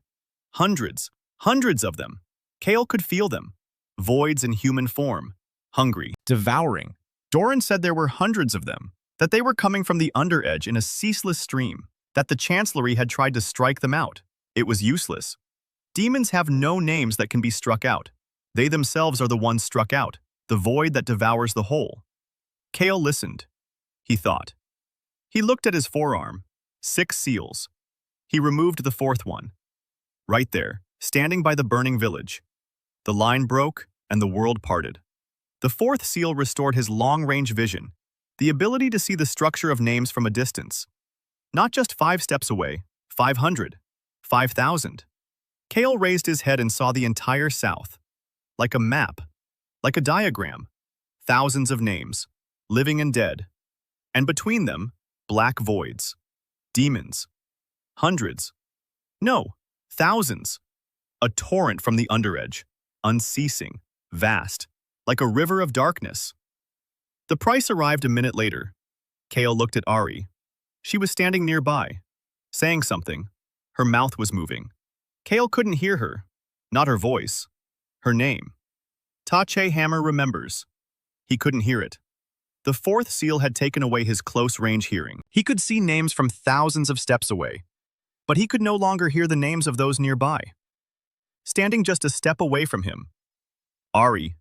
Hundreds, hundreds of them. Kale could feel them. Voids in human form. Hungry. Devouring. Doran said there were hundreds of them. That they were coming from the underedge in a ceaseless stream. That the chancellery had tried to strike them out. It was useless. Demons have no names that can be struck out. They themselves are the ones struck out. The void that devours the whole. Kale listened. He thought. He looked at his forearm. 6 seals. He removed the 4th one. Right there, standing by the burning village. The line broke, and the world parted. The 4th seal restored his long-range vision, the ability to see the structure of names from a distance. Not just 5 steps away, 500, 5,000. Kale raised his head and saw the entire South. Like a map, like a diagram. Thousands of names, living and dead. And between them, black voids. Demons. Hundreds. No, thousands. A torrent from the underedge. Unceasing, vast, like a river of darkness. The price arrived a minute later. Kale looked at Ari. She was standing nearby, saying something. Her mouth was moving. Kale couldn't hear her. Not her voice. Her name. Tache Hammer remembers. He couldn't hear it. The fourth seal had taken away his close-range hearing. He could see names from thousands of steps away, but he could no longer hear the names of those nearby. Standing just a step away from him, Ari,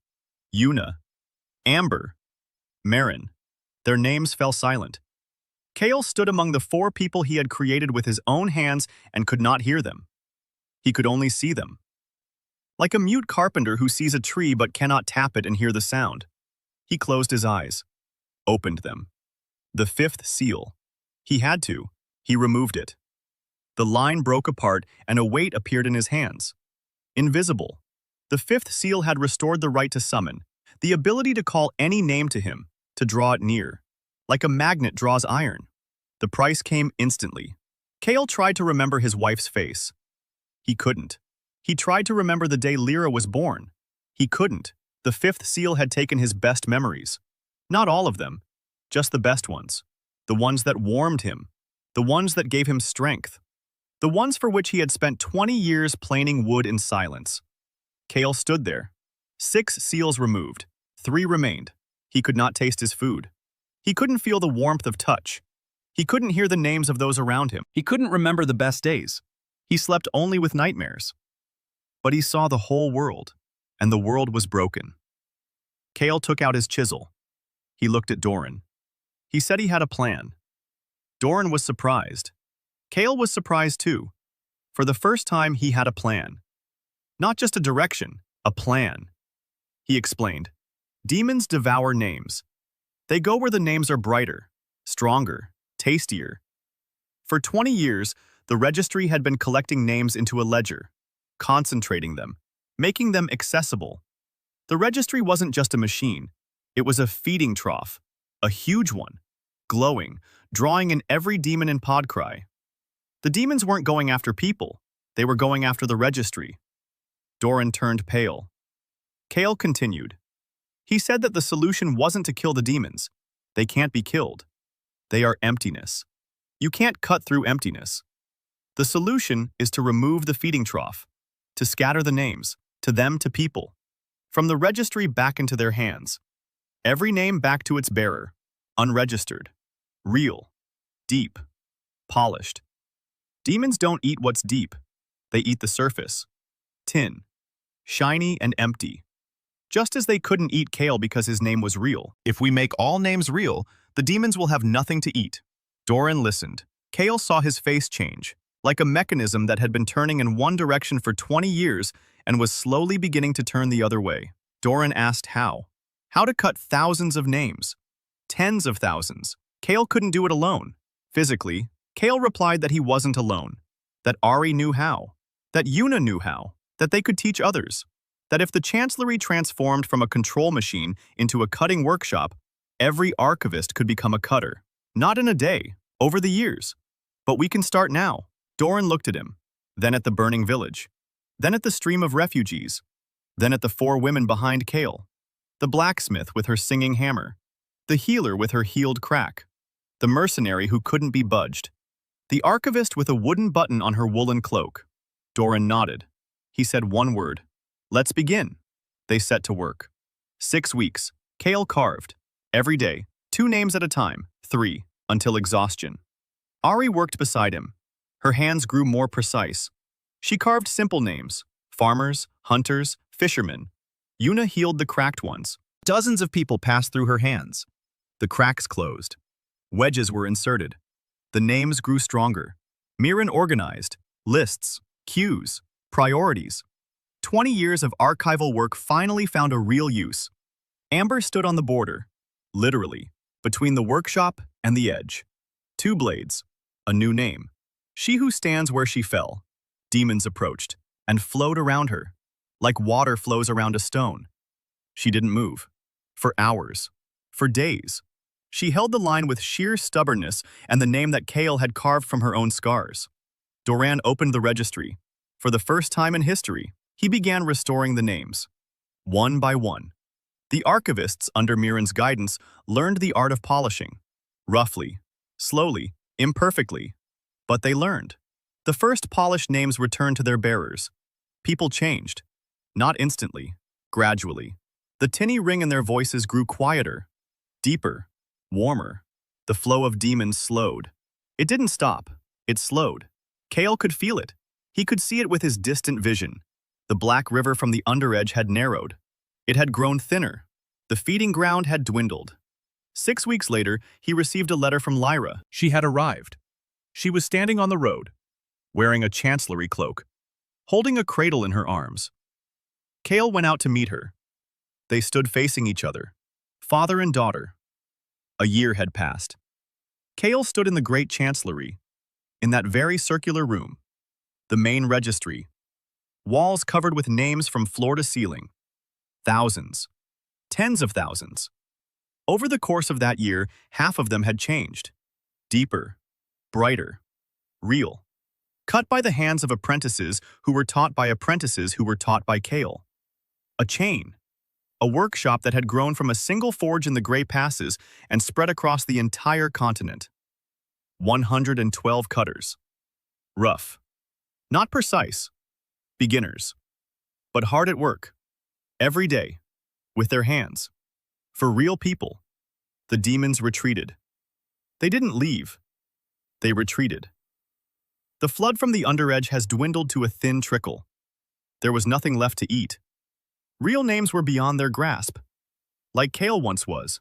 Yuna, Amber, Marin, their names fell silent. Kale stood among the four people he had created with his own hands and could not hear them. He could only see them. Like a mute carpenter who sees a tree but cannot tap it and hear the sound. He closed his eyes, opened them. The fifth seal. He had to. He removed it. The line broke apart and a weight appeared in his hands. Invisible. The fifth seal had restored the right to summon, the ability to call any name to him, to draw it near. Like a magnet draws iron. The price came instantly. Kale tried to remember his wife's face. He couldn't. He tried to remember the day Lyra was born. He couldn't. The fifth seal had taken his best memories. Not all of them, just the best ones. The ones that warmed him. The ones that gave him strength. The ones for which he had spent 20 years planing wood in silence. Kale stood there. 6 seals removed. 3 remained. He could not taste his food. He couldn't feel the warmth of touch. He couldn't hear the names of those around him. He couldn't remember the best days. He slept only with nightmares. But he saw the whole world, and the world was broken. Kale took out his chisel. He looked at Doran. He said he had a plan. Doran was surprised. Kale was surprised too. For the first time, he had a plan. Not just a direction, a plan. He explained. Demons devour names. They go where the names are brighter, stronger, tastier. For 20 years, the registry had been collecting names into a ledger, concentrating them, making them accessible. The registry wasn't just a machine. It was a feeding trough, a huge one, glowing, drawing in every demon in Podcry. The demons weren't going after people. They were going after the registry. Doran turned pale. Kale continued. He said that the solution wasn't to kill the demons. They can't be killed. They are emptiness. You can't cut through emptiness. The solution is to remove the feeding trough, to scatter the names, to them to people, from the registry back into their hands. Every name back to its bearer, unregistered, real, deep, polished. Demons don't eat what's deep. They eat the surface, tin, shiny and empty. Just as they couldn't eat Kale because his name was real. If we make all names real, the demons will have nothing to eat. Doran listened. Kale saw his face change, like a mechanism that had been turning in one direction for 20 years and was slowly beginning to turn the other way. Doran asked how. How to cut thousands of names. Tens of thousands. Kale couldn't do it alone. Physically, Kale replied that he wasn't alone. That Ari knew how. That Yuna knew how. That they could teach others. That if the Chancellery transformed from a control machine into a cutting workshop, every archivist could become a cutter. Not in a day, over the years. But we can start now. Doran looked at him, then at the burning village, then at the stream of refugees, then at the 4 women behind Kale. The blacksmith with her singing hammer, the healer with her healed crack, the mercenary who couldn't be budged, the archivist with a wooden button on her woolen cloak. Doran nodded. He said one word. Let's begin. They set to work. 6 weeks. Kale carved. Every day. 2 names at a time. 3. Until exhaustion. Ari worked beside him. Her hands grew more precise. She carved simple names. Farmers, hunters, fishermen. Yuna healed the cracked ones. Dozens of people passed through her hands. The cracks closed. Wedges were inserted. The names grew stronger. Miran organized. Lists, queues, priorities. 20 years of archival work finally found a real use. Amber stood on the border, literally, between the workshop and the edge. 2 blades, a new name. She who stands where she fell. Demons approached and flowed around her, like water flows around a stone. She didn't move. For hours. For days. She held the line with sheer stubbornness and the name that Kale had carved from her own scars. Doran opened the registry. For the first time in history, he began restoring the names. One by one. The archivists, under Miran's guidance, learned the art of polishing. Roughly, slowly, imperfectly. But they learned. The first polished names returned to their bearers. People changed. Not instantly, gradually. The tinny ring in their voices grew quieter, deeper, warmer. The flow of demons slowed. It didn't stop. It slowed. Kale could feel it. He could see it with his distant vision. The black river from the underedge had narrowed. It had grown thinner. The feeding ground had dwindled. 6 weeks later, he received a letter from Lyra. She had arrived. She was standing on the road, wearing a chancellery cloak, holding a cradle in her arms. Kale went out to meet her. They stood facing each other, father and daughter. A year had passed. Kale stood in the great chancellery, in that very circular room, the main registry, walls covered with names from floor to ceiling. Thousands, tens of thousands. Over the course of that year, half of them had changed. Deeper, brighter, real. Cut by the hands of apprentices who were taught by apprentices who were taught by Kale. A chain. A workshop that had grown from a single forge in the Grey Passes and spread across the entire continent. 112 cutters. Rough. Not precise. Beginners. But hard at work. Every day. With their hands. For real people. The demons retreated. They didn't leave. They retreated. The flood from the underedge has dwindled to a thin trickle. There was nothing left to eat. Real names were beyond their grasp. Like Kale once was.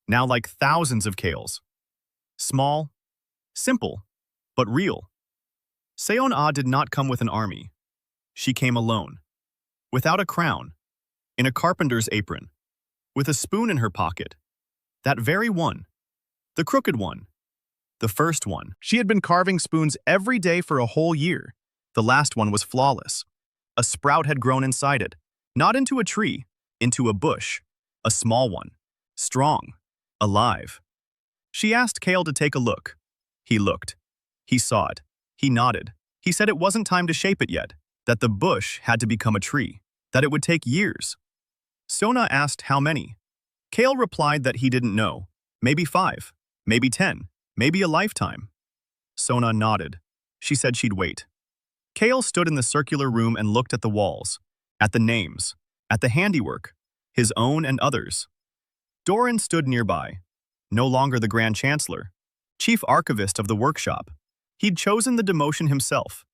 Now like thousands of Kales. Small, simple, but real. Seon-ah did not come with an army. She came alone. Without a crown. In a carpenter's apron. With a spoon in her pocket. That very one. The crooked one. The first one. She had been carving spoons every day for a whole year. The last one was flawless. A sprout had grown inside it. Not into a tree, into a bush. A small one. Strong. Alive. She asked Kale to take a look. He looked. He saw it. He nodded. He said it wasn't time to shape it yet. That the bush had to become a tree. That it would take years. Sona asked how many. Kale replied that he didn't know. Maybe 5. Maybe 10. Maybe a lifetime. Sona nodded. She said she'd wait. Kale stood in the circular room and looked at the walls. At the names. At the handiwork. His own and others. Doran stood nearby. No longer the Grand Chancellor. Chief Archivist of the workshop. He'd chosen the demotion himself.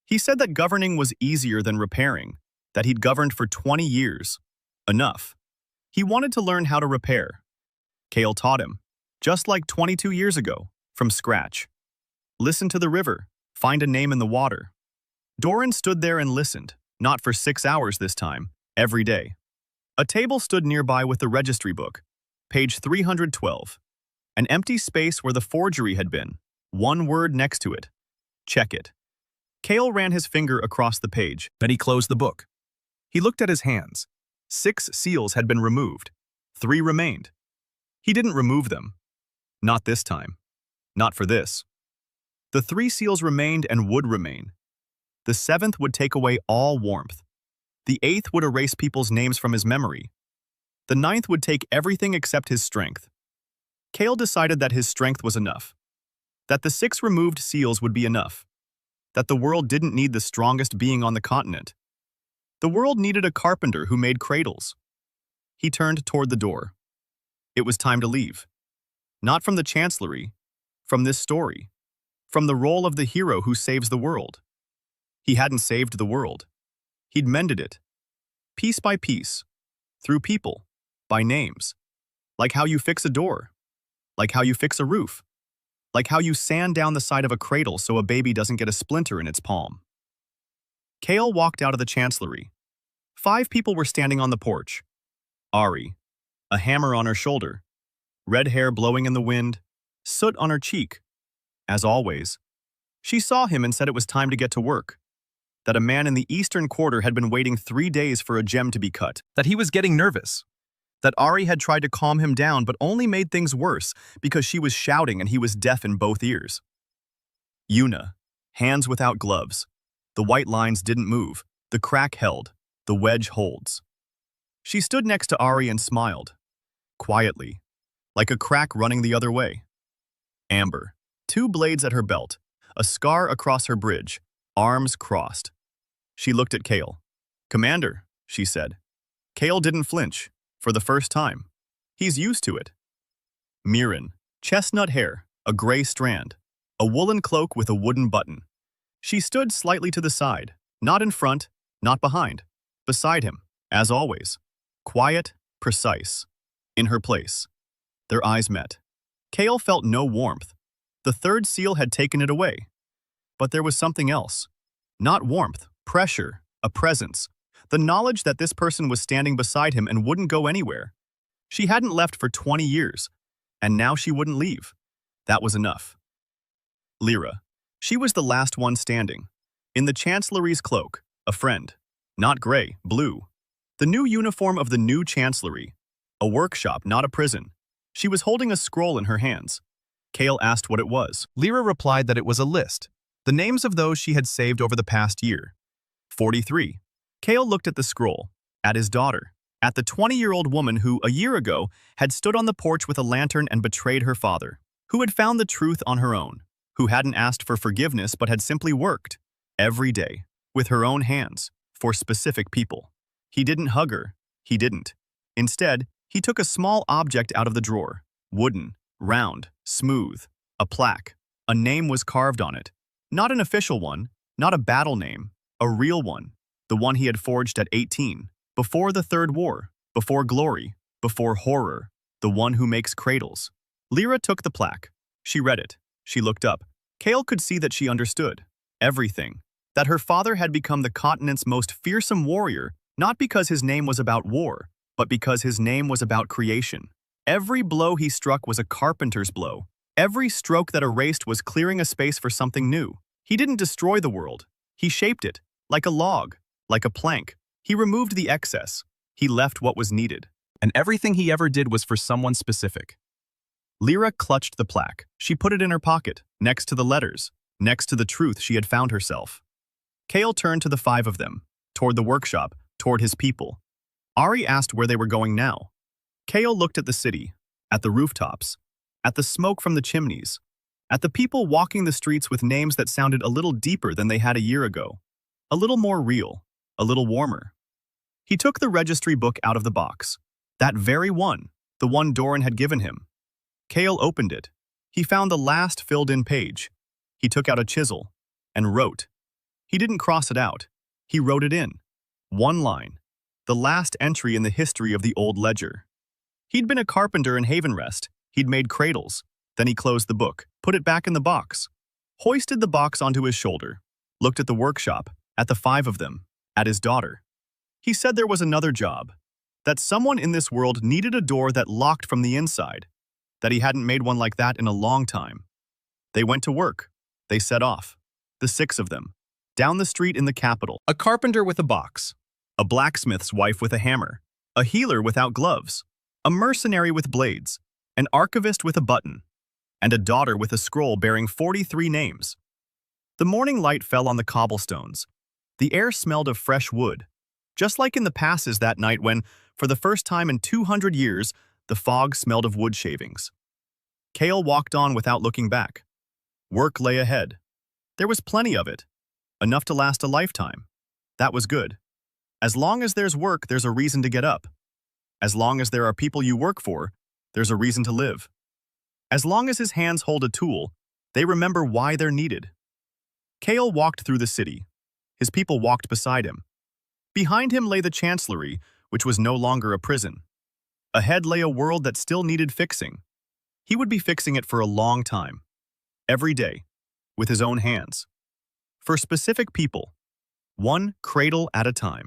He said that governing was easier than repairing. That he'd governed for 20 years. Enough. He wanted to learn how to repair. Kale taught him. Just like 22 years ago. From scratch. Listen to the river. Find a name in the water. Doran stood there and listened. Not for 6 hours this time. Every day. A table stood nearby with the registry book. Page 312. An empty space where the forgery had been. One word next to it. Check it. Kale ran his finger across the page. Then he closed the book. He looked at his hands. 6 seals had been removed. 3 remained. He didn't remove them. Not this time. Not for this. The 3 seals remained and would remain. The 7th would take away all warmth. The 8th would erase people's names from his memory. The 9th would take everything except his strength. Kale decided that his strength was enough. That the 6 removed seals would be enough. That the world didn't need the strongest being on the continent. The world needed a carpenter who made cradles. He turned toward the door. It was time to leave. Not from the chancellery, from this story, from the role of the hero who saves the world. He hadn't saved the world. He'd mended it, piece by piece, through people, by names, like how you fix a door, like how you fix a roof, like how you sand down the side of a cradle so a baby doesn't get a splinter in its palm. Kale walked out of the chancellery. 5 people were standing on the porch. Ari, a hammer on her shoulder, red hair blowing in the wind, soot on her cheek. As always, she saw him and said it was time to get to work. That a man in the eastern quarter had been waiting 3 days for a gem to be cut. That he was getting nervous. That Ari had tried to calm him down but only made things worse because she was shouting and he was deaf in both ears. Yuna, hands without gloves. The white lines didn't move. The crack held. The wedge holds. She stood next to Ari and smiled. Quietly. Like a crack running the other way. Amber, 2 blades at her belt. a scar across her bridge, arms crossed. She looked at Kale. "Commander," she said. Kale didn't flinch, for the first time. He's used to it. Mirren, chestnut hair, a gray strand, a woolen cloak with a wooden button. She stood slightly to the side, not in front, not behind. Beside him, as always. Quiet, precise. In her place. Their eyes met. Kale felt no warmth. The third seal had taken it away. But there was something else. Not warmth, pressure, a presence. The knowledge that this person was standing beside him and wouldn't go anywhere. She hadn't left for 20 years, and now she wouldn't leave. That was enough. Lyra. She was the last one standing. In the Chancellery's cloak, a friend. Not gray, blue. The new uniform of the new Chancellery. A workshop, not a prison. She was holding a scroll in her hands. Kale asked what it was. Lyra replied that it was a list, the names of those she had saved over the past year. 43. Kale looked at the scroll, at his daughter, at the 20-year-old woman who, a year ago, had stood on the porch with a lantern and betrayed her father, who had found the truth on her own, who hadn't asked for forgiveness but had simply worked, every day, with her own hands, for specific people. He didn't hug her. He didn't. Instead, he took a small object out of the drawer, wooden, round, smooth, a plaque. A name was carved on it. Not an official one, not a battle name, a real one, the one he had forged at 18, before the Third War, before glory, before horror, the one who makes cradles. Lyra took the plaque. She read it. She looked up. Kale could see that she understood. Everything. That her father had become the continent's most fearsome warrior, not because his name was about war, but because his name was about creation. Every blow he struck was a carpenter's blow. Every stroke that erased was clearing a space for something new. He didn't destroy the world. He shaped it, like a log, like a plank. He removed the excess. He left what was needed. And everything he ever did was for someone specific. Lyra clutched the plaque. She put it in her pocket, next to the letters, next to the truth she had found herself. Kale turned to the 5 of them, toward the workshop, toward his people. Ari asked where they were going now. Kale looked at the city, at the rooftops, at the smoke from the chimneys, at the people walking the streets with names that sounded a little deeper than they had a year ago, a little more real, a little warmer. He took the registry book out of the box, that very one, the one Doran had given him. Kale opened it. He found the last filled-in page. He took out a chisel and wrote. He didn't cross it out. He wrote it in. One line. The last entry in the history of the old ledger. He'd been a carpenter in Havenrest. He'd made cradles. Then he closed the book, put it back in the box, hoisted the box onto his shoulder, looked at the workshop, at the 5 of them, at his daughter. He said there was another job, that someone in this world needed a door that locked from the inside, that he hadn't made one like that in a long time. They went to work. They set off, the 6 of them, down the street in the capital. A carpenter with a box. A blacksmith's wife with a hammer, a healer without gloves, a mercenary with blades, an archivist with a button, and a daughter with a scroll bearing 43 names. The morning light fell on the cobblestones. The air smelled of fresh wood, just like in the passes that night when, for the first time in 200 years, the fog smelled of wood shavings. Kale walked on without looking back. Work lay ahead. There was plenty of it, enough to last a lifetime. That was good. As long as there's work, there's a reason to get up. As long as there are people you work for, there's a reason to live. As long as his hands hold a tool, they remember why they're needed. Kale walked through the city. His people walked beside him. Behind him lay the Chancellery, which was no longer a prison. Ahead lay a world that still needed fixing. He would be fixing it for a long time. Every day, with his own hands. For specific people, one cradle at a time.